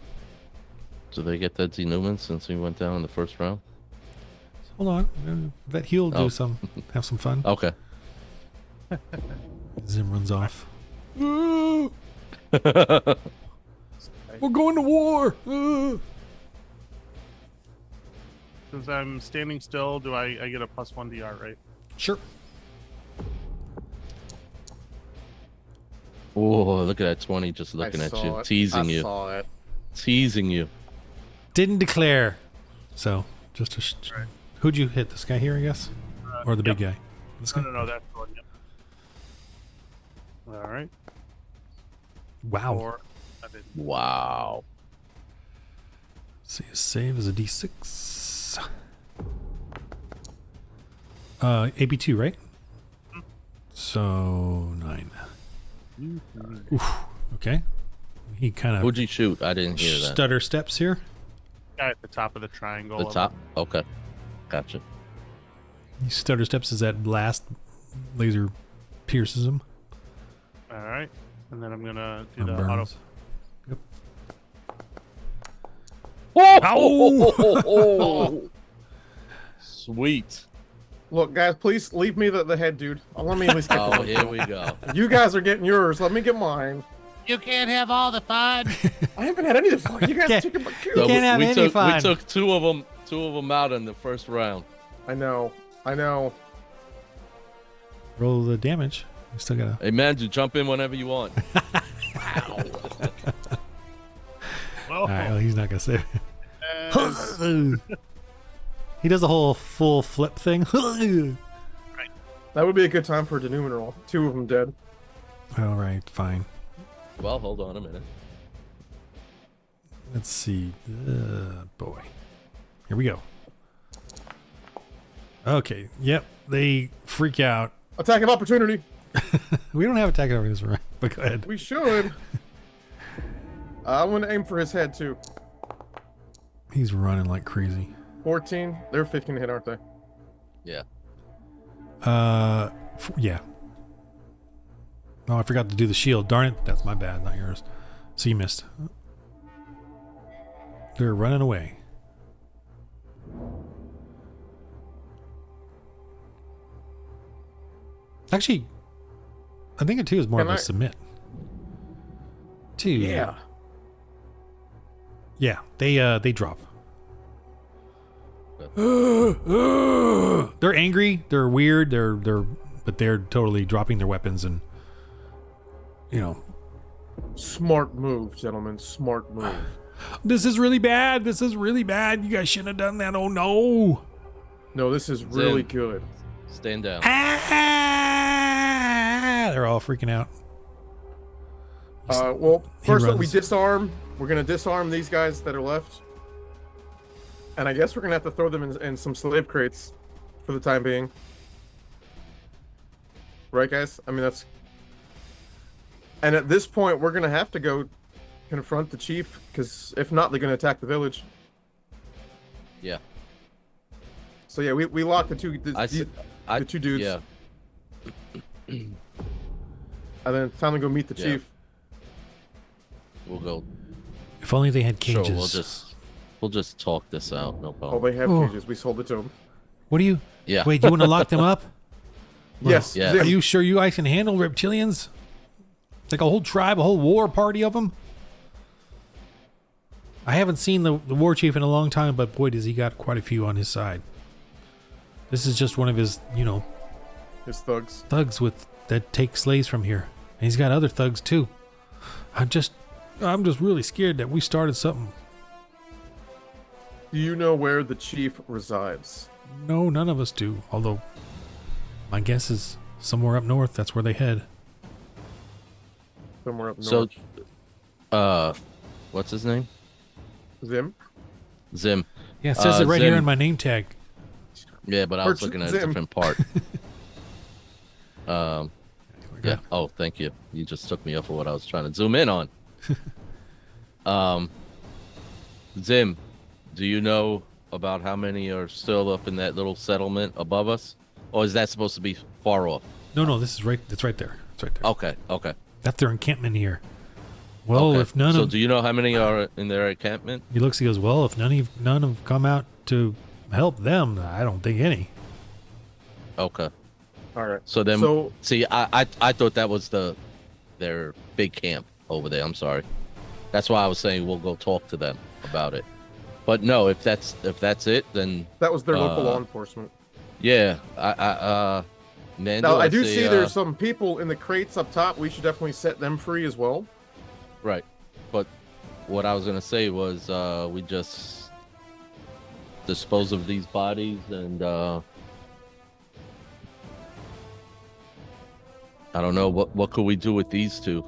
Do they get that denouement since we went down in the first round?
hold on. Let Huel
Oh.
have some fun.
Okay.
Zim runs off. We're going to war.
Since I'm standing still, do I get a +1 DR, right?
Sure.
Oh, look at that 20 just looking
I
at
saw
you.
it.
Teasing
I
you.
saw it.
Teasing you.
Didn't declare. So, just
Right.
who'd you hit? This guy here, I guess? Or the big guy? This guy?
No, that's the one. Yep. All right.
Wow.
4. I did.
Wow.
See, his save is a D6. AP2, right? So 9. Oof. Okay. He kind
Who'd
of
you shoot? I didn't hear that.
stutter steps here.
Guy at the top of the triangle.
The top? Okay. Gotcha.
He stutter steps as that blast laser pierces him.
All right. And then I'm gonna do
And
the auto.
burns. Yep.
Oh! Sweet.
Look, guys, please leave me the head, dude. Let me at least get
Oh,
the
here we go.
You guys are getting yours. Let me get mine.
You can't have all the fun.
I haven't had any of the fun. You guys
Okay.
took my cue.
So- can't have any
took,
fun.
We took two of them out in the first round.
I know.
Roll the damage. You still gotta.
Hey, man, you jump in whenever you want.
Oh,
All right, well, he's not gonna save.
and
He does the whole full flip thing.
That would be a good time for a denouement roll. 2 of them dead.
All right, fine.
Well, hold on a minute.
Let's see. Boy. Here we go. Okay. Yep. They freak out.
Attack of opportunity.
We don't have attack over this round, but go ahead.
We should. I'm gonna aim for his head too.
He's running like crazy.
14. They're 15 to hit, aren't they?
Yeah.
Yeah. Oh, I forgot to do the shield. Darn it. That's my bad, not yours. So you missed. They're running away. Actually, I think a 2 is more
Can
of a
I-
submit. 2.
Yeah.
Yeah, they drop. They're angry, they're weird, but they're totally dropping their weapons and
Smart move, gentlemen. Smart move.
this is really bad. This is really bad. You guys shouldn't have done that. Oh no.
No, this is really
Zim.
good.
Stand down.
Ah! They're all freaking out.
Well,
He
first up, we
runs.
disarm. We're gonna disarm these guys that are left, and I guess we're gonna have to throw them in some slave crates for the time being. Right, guys? I mean, that's. And at this point, we're gonna have to go confront the chief, because if not, they're gonna attack the village.
Yeah.
So yeah, we lock the two.
I
The two dudes.
Yeah.
And then it's time to go meet the
Yeah.
chief.
We'll go.
If only they had
Sure,
cages.
we'll just talk this out. No
Oh,
problem.
they have
Oh.
cages. We sold it to them.
What do you?
Yeah.
Wait, you want to lock them up?
Yes.
Yeah.
Zim.
Are you sure you guys can handle reptilians? Like a whole tribe, a whole war party of them? I haven't seen the war chief in a long time, but boy, does he got quite a few on his side. This is just one of his,
His thugs.
thugs that take slaves from here. And he's got other thugs too. I'm just really scared that we started something.
Do you know where the chief resides?
No, none of us do. Although, my guess is somewhere up north. That's where they head.
Somewhere up
So,
north.
what's his name?
Zim.
Zim.
Yeah, it says it right here
Zim.
in my name tag.
Yeah, but I was
Merchant
looking at a
Zim.
different part. Yeah.
Good.
Oh, thank you. You just took me off of what I was trying to zoom in on. Zim, do you know about how many are still up in that little settlement above us? Or is that supposed to be far off?
No, this is right. It's right there. It's right there.
Okay, okay.
That's their encampment here. Well,
okay.
if none
so
of
do you know how many are in their encampment?
he looks, he goes, well, if none have come out to help them, I don't think any.
Okay.
All right.
So then,
So
see, I thought that was their big camp over there. I'm sorry. That's why I was saying we'll go talk to them about it. But no, if that's it, then
that was their local
Uh,
law enforcement.
yeah. Nando,
Now I do
say,
see there's some people in the crates up top. We should definitely set them free as well.
right. But what I was gonna say was we just dispose of these bodies and I don't know what could we do with these two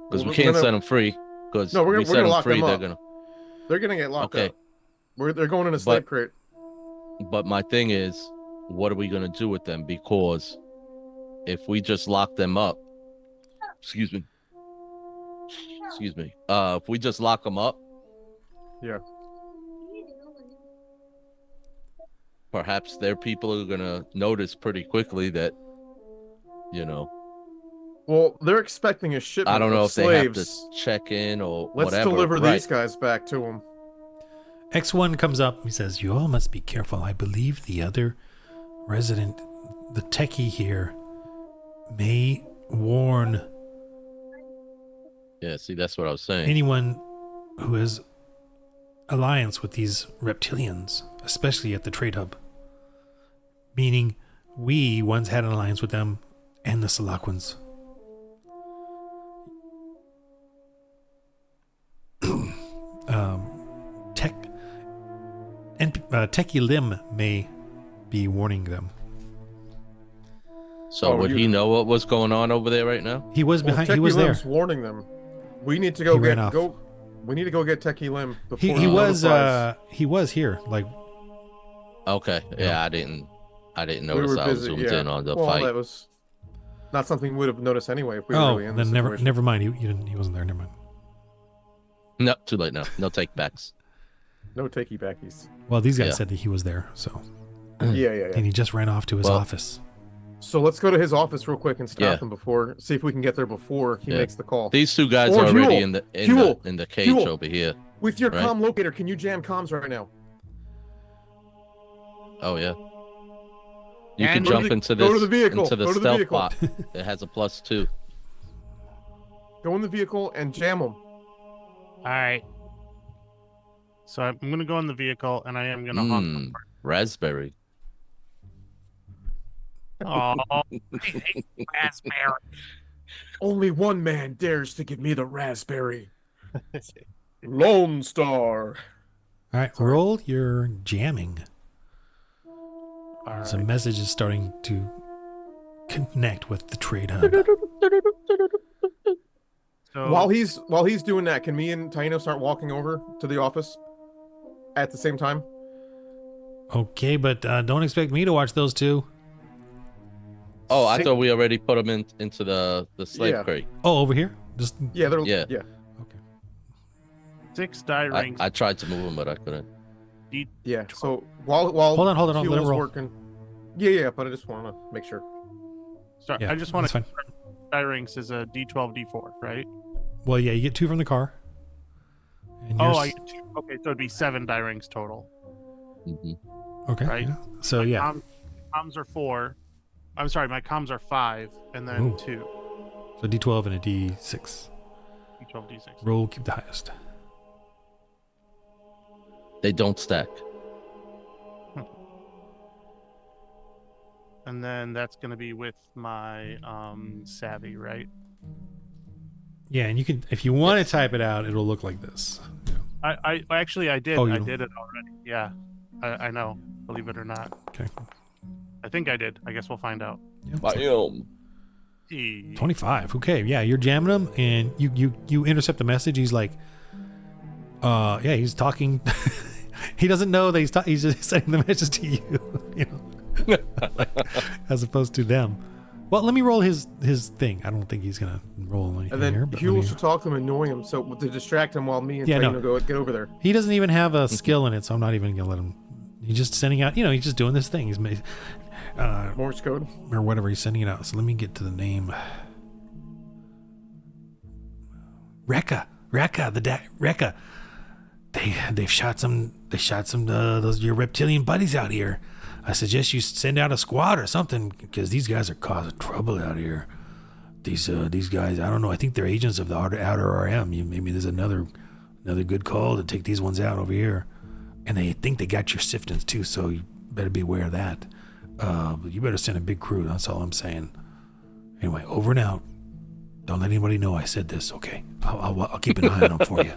because we can't set them free because
No, we're
we
gonna
set them
lock
free
them
they're
up.
gonna
They're gonna get locked
okay
up. They're going in a slave crate.
but my thing is what are we gonna do with them because if we just lock them up excuse me if we just lock them up
Yeah.
perhaps their people are gonna notice pretty quickly that
Well, they're expecting a shipment
I don't know
of
if they have
slaves.
to check in or
Let's
whatever.
deliver
Right.
these guys back to them.
X1 comes up. He says, "You all must be careful. I believe the other resident, the techie here, may warn
Yeah, see, that's what I was saying.
anyone who has alliance with these reptilians, especially at the trade hub. Meaning, we once had an alliance with them and the Salaquans." Techie Lim may be warning them.
So would he know what was going on over there right now?
He was behind. He
Techie
was there.
Lim's warning them. We need to go
He ran
get
off.
go. We need to go get Techie Lim before
He was here. Like,
Okay, yeah, I didn't
we
notice
were
I was
busy.
zoomed
Yeah.
in on the
Well,
fight.
that was not something we would have noticed anyway if we were
oh,
really in
then
the
never
situation.
mind. He wasn't there. Never mind.
No, too late now. No take backs.
No takey backies.
Well, these guys
Yeah.
said that he was there, so
Yeah.
and he just ran off to his
Well,
office.
So let's go to his office real quick and stop
Yeah.
him before. See if we can get there before he
Yeah.
makes the call.
These two guys
Or
are already
Huel.
in the
Huel.
in the cage
Huel.
over here.
With your
right?
comm locator, can you jam comms right now?
Oh yeah. You
And
can
go to
jump
the-
into
go
this
to the vehicle.
into the
Go to the
stealth
vehicle.
bot. It has a +2.
Go in the vehicle and jam them.
All right.
So I'm gonna go in the vehicle and I am gonna hunt.
Mm, raspberry.
Oh, I hate raspberry.
Only one man dares to give me the raspberry. Lone Star.
All right, roll your jamming.
All
So
right.
message is starting to connect with the trade hub.
So
While he's doing that, can me and Taino start walking over to the office at the same time?
Okay, but don't expect me to watch those two.
Oh, I
Six-
thought we already put them into the slave
Yeah.
crate.
Oh, over here? Just
Yeah, they're
Yeah.
yeah.
6 die rings.
I tried to move them, but I couldn't.
Yeah. So while
Hold on, let
Fuel
him
is
roll.
working. Yeah, but I just want to make sure.
Sorry,
yeah,
I just want
that's
to.
fine.
Die rings is a D12, D4, right?
Well, yeah, you get 2 from the car. And
Oh,
yours-
I get 2. Okay, so it'd be 7 die rings total.
Mhm.
okay.
right.
Yeah. So yeah,
Comms are 4. I'm sorry, my comms are 5, and then
Ooh.
2.
so D12 and a D6.
D12, D6.
Roll, keep the highest.
They don't stack.
And then that's going to be with my savvy, right?
Yeah, and you can, if you want to type it out, it'll look like this.
I actually I did.
Oh, you
I
don't-
did it already. Yeah, I know. Believe it or not,
Okay.
I think I did. I guess we'll find out.
Yeah,
Bam.
25. Okay, yeah, you're jamming him, and you intercept the message. He's like, yeah, he's talking. He doesn't know that he's just sending the message to you, you know, like, as opposed to them. Well, let me roll his thing. I don't think he's gonna roll anything
And then
here. But
Huel
let me-
should talk to him, annoy him, so to distract him while me and
Yeah,
Taino
no.
go get over there.
he doesn't even have a skill in it, so I'm not even gonna let him. He's just sending out. You know, he's just doing this thing. He's made.
Morse code.
Or whatever he's sending it out. So let me get to the name. Rekka, Rekka. They've shot some those your reptilian buddies out here. I suggest you send out a squad or something because these guys are causing trouble out here. These guys, I don't know. I think they're agents of the outer RM. Maybe there's another good call to take these ones out over here. And they think they got your siftings too, so you better be aware of that. You better send a big crew. That's all I'm saying. Anyway, over and out. Don't let anybody know I said this. Okay, I'll keep an eye on them for you.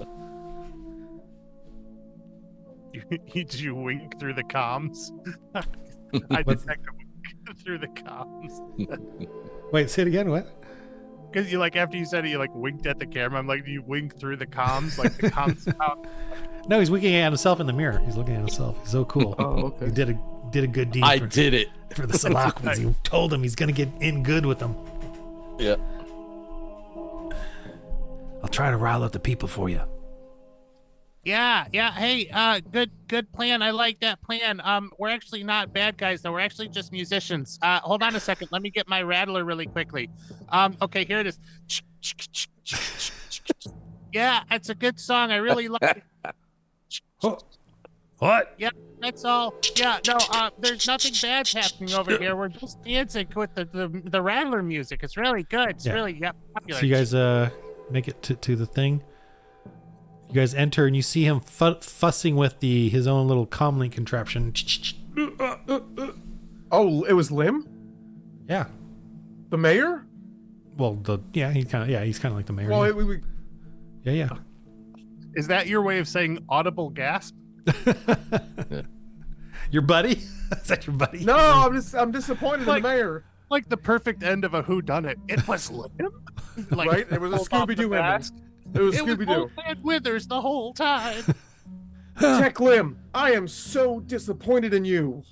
Did you wink through the comms? I detect a wink through the comms.
Wait, say it again. What?
Because you like after you said it, you like winked at the camera. I'm like, do you wink through the comms? Like the comms out.
No, he's winking at himself in the mirror. He's looking at himself. He's so cool.
Oh, okay.
He did a good deed.
I did it.
For the Salakwas. He told him he's gonna get in good with them.
Yeah.
I'll try to rile up the people for you.
Yeah. Hey, good plan. I like that plan. We're actually not bad guys though. We're actually just musicians. Hold on a second. Let me get my rattler really quickly. Okay, here it is. Yeah, it's a good song. I really like it.
What?
Yeah, that's all. Yeah, no, there's nothing bad happening over here. We're just dancing with the rattler music. It's really good. It's really popular.
So you guys make it to the thing. You guys enter and you see him fussing with his own little comlink contraption.
Oh, it was Lim,
Yeah.
the mayor.
Well, he's kind of like the mayor.
Well,
yeah.
Is that your way of saying audible gasp?
Your buddy? Is that your buddy?
no, I'm disappointed in the mayor.
Like the perfect end of a whodunit. It was Lim. Like,
Right? It was a
pulled off
Scooby-Doo
the
ending.
mask.
It was
It was
Scooby-Doo.
Old Man Withers the whole time.
Tech Lim, I am so disappointed in you.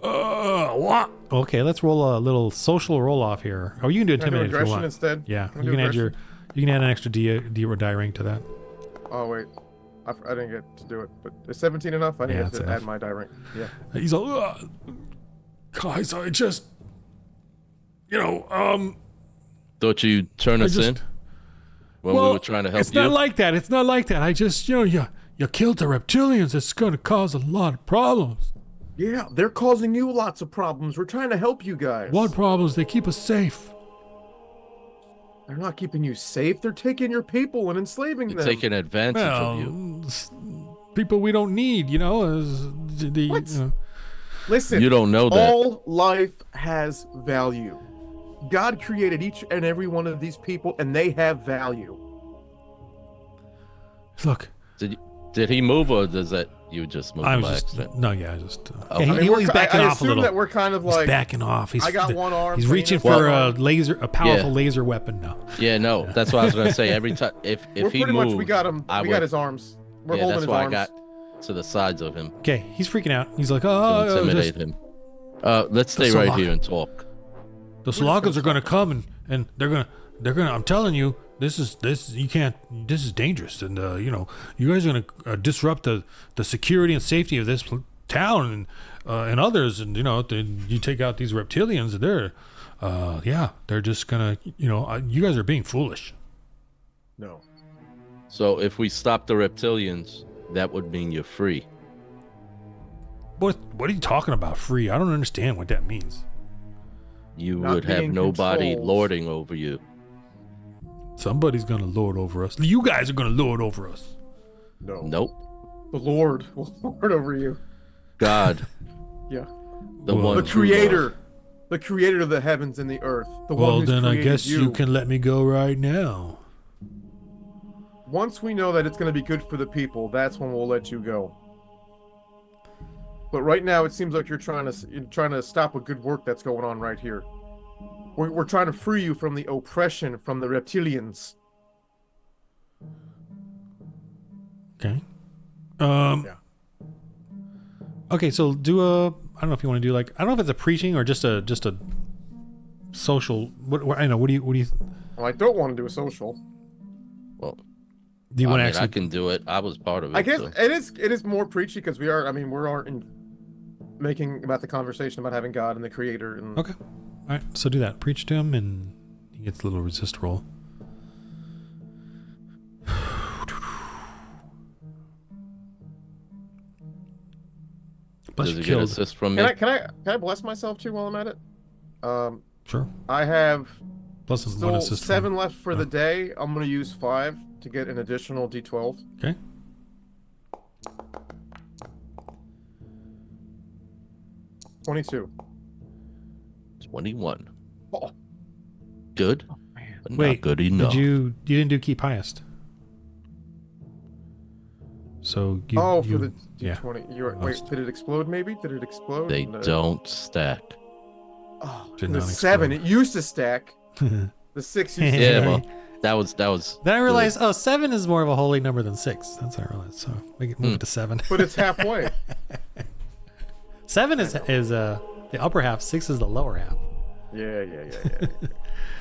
What? Okay, let's roll a little social roll off here. Oh, you can do
Can I do
intimidate if you
aggression
want.
instead?
Yeah,
Can I
you
do
can add
aggression?
you can add an extra die rank to that.
Oh wait, I didn't get to do it. But is 17 enough? I
Yeah,
need
that's
to
enough.
add my die rank. Yeah.
He's all, guys, I just,
Thought you turn us in when we were trying to help
it's
you.
not like that. It's not like that. I just, you killed the reptilians. It's going to cause a lot of problems.
Yeah, they're causing you lots of problems. We're trying to help you guys.
What problems? They keep us safe.
They're not keeping you safe. They're taking your people and enslaving
They're
them.
taking advantage of you.
People we don't need,
What? Listen,
You don't know that.
all life has value. God created each and every one of these people, and they have value.
Look,
Did he move, or does that you just move
I
by
was
accident?
just, no, yeah, I just,
Oh.
Yeah,
I mean,
he's backing
I
off a
assume
little.
that we're kind of
He's
like
backing off.
I got one arm.
He's
Payne
reaching
has
for
one arm.
a powerful
Yeah.
laser weapon now.
Yeah, no, that's what I was gonna say. Every time, if
We're
he
pretty
moved,
much we got him.
I
We
would-
got his arms. We're
yeah,
holding
that's
his
why
arms.
I got to the sides of him
Okay, he's freaking out. He's like,
to
oh,
intimidate him. Let's stay
The
right
Salak.
here and talk.
the Slagas are going to come and they're going to, I'm telling you, this is dangerous. And, you guys are going to disrupt the security and safety of this town and others. And, you take out these reptilians and they're just going to, you guys are being foolish.
No.
So if we stop the reptilians, that would mean you're free.
What are you talking about? Free? I don't understand what that means.
You
Not
would have
being
nobody
controlled.
lording over you.
Somebody's going to lord over us. You guys are going to lord over us.
No.
Nope.
The Lord will lord over you.
God,
Yeah.
the
Well,
one
The
true
creator.
Lord.
The creator of the heavens and the earth. The
Well,
one who's
then I
created
guess you can let me go right now.
Once we know that it's going to be good for the people, that's when we'll let you go. But right now, it seems like you're trying to stop a good work that's going on right here. We're trying to free you from the oppression from the reptilians.
Okay.
Yeah.
Okay, so do a. I don't know if you want to do like. I don't know if it's a preaching or just a social. What I know. What do you
Well, I don't want to do a social.
Well,
do? You
I
want to
mean,
actually?
I can do it. I was part of it.
I guess
so.
it is more preachy because we are. I mean, making about the conversation about having God and the Creator. And
Okay. All right. So do that. Preach to him, and he gets a little resist roll. Bless
Does
you
he get
killed.
assist from me?
can I bless myself too while I'm at it?
Sure.
I have
Plus one
still
assist.
7 left for the
Oh.
day. I'm gonna use 5 to get an additional D12.
Okay.
$22.
21.
Oh.
Good,
Man.
but
Wait.
not good enough.
Did you didn't do keep highest?
So
for
you
the
yeah.
D20. You're, wait,
Lost.
did it explode? Maybe did it explode?
They
No.
don't stack.
Oh,
Did
the
not
7.
explode.
It used to stack. The 6 used to
Yeah,
stack.
well, that was.
Then I
good.
realized, oh, 7 is more of a holy number than 6. That's what I realized. So make it move it to 7.
But it's halfway.
7 is the upper half. 6 is the lower half.
Yeah.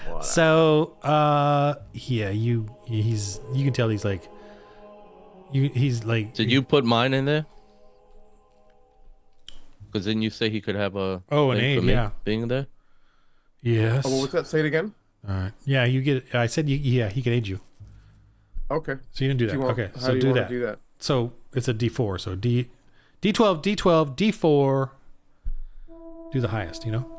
Wow.
So yeah, you can tell he's like he's like.
Did you put mine in there? Because didn't you say he could have a
Oh, an
thing
aid,
for me
yeah.
being there?
Yes.
Oh, what was that? Say it again.
All right.
Yeah, you get. I said yeah, he can aid you.
Okay.
So you didn't do that.
Do you want,
Okay,
how
so
do, you
do
want
that.
to do that?
So it's a D4. So D12, D12, D4. Do the highest, you know.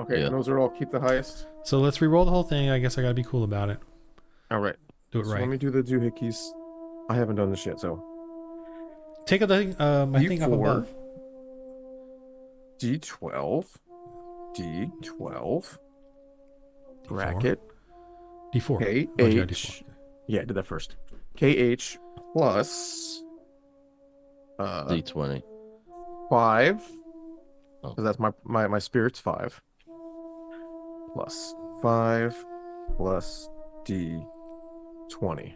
Okay,
Yeah.
and those are all keep the highest.
So let's re-roll the whole thing. I guess I gotta be cool about it.
All right.
Do it
So
right.
let me do the doohickeys. I haven't done this yet, so
Take the thing, my thing up
D4.
above.
D12, D12, bracket
D4. Oh, you got
KH.
D4.
Yeah, I did that first. KH plus
D20.
5.
Oh.
Because that's my spirit's 5. Plus 5 plus D20.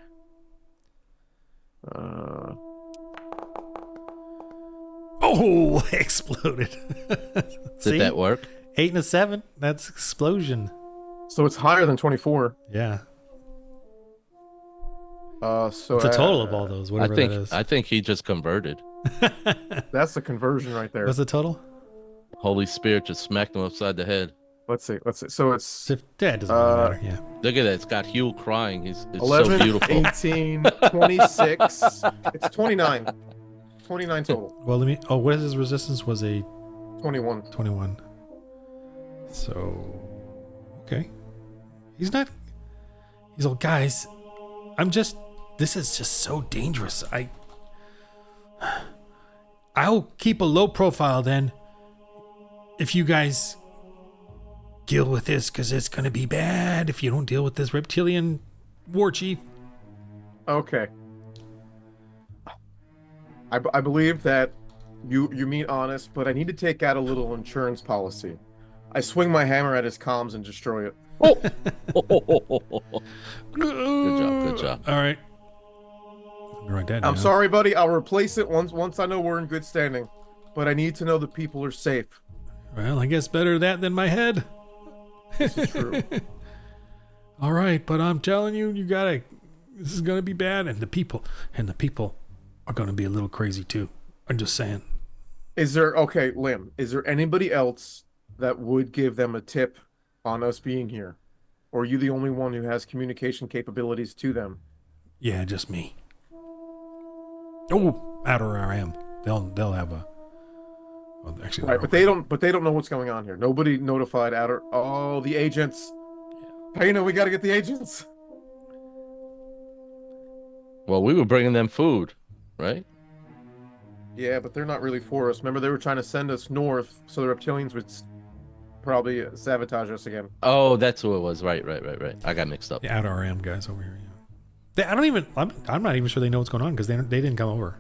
Oh, exploded.
Did that work?
8 and a 7. That's explosion.
So it's higher than 24.
Yeah.
So
It's a total of all those,
I
whatever
think
that is.
I think he just converted.
That's the conversion right there.
What's the total?
Holy Spirit just smacked him upside the head.
Let's see. So it's
Yeah, it doesn't really matter. Yeah.
Look at that. It's got Hugh crying. It's
11,
so beautiful.
18, 26. It's 29. 29 total.
Well, let me. Oh, what is his resistance? Was a
21.
21. So, okay. He's not. He's all, guys. This is just so dangerous. I'll keep a low profile then. If you guys deal with this, because it's gonna be bad if you don't deal with this reptilian war chief.
Okay. I believe that you mean honest, but I need to take out a little insurance policy. I swing my hammer at his comms and destroy it.
Good job.
All right. Write that
I'm
down.
sorry, buddy. I'll replace it once I know we're in good standing. But I need to know the people are safe.
Well, I guess better that than my head.
This is true.
All right, but I'm telling you, this is gonna be bad, and the people are gonna be a little crazy too. I'm just saying.
Lim, is there anybody else that would give them a tip on us being here? Or are you the only one who has communication capabilities to them?
Yeah, just me. Oh, outer RM. They'll have a. Well, actually,
Right, but they don't know what's going on here. Nobody notified outer. Oh, the agents. Payna, we got to get the agents.
Well, we were bringing them food, right?
Yeah, but they're not really for us. Remember, they were trying to send us north, so the reptilians would probably sabotage us again.
Oh, that's who it was. Right. I got mixed up.
the outer RM guys over here.
I'm not even sure they know what's going on because they didn't come over.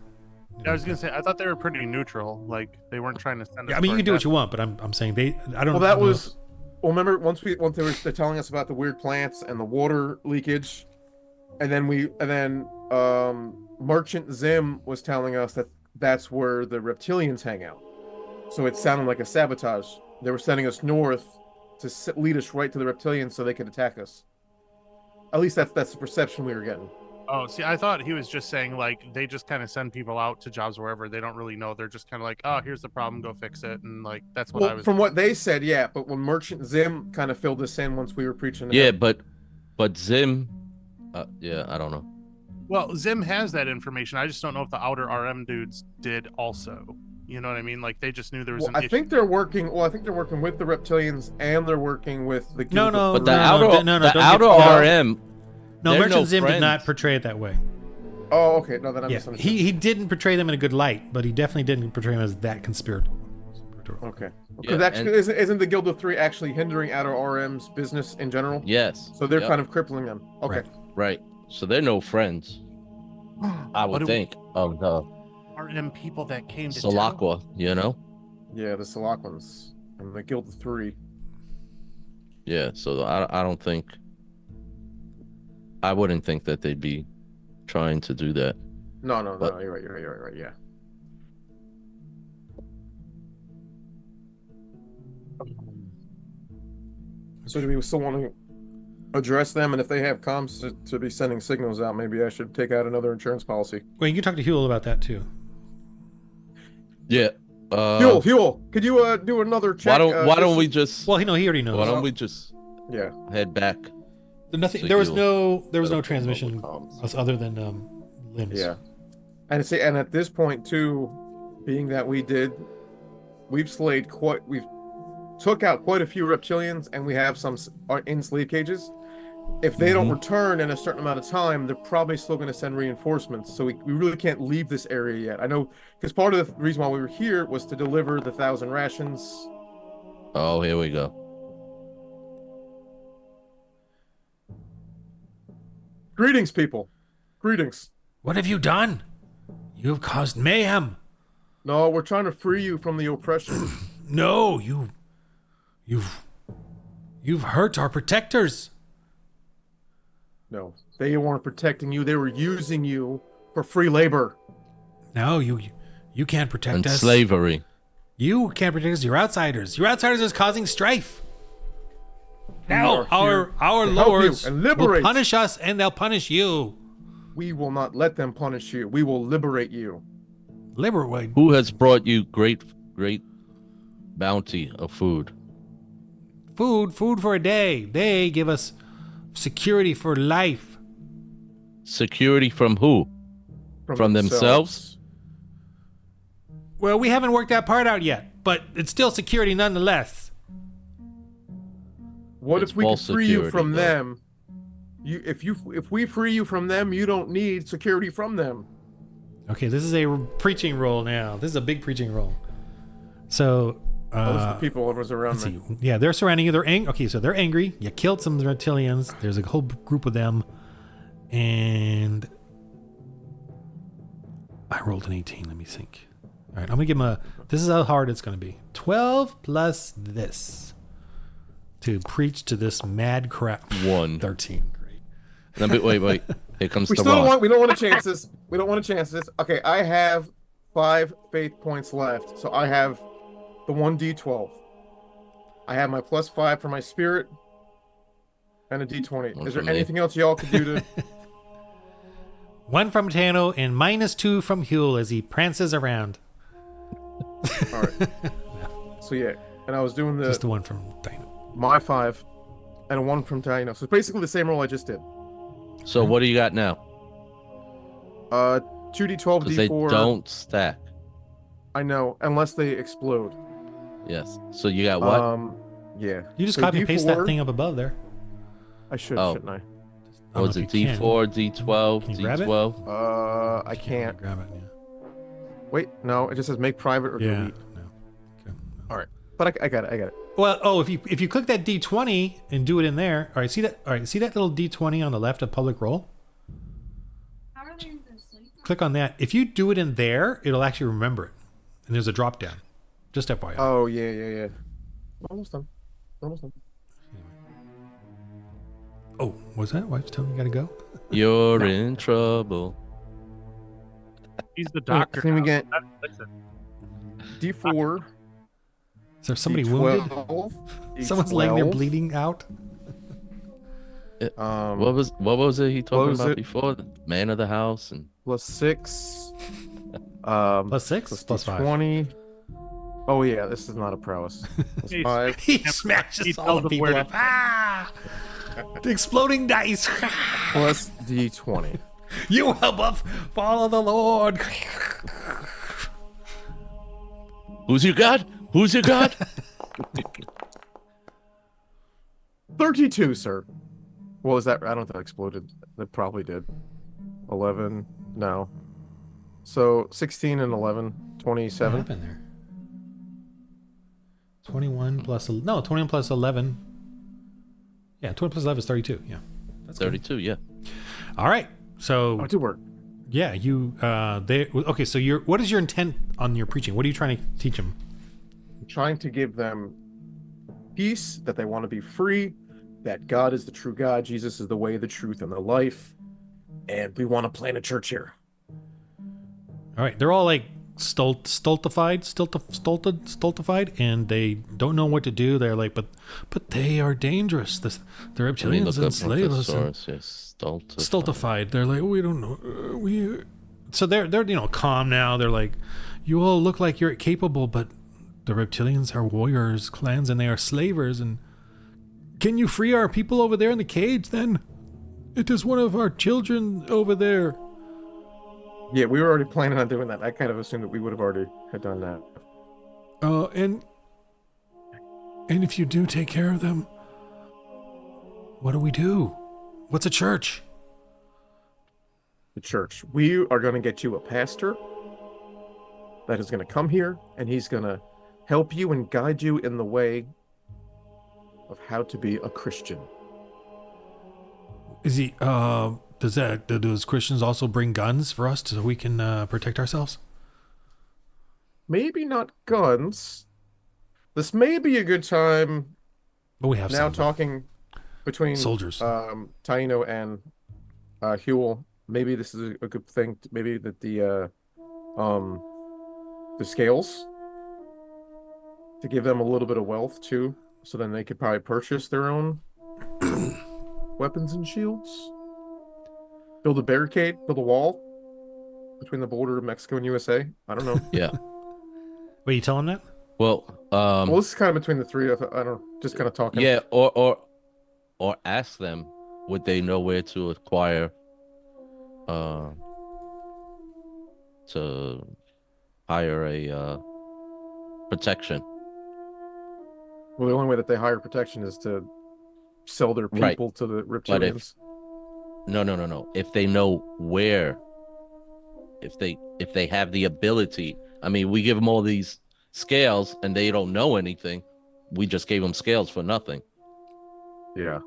I was gonna say, I thought they were pretty neutral. Like they weren't trying to send us.
Yeah, I mean, you can do what
towards
you want, but I'm saying I don't.
Well, that
know.
was. Well, remember they're telling us about the weird plants and the water leakage, and then Merchant Zim was telling us that that's where the reptilians hang out. So it sounded like a sabotage. They were sending us north to lead us right to the reptilians so they could attack us. At least that's the perception we were getting.
Oh, see, I thought he was just saying like they just kind of send people out to jobs wherever they don't really know. They're just kind of like, oh, here's the problem, go fix it, and like that's what I
Well,
was.
from what they said, yeah. But when Merchant Zim kind of filled us in once we were preaching. to
Yeah,
him.
but Zim, yeah, I don't know.
Well, Zim has that information. I just don't know if the outer RM dudes did also. You know what I mean? Like they just knew there was
Well,
an
I
issue.
think they're working. Well, I think they're working with the reptilians and they're working with the.
No,
Guild
no,
of
But the
no,
outer,
no,
the
don't
outer
get-
RM.
No,
they're
Merchant
no
Zim did not
friends.
portray it that way.
Oh, okay. No, then I
Yeah,
misunderstood.
he didn't portray them in a good light, but he definitely didn't portray them as that conspiratorial.
Okay.
Yeah,
Because actually,
and-
isn't the Guild of Three actually hindering outer RM's business in general?
Yes.
So they're
Yep.
kind of crippling them. Okay.
Right.
Right. So they're no friends. I
But
would
it
think of the
are them people that came to town.
Salakwa, you know?
Yeah, the Salakans and the Guild of Three.
Yeah, so I don't think I wouldn't think that they'd be trying to do that.
No,
But-
you're right, you're right, yeah. So do we still want to address them? And if they have comms to be sending signals out, maybe I should take out another insurance policy.
Well, you can talk to Huel about that too.
Yeah.
Huel, could you do another check?
Why don't we just
Well, he already knows.
why don't we just
Yeah.
head back?
Nothing.
So
There was
Huel-
no transmission other than limbs.
Yeah. And see, and at this point too, being that we've took out quite a few reptilians, and we have some are in slave cages. If they don't return in a certain amount of time, they're probably still going to send reinforcements. So we really can't leave this area yet. I know, because part of the reason why we were here was to deliver the 1,000 rations.
Oh, here we go.
Greetings, people. Greetings.
What have you done? You have caused mayhem.
No, we're trying to free you from the oppression.
No, you've hurt our protectors.
No, they weren't protecting you. They were using you for free labor.
No, you can't protect
And
us.
slavery.
You can't protect us. You're outsiders. You're outsiders is causing strife.
We
Now
are here
our
to help you
lords
and
will
liberate.
punish us, and they'll punish you.
We will not let them punish you. We will liberate you.
Liberate.
Who has brought you great bounty of food?
Food for a day. They give us security for life.
Security from who? From themselves?
Well, we haven't worked that part out yet, but it's still security nonetheless.
What
It's
if we can
false
free you
security,
from
though.
them? If we free you from them, you don't need security from them.
Okay, this is a preaching role now. This is a big preaching role. So,
Those are the people that was around
let's
me.
see. Yeah, they're surrounding you. They're okay, so they're angry. You killed some reptilians. There's a whole group of them, and I rolled an 18. Let me think. All right, I'm gonna give them a. This is how hard it's gonna be. 12 plus this to preach to this mad crap.
1.
13. Great.
No, but wait. Here comes
We
the
still don't
rock.
want. We don't want to chance this. We don't want to chance this. Okay, I have 5 faith points left, so I have the 1d12. I have my +5 for my spirit, and a d20.
One
Is there
for me.
anything else y'all could do to?
1 from Tano and -2 from Huel as he prances around.
All right. So yeah, and I was doing
Just the one from Tano.
my 5, and a 1 from Taino. So it's basically the same roll I just did.
So what do you got now?
2d12,
Because they
d4.
don't stack.
I know, unless they explode.
Yes. So you got what?
Yeah.
You just
So
copy and paste that
D4
thing up above there.
I should,
Oh.
shouldn't I?
I don't
What was
know
it?
if you can.
D4, D12,
Can you grab it?
D12?
I can't.
Grab it. Yeah.
Wait, no, it just says make private or
Yeah.
delete.
No. Okay.
All right, but I got it.
Well, if you click that D20 and do it in there, all right. See that? All right. See that little D20 on the left of public roll?
How are they in the sleep?
Click on that. If you do it in there, it'll actually remember it. And there's a drop down. Just FYI.
Oh yeah. Almost done.
Oh, was that? Wife's telling me you gotta go.
You're in trouble.
He's the doctor.
Can we
now.
get
Listen,
D4?
Is there somebody wounded?
D12,
Someone's laying there
D12,
bleeding out.
What was it he talking
was
about
it?
before? The man of the house and
+6.
+6? +5.
+20. Oh yeah, this is not a prowess.
He's-
+5.
He
He
smashes all
tells
the
them where
people
to-
up. Ah! The exploding dice.
Plus D20.
You above, follow the Lord.
who's your god? Who's your god?
32, sir. What was that? I don't think that exploded. It probably did. 11. No. So 16 and 11.
What
27.
happened there? 21 plus 21 plus 11. Yeah, 20 plus 11 is 32. Yeah. That's good.
32, yeah.
All right. So
Oh, it did work.
Yeah, you. They. Okay, so what is your intent on your preaching? What are you trying to teach them?
I'm trying to give them peace, that they want to be free, that God is the true God, Jesus is the way, the truth, and the life, and we want to plant a church here.
All right, they're all like stultified, and they don't know what to do. They're like, but they are dangerous. The
Let me
reptilians
look up
enslave us. And
Brontosaurus. Yes, stultified.
stultified. They're like, we don't know. We. So they're calm now. They're like, you all look like you're capable, but the reptilians are warriors, clans, and they are slavers. And can you free our people over there in the cage? Then it is one of our children over there.
Yeah, we were already planning on doing that. I kind of assumed that we would have already had done that.
And if you do take care of them, what do we do? What's a church?
The church. We are going to get you a pastor that is going to come here, and he's going to help you and guide you in the way of how to be a Christian.
Is he? Does Christians also bring guns for us so we can protect ourselves?
Maybe not guns. This may be a good time
But we have
now
some
talking between
soldiers.
Taino and Huel. Maybe this is a good thing. Maybe that the scales to give them a little bit of wealth too, so then they could probably purchase their own weapons and shields. Build a barricade, build a wall between the border of Mexico and USA. I don't know.
Yeah.
Wait, you tell him that?
Well,
Well, this is kind of between the three. I don't just kind of talking.
yeah, or ask them, would they know where to acquire to hire a protection.
Well, the only way that they hire protection is to sell their
Right.
people to the
But if
reptilians.
no. If they know where, if they have the ability, I mean, we give them all these scales and they don't know anything. We just gave them scales for nothing.
Yeah.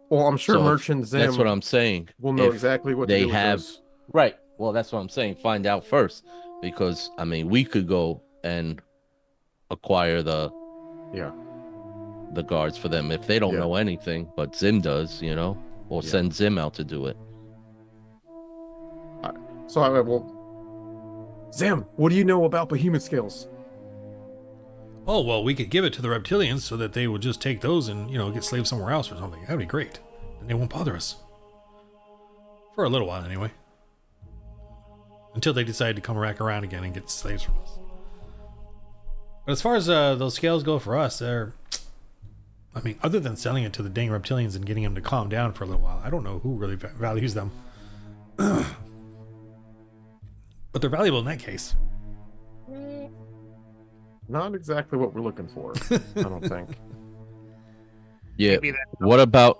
Well, I'm sure
So
Merchant Zim
that's what I'm saying.
will know
If
exactly what
they
to do
have
with those.
right. Well, that's what I'm saying. Find out first, because I mean, we could go and acquire
Yeah.
the guards for them if they don't
Yeah.
know anything, but Zim does, or
Yeah.
send Zim out to do it.
So I will. Zim, what do you know about behemoth scales?
Oh, well, we could give it to the reptilians so that they would just take those and, get slaves somewhere else or something. That'd be great. Then they won't bother us. For a little while, anyway. Until they decide to come back around again and get slaves from us. But as far as those scales go for us, they're... I mean, other than selling it to the dang reptilians and getting them to calm down for a little while, I don't know who really values them. But they're valuable in that case.
Not exactly what we're looking for, I don't think.
Yeah.
Maybe that-
What about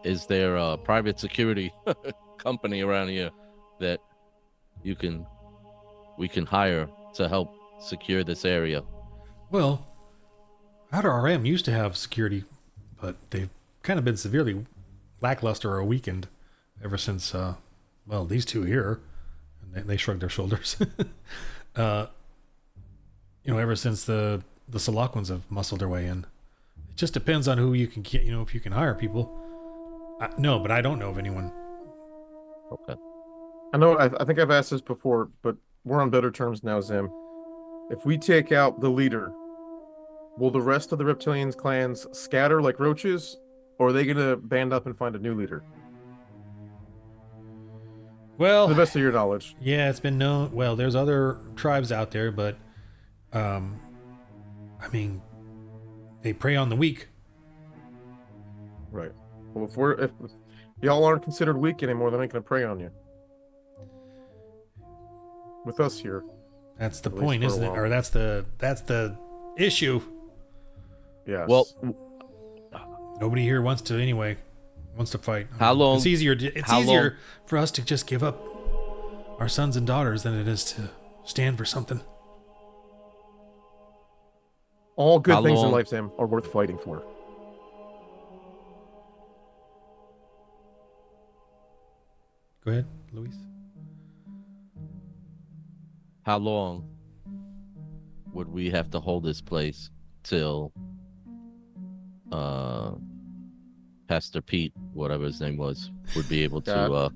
is there a private security company around here that we can hire to help secure this area?
Well, Outer RM used to have security, but they've kind of been severely lackluster or weakened ever since, these two here. And they shrugged their shoulders. Ever since the Selaquans have muscled their way in. It just depends on who you can get, if you can hire people. No, but I don't know of anyone.
Okay.
I know, I think I've asked this before, but we're on better terms now, Zim. If we take out the leader, will the rest of the reptilians clans scatter like roaches, or are they going to band up and find a new leader?
Well,
To the best of your knowledge.
yeah, it's been known. Well, there's other tribes out there, but, they prey on the weak.
Right. Well, if y'all aren't considered weak anymore, then I can prey on you. With us here.
That's the
At least
point,
for a
isn't it?
while.
Or that's the issue.
Yes.
Well,
Nobody here wants to fight.
How long-
It's easier. It's
how
easier
long-
for us to just give up our sons and daughters than it is to stand for something.
all good
how
things in
long-
life, Zim, are worth fighting for.
Go ahead. Luis?
How long would we have to hold this place till Pastor Pete, whatever his name was, would be able to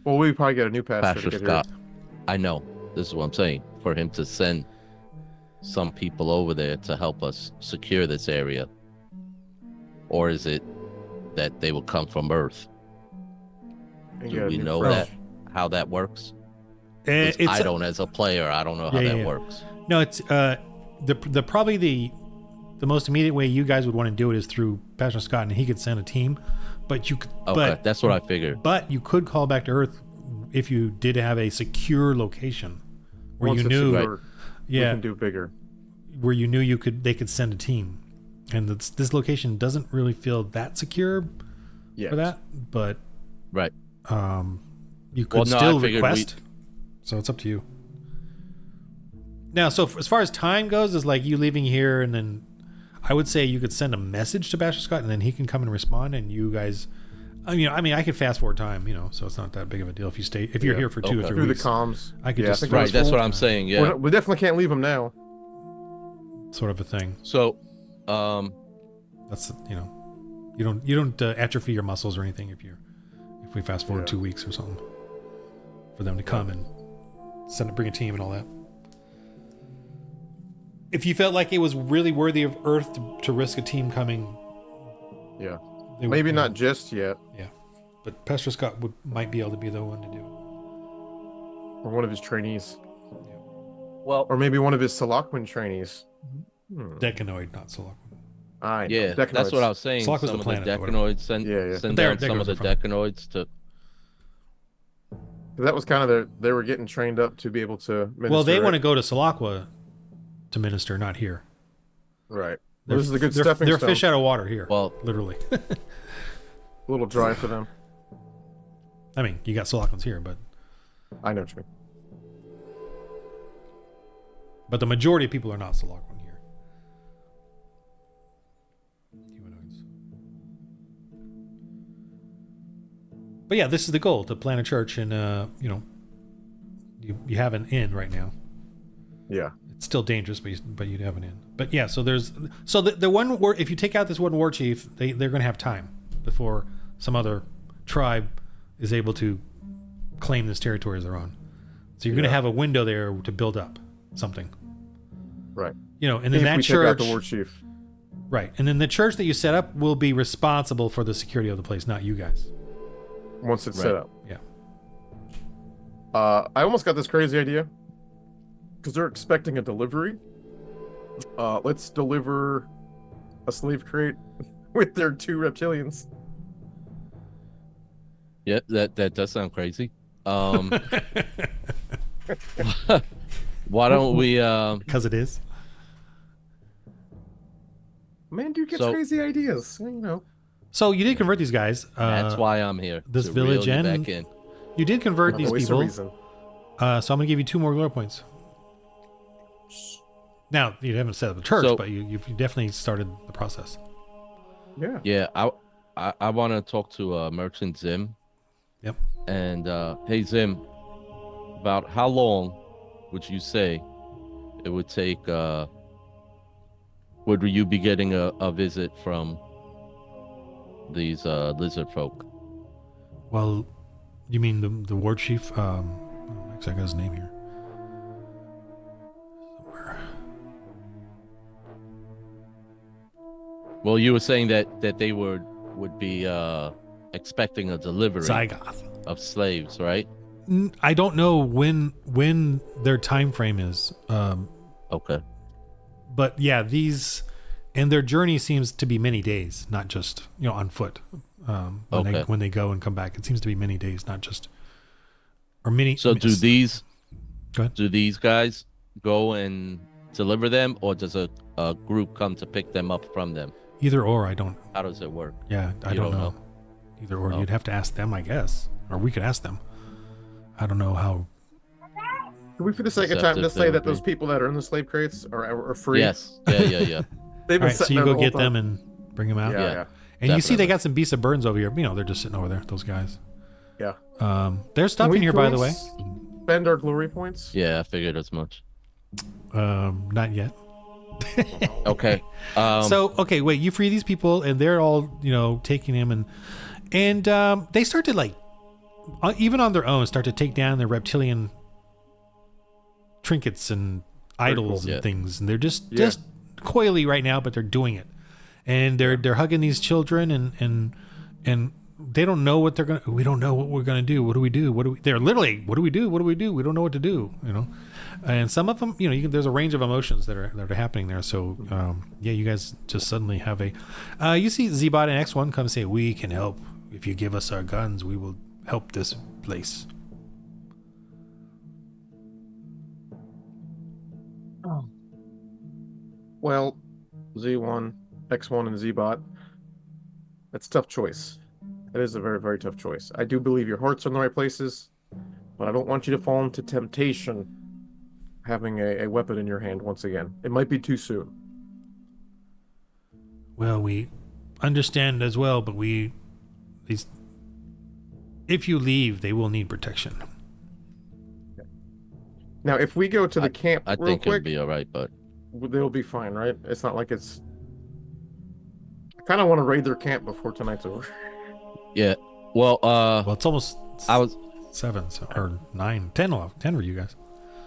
Well, we probably get a new pastor
Pastor
to get
Scott? I know. This is what I'm saying. For him to send some people over there to help us secure this area. Or is it that they will come from Earth?
here.
Do we know that how that works? 'Cause I don't, as a player, I don't know how that works.
No, it's the probably the most immediate way you guys would want to do it is through Pastor Scott, and he could send a team. But you could,
Okay, that's what I figured.
But you could call back to Earth if you did have a secure location where
Once
you
it's
knew,
secure, we can do bigger.
where you knew they could send a team. And this location doesn't really feel that secure for that, but
Right.
you could still
figured
request. So it's up to you. Now, so as far as time goes, is like you leaving here, and then I would say you could send a message to Pastor Scott, and then he can come and respond, and you guys. I mean, I could fast forward time, so it's not that big of a deal if you stay. If you're here for 2 or 3
Through
weeks,
the comms.
I could just
Right, that's what I'm saying. Yeah.
We definitely can't leave him now.
sort of a thing.
So,
That's you don't atrophy your muscles or anything if we fast forward 2 weeks or something for them to come and bring a team and all that. If you felt like it was really worthy of Earth to risk a team coming,
Maybe not just yet.
Yeah, but Pastor Scott might be able to be the one to do it.
Or one of his trainees.
well,
Or maybe one of his Salaquin trainees.
Decanoid, not Solok.
I know.
yeah, that's what I was saying.
Slock was
Some
the
of the
planet, or whatever.
Decanoids send
But
down
there
some
goes
of the
it from it.
Decanoids to.
That was kind of they were getting trained up to be able to minister.
Well, they
right?
want to go to Solakwa to minister, not here.
Right. This is a good
they're,
stepping
they're
stone.
fish out of water here.
Well,
literally.
A little dry for them.
I mean, you got Solakwans here, but
I know what you mean.
the majority of people are not Solakwan here. Humanoids. But yeah, this is the goal: to plant a church, and you have an inn right now.
Yeah.
It's still dangerous, but you'd have an inn. But yeah, so the one war. If you take out this one war chief, they're going to have time before some other tribe is able to claim this territory as their own. So you're going to have a window there to build up something.
Right.
And then
If
that
we take out
church,
the war chief.
right? And then the church that you set up will be responsible for the security of the place, not you guys.
Once it's set
Right.
up.
Yeah.
I almost got this crazy idea. Because they're expecting a delivery. Let's deliver a slave crate with their 2 reptilians.
yeah, that does sound crazy. Why don't we?
Because it is.
Man, dude gets
So-
crazy ideas.
So you did convert these guys.
That's why I'm here.
this
to
village
reel you
and-
back in.
You did convert these
Always a
people.
reason.
So I'm going to give you 2 more glory points. Now, you haven't set up the church,
So-
but you've definitely started the process.
Yeah.
Yeah, I want to talk to Merchant Zim.
Yep.
And hey Zim, about how long would you say it would take? Would you be getting a visit from these lizard folk?
Well, you mean the war chief? Actually, I got his name here. Somewhere.
Well, you were saying that they would be expecting a delivery
Zygoth.
of slaves, right?
I don't know when their time frame is.
Okay.
But yeah, and their journey seems to be many days, not just on foot. When they go and come back, it seems to be many days, not just or many.
So do these
Go ahead.
do these guys go and deliver them, or does a group come to pick them up from them?
Either or, I don't.
How does it work?
Yeah, I
You
don't
don't
know.
know?
Either or,
Oh.
you'd have to ask them, I guess, or we could ask them. I don't know how.
Can we, for the sake of time, just say that those people that are in the slave crates are free?
Yes. Yeah.
They've
All
been
right, so
sitting
you
there
go
the whole
get
time.
them and bring them out.
Yeah.
Yeah.
And you see they
definitely.
got some Bisa Burns over here. They're just sitting over there. Those guys.
Yeah.
There's stuff
Can
in here, by the way.
Spend our glory points.
Yeah, I figured as much.
Not yet.
Okay.
So okay, wait. You free these people, and they're all taking him, and they start to like, even on their own, start to take down their reptilian trinkets and idols
cool.
and
Yeah.
things, and they're just coyly right now, but they're doing it, and they're hugging these children, and they don't know what they're gonna. We don't know what we're gonna do. What do we do? They're literally. What do we do? What do we do? We don't know what to do. And some of them, there's a range of emotions that are happening there. So you guys just suddenly have you see Z-Bot and X1 come say, "We can help if you give us our guns. We will help this place."
Well, Z1, X1, and Z-Bot. That's a tough choice. It is a very, very tough choice. I do believe your hearts are in the right places, but I don't want you to fall into temptation having a weapon in your hand once again. It might be too soon.
Well, we understand as well, but if you leave, they will need protection.
Now, if we go to the camp
I
real
think it'll
quick,
be all right, but
they'll be fine, right? It's not like it's... I kind of want to raid their camp before tonight's over.
yeah. Well,
Well, it's almost
I was
7 or 9, 10, 11, 10 for you guys.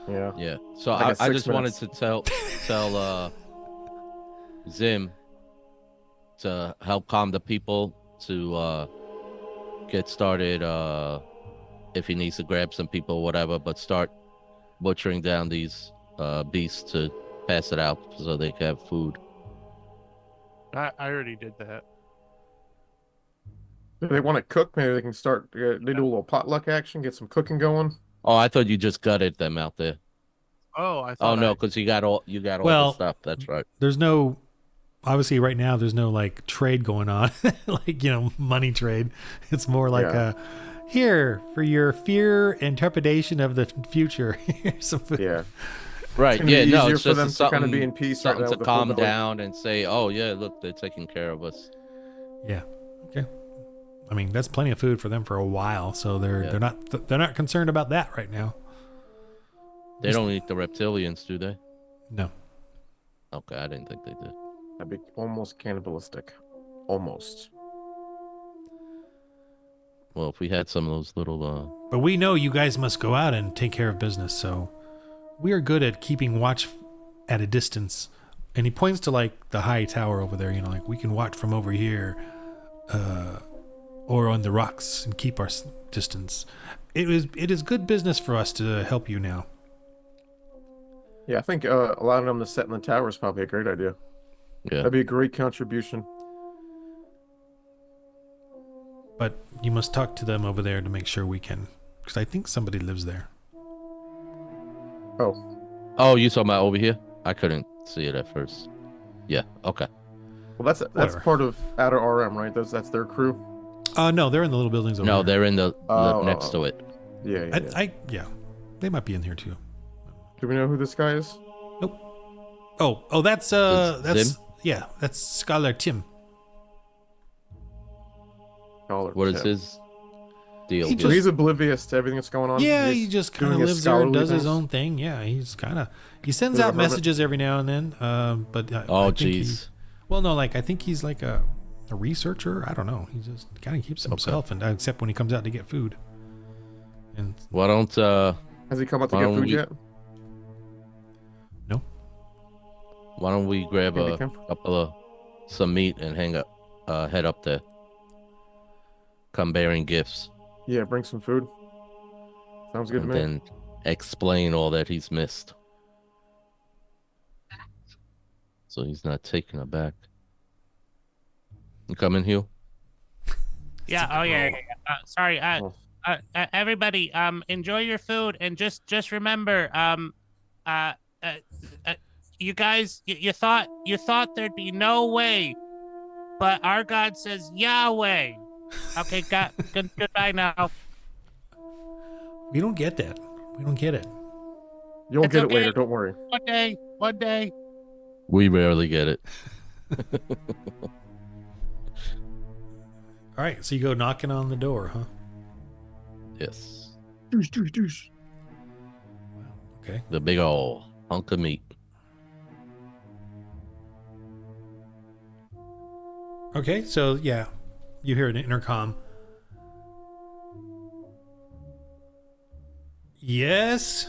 Yeah.
yeah. So
I got
I
6
just
minutes.
wanted to tell Zim to help calm the people to get started if he needs to grab some people or whatever, but start butchering down these beasts to pass it out so they can have food.
I already did that.
If they want to cook, maybe they can start. They do a little potluck action, get some cooking going.
Oh, I thought you just gutted them out there.
Oh, I
Oh
thought.
no, because you got all
Well,
the stuff. That's right.
There's no, obviously right now there's no like trade going on, like money trade. It's more like here for your fear and trepidation of the future. Here's some food.
Yeah.
Right.
gonna
Yeah.
be
No,
easier
it's
for
just
them to
something,
kinda be in peace right
something
now
to
with the full
calm
belly.
down and say, "Oh yeah, look, they're taking care of us."
Yeah. Okay. I mean, that's plenty of food for them for a while, so they're not concerned about that right now.
They don't eat the reptilians, do they?
No.
Okay, I didn't think they did.
That'd be almost cannibalistic. Almost.
Well, if we had some of those little,
But we know you guys must go out and take care of business, so we are good at keeping watch at a distance. And he points to like the high tower over there, like we can watch from over here, or on the rocks and keep our distance. It is good business for us to help you now.
Yeah, I think allowing them to set in the tower is probably a great idea.
yeah.
That'd be a great contribution.
But you must talk to them over there to make sure we can, because I think somebody lives there.
Oh,
Oh, you talking about over here? I couldn't see it at first. Yeah. Okay.
well, that's
Whatever.
part of Outer RM, right? That's their crew.
No, they're in the little buildings over
No,
there.
they're in the
Oh,
next to it.
Yeah.
Yeah, they might be in here too.
Do we know who this guy is?
Oh, that's
Zim?
yeah, that's Scholar Tim.
Scholar
What is
Tim.
his deal?
He
So
just-
he's oblivious to everything that's going on.
Yeah,
He's
he just kind of
doing his
lives there and
scholarly
does his
things?
own thing. Yeah, he sends
Bit of
out
a hermit.
messages every now and then. But
Oh,
I think
jeez.
well, no, like I think he's like a researcher. I don't know. He just kind of keeps himself, and except when he comes out to get food. And
Why don't
Has he come out to
Why
get
don't
food
we-
yet?
why don't we grab
Here they
a
come.
couple of some meat and head up there. Come bearing gifts,
Yeah, bring some food. Sounds good to
and
me.
then explain all that he's missed, so he's not taken aback. You coming, Hugh?
Yeah. Oh yeah. Sorry.
Oh.
Everybody, enjoy your food and just remember, you guys, you thought there'd be no way, but our God says Yahweh. Okay, goodbye now.
we don't get that. We don't get it.
You'll
It's
get
okay.
it later. Don't worry.
One day.
We rarely get it.
All right, so you go knocking on the door, huh?
Yes.
Douche, douche, douche.
Okay.
The big old hunk of meat.
Okay, so yeah, you hear an intercom. Yes,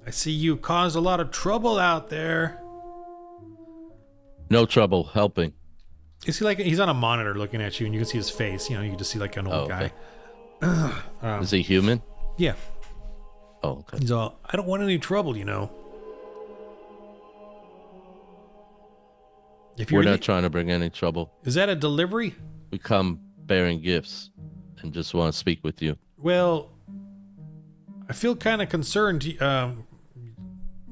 I see you caused a lot of trouble out there.
No trouble helping.
You see, like, he's on a monitor looking at you, and you can see his face. You know, you can just see like an old
Oh, okay.
guy.
Is he human?
Yeah,
Oh, okay.
he's all. I don't want any trouble, you know. If
We're
you're,
not trying to bring any trouble.
is that a delivery?
We come bearing gifts and just want to speak with you.
Well, I feel kind of concerned.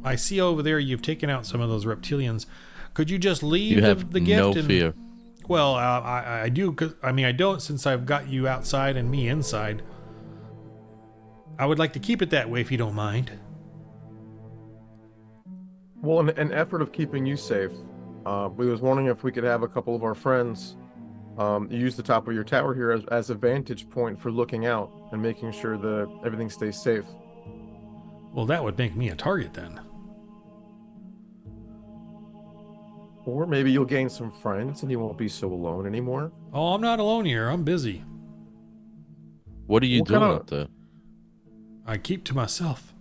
I see over there you've taken out some of those reptilians. Could you just leave
You have
the gift?
no
and,
fear.
Well, I do. Cause I mean, I don't since I've got you outside and me inside. I would like to keep it that way if you don't mind.
Well, in an effort of keeping you safe, we was wondering if we could have a couple of our friends use the top of your tower here as a vantage point for looking out and making sure that everything stays safe.
Well, that would make me a target then.
Or maybe you'll gain some friends and you won't be so alone anymore.
Oh, I'm not alone here. I'm busy.
What are you
What
doing
kinda-
up there?
I keep to myself.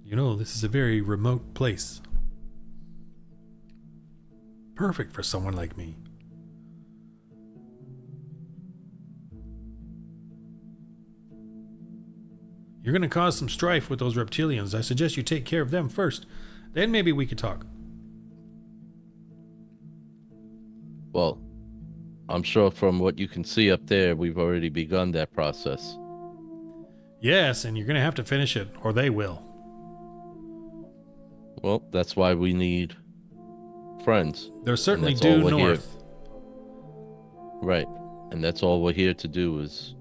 You know, this is a very remote place. Perfect for someone like me. You're going to cause some strife with those reptilians. I suggest you take care of them first. Then maybe we could talk.
Well, I'm sure from what you can see up there, we've already begun that process.
Yes, and you're going to have to finish it, or they will.
Well, that's why we need friends.
They're certainly
that's all
due
we're here.
north.
Right. And that's all we're here to do is,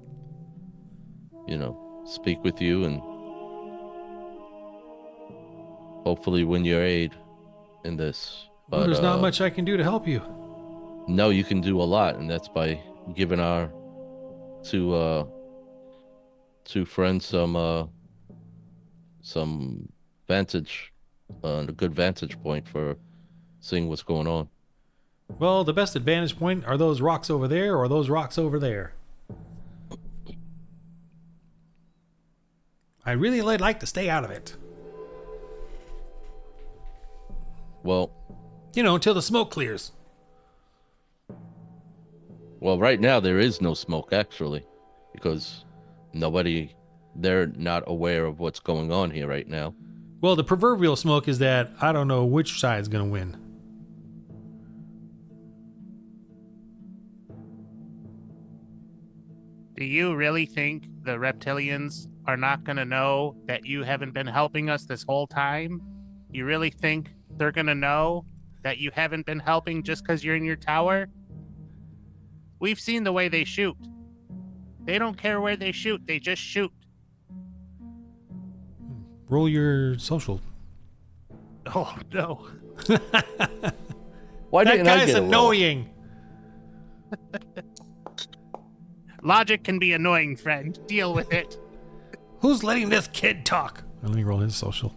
speak with you and hopefully win your aid in this.
Well,
But
there's not much I can do to help you.
No, you can do a lot, and that's by giving our two friends some vantage, a good vantage point for seeing what's going on.
Well, the best advantage point are those rocks over there or those rocks over there. I really like to stay out of it.
Well,
Until the smoke clears.
right now there is no smoke actually, because they're not aware of what's going on here right now.
Well, the proverbial smoke is that I don't know which side's going to win.
Do you really think the reptilians are not going to know that you haven't been helping us this whole time? You really think they're going to know that you haven't been helping just because you're in your tower? We've seen the way they shoot. They don't care where they shoot, they just shoot.
Roll your social.
Oh, no.
Why
That
didn't I
guy's
get a roll?
annoying.
Logic can be annoying, friend. Deal with it.
Who's letting this kid talk? Let me roll his social.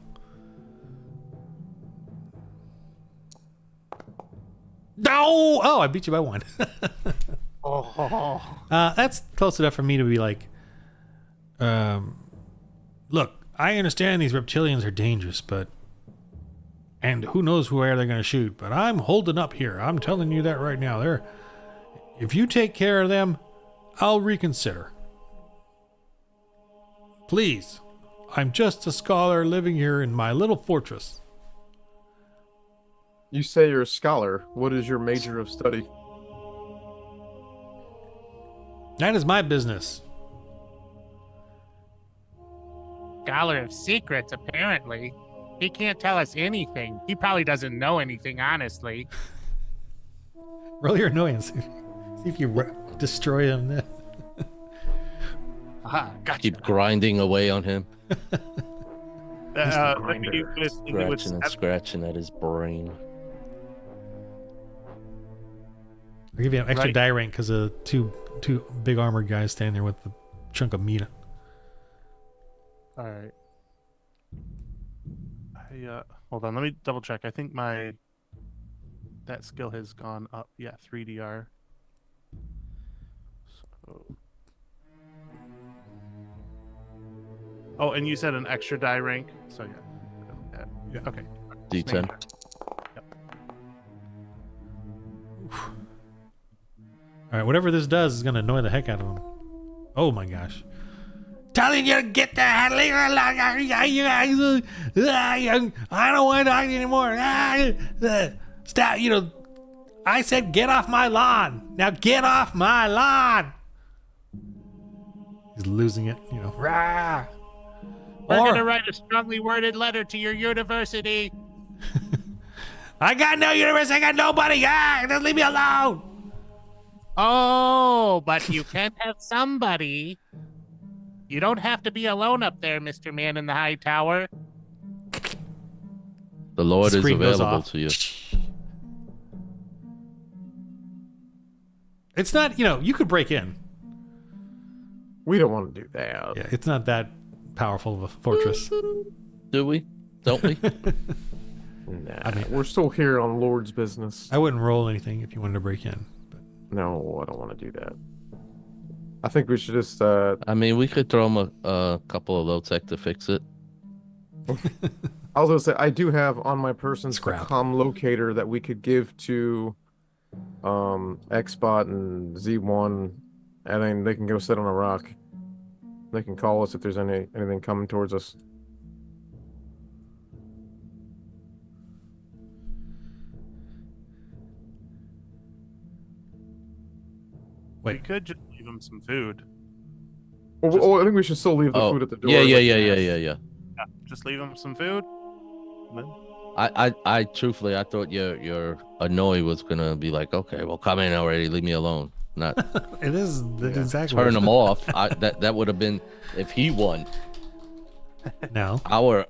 No! Oh, I beat you by one.
Oh.
That's close enough for me to be like, look, I understand these reptilians are dangerous, and who knows where they're going to shoot, but I'm holding up here. I'm telling you that right now. If you take care of them, I'll reconsider. Please, I'm just a scholar living here in my little fortress.
You say you're a scholar. What is your major of study?
That is my business.
Scholar of secrets, apparently. He can't tell us anything. He probably doesn't know anything, honestly.
Roll your annoyance. See if you destroy him.
Gotcha.
Keep grinding away on him,
Let me do this.
scratching and scratching at his brain.
I'll give you an extra
Right.
die rank because of two big armored guys standing there with the chunk of meat.
All right. Hold on. Let me double check. I think that skill has gone up. Yeah, 3DR. So. Oh, and you said an extra die rank. So yeah.
Yeah.
Okay. Just
D10.
making sure.
All right, whatever this does is gonna annoy the heck out of him. Oh my gosh! Telling you to get the hell out! I don't want to talk anymore. Stop! You know, I said get off my lawn. Now get off my lawn. He's losing it. You know. Rah.
We're
Or-
going to write a strongly worded letter to your university.
I got no universe. I got nobody. Just leave me alone.
Oh, but you can have somebody. You don't have to be alone up there, Mr. Man in the High Tower.
The Lord is
Screen goes
available
off.
to you.
It's not. You know, you could break in.
We don't want to do that.
Yeah, it's not that powerful of a fortress.
Do we? Don't we?
Nah,
I mean-
we're still here on Lord's business.
I wouldn't roll anything if you wanted to break in.
No, I don't want to do that. I think we should just.
I mean, we could throw him a couple of low tech to fix it.
I was gonna say I do have on my person a
Scrap.
comm locator that we could give to Xbot and Z1, and then they can go sit on a rock. They can call us if there's anything coming towards us.
We could just leave him some food.
Oh, I think we should still leave the
Oh,
food at the door.
yeah, yeah,
like
yeah,
you
yeah,
asked.
yeah, yeah.
Yeah, just leave him some food. And then-
I truthfully, I thought your Annoy was gonna be like, okay, well, come in already, leave me alone. Not
It is exactly.
turn him off. That would have been if he won.
No.
Our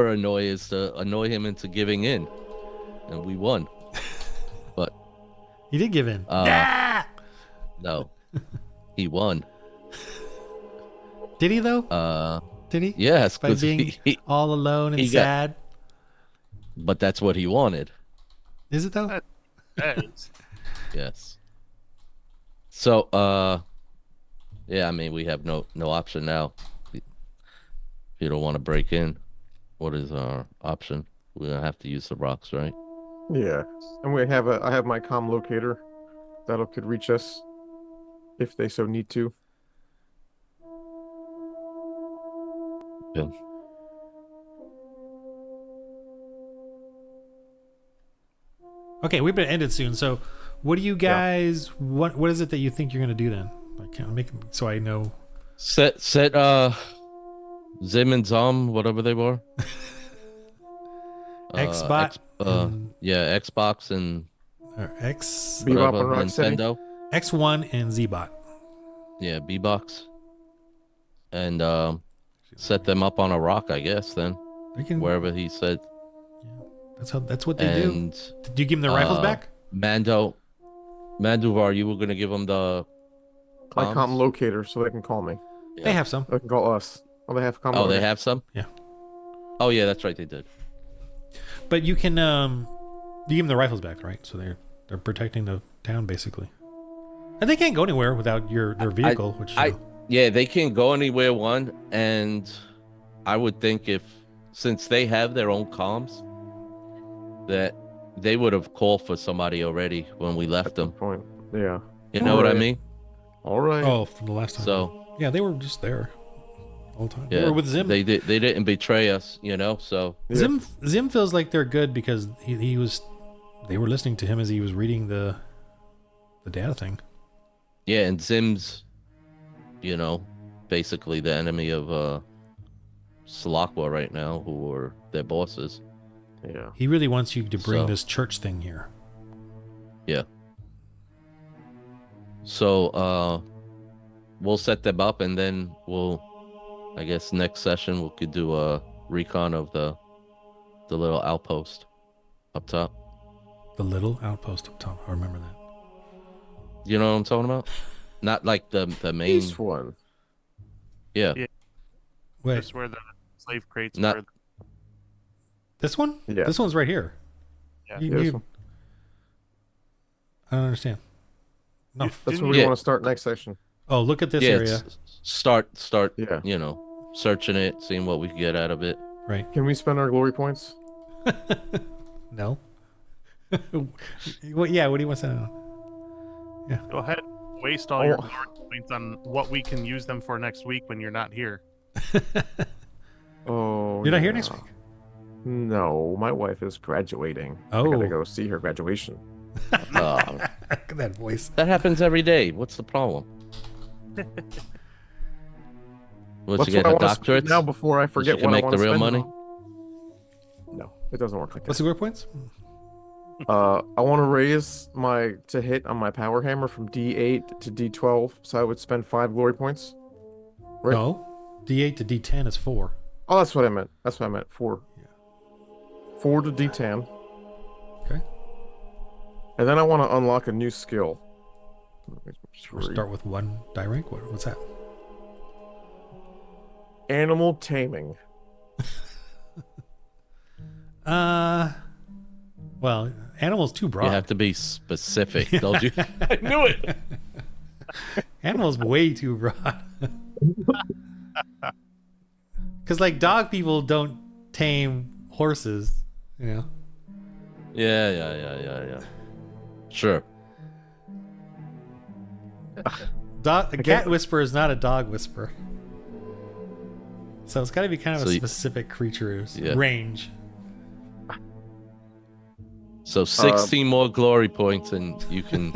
Annoy is to annoy him into giving in, and we won. But
He did give in.
no, he won.
Did he though? Did he?
Yes,
By
because
being
he,
all alone and
he got-
sad.
but that's what he wanted.
Is it though?
That is-
Yes. So, yeah, I mean, we have no option now. If you don't want to break in, what is our option? We're gonna have to use the rocks, right?
Yeah, and I have my comm locator that could reach us if they so need to.
Yeah.
Okay, we've been ended soon. So, what do you guys? What is it that you think you're gonna do then? I can't make so I know.
Set Zim and Zom, whatever they were.
Xbot and-
yeah, Xbox and
Or X
Bebop
whatever,
and Rocksteady.
Nintendo.
X1 and Zbot.
Yeah, B-Box. And set them up on a rock, I guess, then.
They can.
Wherever he said.
That's what they do.
And
Did you give them their rifles back?
Manduvar, you were gonna give him the
My
comms?
comm locator so they can call me.
Yeah.
They have some.
They can call us. Oh, they have comm.
Oh, they
locator.
have some?
Yeah.
Oh yeah, that's right, they did.
But you can you give them the rifles back, right? So they're protecting the town basically. And they can't go anywhere without their vehicle, which you know.
Yeah, they can't go anywhere, one, and I would think since they have their own comms, that they would have called for somebody already when we left them.
Point. Yeah.
You know what I
Alright.
mean?
All right.
Oh, from the last time.
So
yeah, they were just there all the time.
yeah,
They were with Zim.
They didn't betray us, you know. So
Yeah.
Zim feels like they're good because they were listening to him as he was reading the data thing.
yeah, and Zim's, you know, basically the enemy of Slakwa right now, who are their bosses.
Yeah.
He really wants you to bring
So-
this church thing here.
Yeah. So we'll set them up, and then I guess next session we could do a recon of the little outpost up top.
The little outpost up top. I remember that.
You know what I'm talking about? Not like the main.
This one.
Yeah.
Yeah.
Wait,
Just where the slave crates
Not-
were.
This one?
Yeah.
This one's right here.
Yeah.
You-
Yeah, this
you-
one.
I don't understand. No.
That's
Didn't
where we
Yeah.
want to start next section.
Oh, look at this
Yeah.
area.
Start.
Yeah.
You know, searching it, seeing what we can get out of it.
Right.
Can we spend our glory points?
No. What? Yeah. What do you want to know?
Go ahead. Waste all your glory points on what we can use them for next week when you're not here.
Oh,
You're not here
yeah.
next week.
No, my wife is graduating. I
Oh.
gotta go see her graduation.
Oh,
Look at that voice.
that happens every day. What's the problem? Once you get
what I
a
wanna spend
doctorate,
now before I forget
you can
what
make
I
the
want to
real
spend
money.
it on. No, it doesn't work like
What's
that.
the glory points?
I want to raise my to hit on my power hammer from D8 to D12, so I would spend 5 glory points. Right.
No. D8 to D10 is 4.
Oh, that's what I meant. 4. 4 to D10.
Okay.
And then I want to unlock a new skill.
Or start with 1 die rank. What's that?
Animal taming.
Well, animal's too broad.
You have to be specific, don't you? I knew it.
Animal's way too broad. Because like dog people don't tame horses, you know.
Yeah. Sure.
A cat whisperer is not a dog whisperer. So it's got to be kind of
So
a
you-
specific creature's
Yeah.
range.
So 16 more glory points, and you can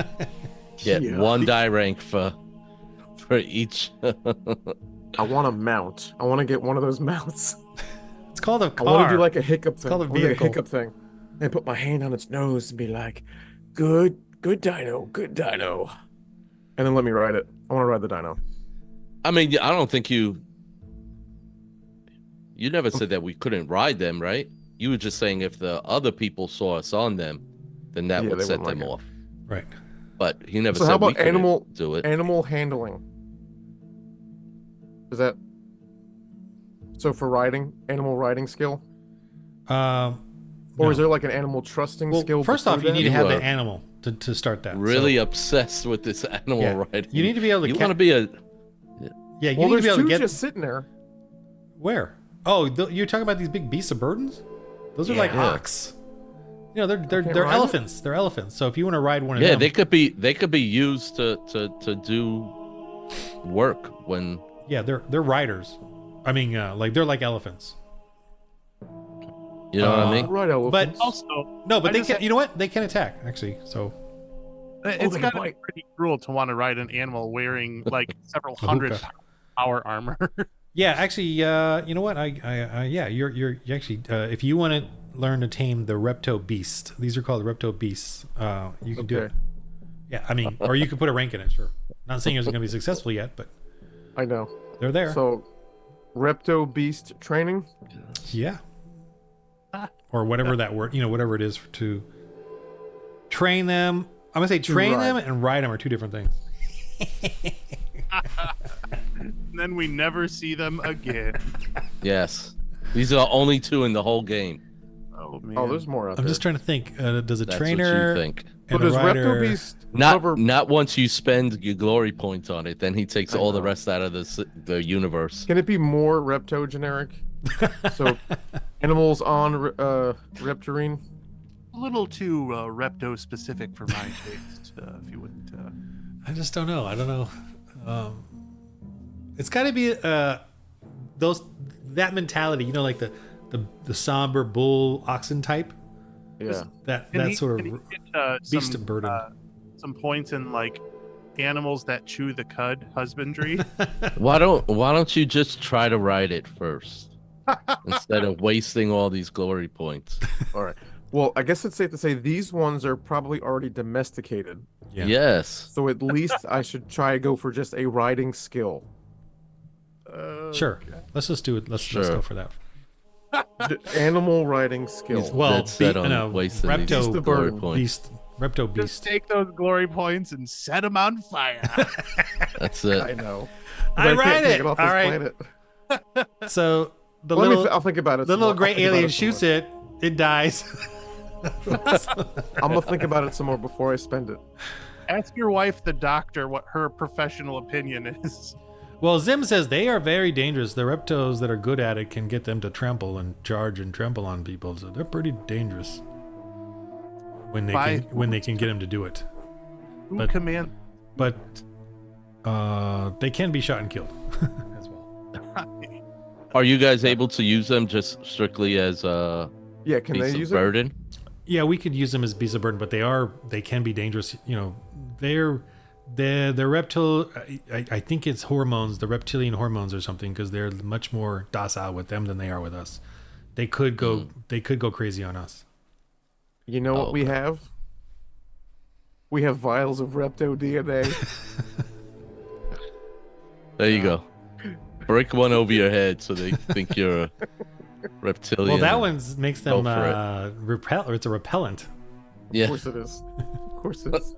get
Yeah.
1 die rank for each.
I want a mount. I want to get one of those mounts.
It's called a
I
car.
want to do like a hiccup thing.
called a
I wanna do
vehicle.
hiccup thing. And put my hand on its nose and be like, good dino, good dino. And then let me ride it. I want to ride the dino.
I mean, I don't think you never said that we couldn't ride them, right? You were just saying if the other people saw us on them, then that
Yeah,
would
they
set
wouldn't
them
like
off.
Right.
But he never
So
said
how
we
about
couldn't do it.
animal handling? Is that so for riding, animal riding skill? Or
No.
is there like an animal trusting
Well,
skill?
first
before
off, you
that?
need to
You
have
are
the animal to start that.
Really
So,
obsessed with this animal
yeah,
riding.
you need to be able to.
You want to be a
Yeah, you
Well,
need to
there's
be able to
two
get.
just sitting there.
Where? Oh, you're talking about these big beasts of burdens? Those are like
Yeah.
ox. You know, they're
can't
they're
ride it?
elephants. They're elephants. So if you want to ride one of
yeah.
them,
They could be used to do work when
yeah, they're riders. I mean, like they're like elephants.
you know what I mean.
Right, elephants.
Also,
No, but
I
they
just
can.
had-
You know what? They can attack actually. So
it's
they
got to be
bite.
pretty cruel to want to ride an animal wearing like several
A
hundred
hookah.
power armor.
yeah, actually, you know what? Yeah, you actually, if you want to learn to tame the repto beast, these are called repto beasts. You can do it.
Okay.
Yeah, I mean, or you could put a rank in it. Sure. Not saying it's going to be successful yet, but
I know.
they're there.
So, repto beast training.
Yeah. Or whatever that word, whatever it is to train them. I'm gonna say train
ride.
them and ride them are two different things.
And then we never see them again.
Yes, these are the only 2 in the whole game.
Oh man.
Oh, there's more out
I'm
there.
just trying to think. Does a
That's
trainer
what you think.
So
and a
does
rider?
repto beast
Not
cover?
not once you spend your glory points on it, then he takes
I
all the
know.
rest out of the universe.
Can it be more repto generic? So, animals on reptarine.
A little too repto specific for my taste, if you wouldn't.
I just don't know. I don't know. It's got to be that mentality. Like the somber bull oxen type.
Yeah.
That sort
can
of
he get,
beast of burden.
some points in like animals that chew the cud husbandry.
Why don't you just try to ride it first instead of wasting all these glory points?
All right. Well, I guess it's safe to say these ones are probably already domesticated.
Yeah.
Yes.
So at least I should try to go for just a riding skill.
Sure. Let's just do it. Let's
Sure.
go for that.
Animal riding skill.
He's
Well,
dead set
be-
on
no,
wasting
repto
these
Beast of
glory
burden.
points.
Beast Repto
Just
beast.
take those glory points and set them on fire.
That's
I
it.
know.
I
But
read
can't take
it.
off
All
this
right.
planet.
So the
Let
little
me. I'll think about it.
the
some
little
more.
gray
I'll think about
alien
some
shoots
more.
it. It dies.
I'm gonna think about it some more before I spend it.
Ask your wife, the doctor, what her professional opinion is.
Well, Zim says they are very dangerous. The reptos that are good at it can get them to trample and charge and trample on people. So they're pretty dangerous when they can get them to do it.
Who
But-
command?
But they can be shot and killed as well.
Are you guys able to use them just strictly as
Yeah, can they
beasts of
use it?
burden?
Yeah, we could use them as beasts of burden, but they can be dangerous. You know, they're reptile. I think it's hormones, the reptilian hormones or something, because they're much more docile with them than they are with us. They could go crazy on us.
You know what we
okay.
have? We have vials of Repto DNA.
There you go. Break one over your head so they think you're a reptilian.
Well, that one makes them
Go for
repel, or it's a repellent.
Of
Yeah.
course it is. Of course it is.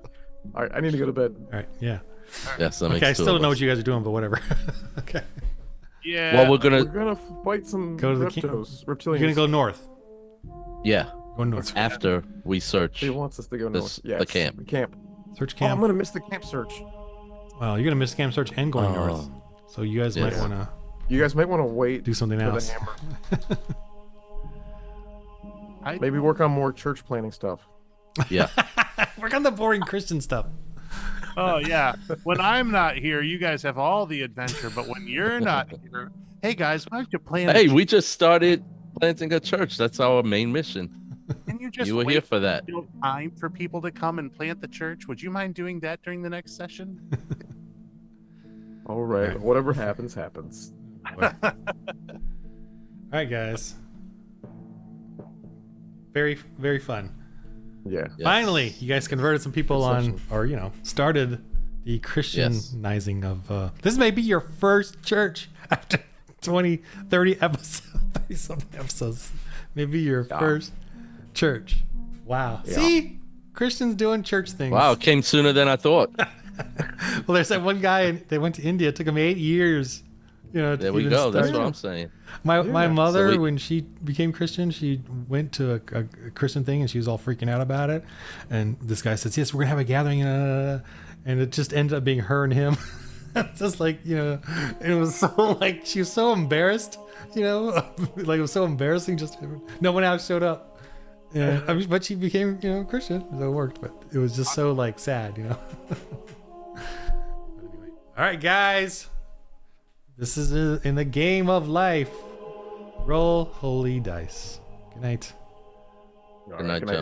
All right, I need to go to bed.
All right, yeah.
Yes, that
Okay,
makes
I
two
still don't
of
know
us.
what you guys are doing, but whatever. Okay,
Yeah.
Well, we're
We're
gonna
gonna fight some
Go to the
reptos, reptilians.
you're gonna go north.
yeah
Go north.
after we search.
He wants us to go north.
This-
Yes,
the camp.
The camp.
Search
Oh, I'm
camp.
gonna miss the camp search.
Well, you're gonna miss camp search and going north. So you guys might
Yes.
want to
You guys might want to wait.
do something
for
else.
the hammer. Maybe work on more church planning stuff.
Yeah.
Work on the boring Christian stuff.
Oh yeah. When I'm not here, you guys have all the adventure. But when you're not here, hey guys, why don't you plan?
Hey, we just started planting a church. That's our main mission.
Can you just
You were
wait
here for that.
till time for people to come and plant the church? Would you mind doing that during the next session?
All right, whatever happens, happens.
All right, guys. Very, very fun.
Yeah.
Yes.
Finally, you guys converted some people
Good
on,
session.
or started the Christianizing of. This may be your first church after 20, 30 episodes, 30 something episodes. Maybe your first church. Wow.
Yeah.
See, Christians doing church things.
Wow, it came sooner than I thought.
Well, there's that one guy. They went to India. It took him 8 years. To
There we
even
go. That's
start.
what I'm saying.
My mother,
So we-
when she became Christian, she went to a Christian thing and she was all freaking out about it. And this guy says, "Yes, we're gonna have a gathering," and it just ended up being her and him. It's just like it was so like she was so embarrassed, like it was so embarrassing. Just no one else showed up. Yeah, I mean, but she became Christian, so it worked. But it was just so like sad, Anyway. All right, guys. This is in the game of life. Roll holy dice. Good night.
All
Good night,
good night.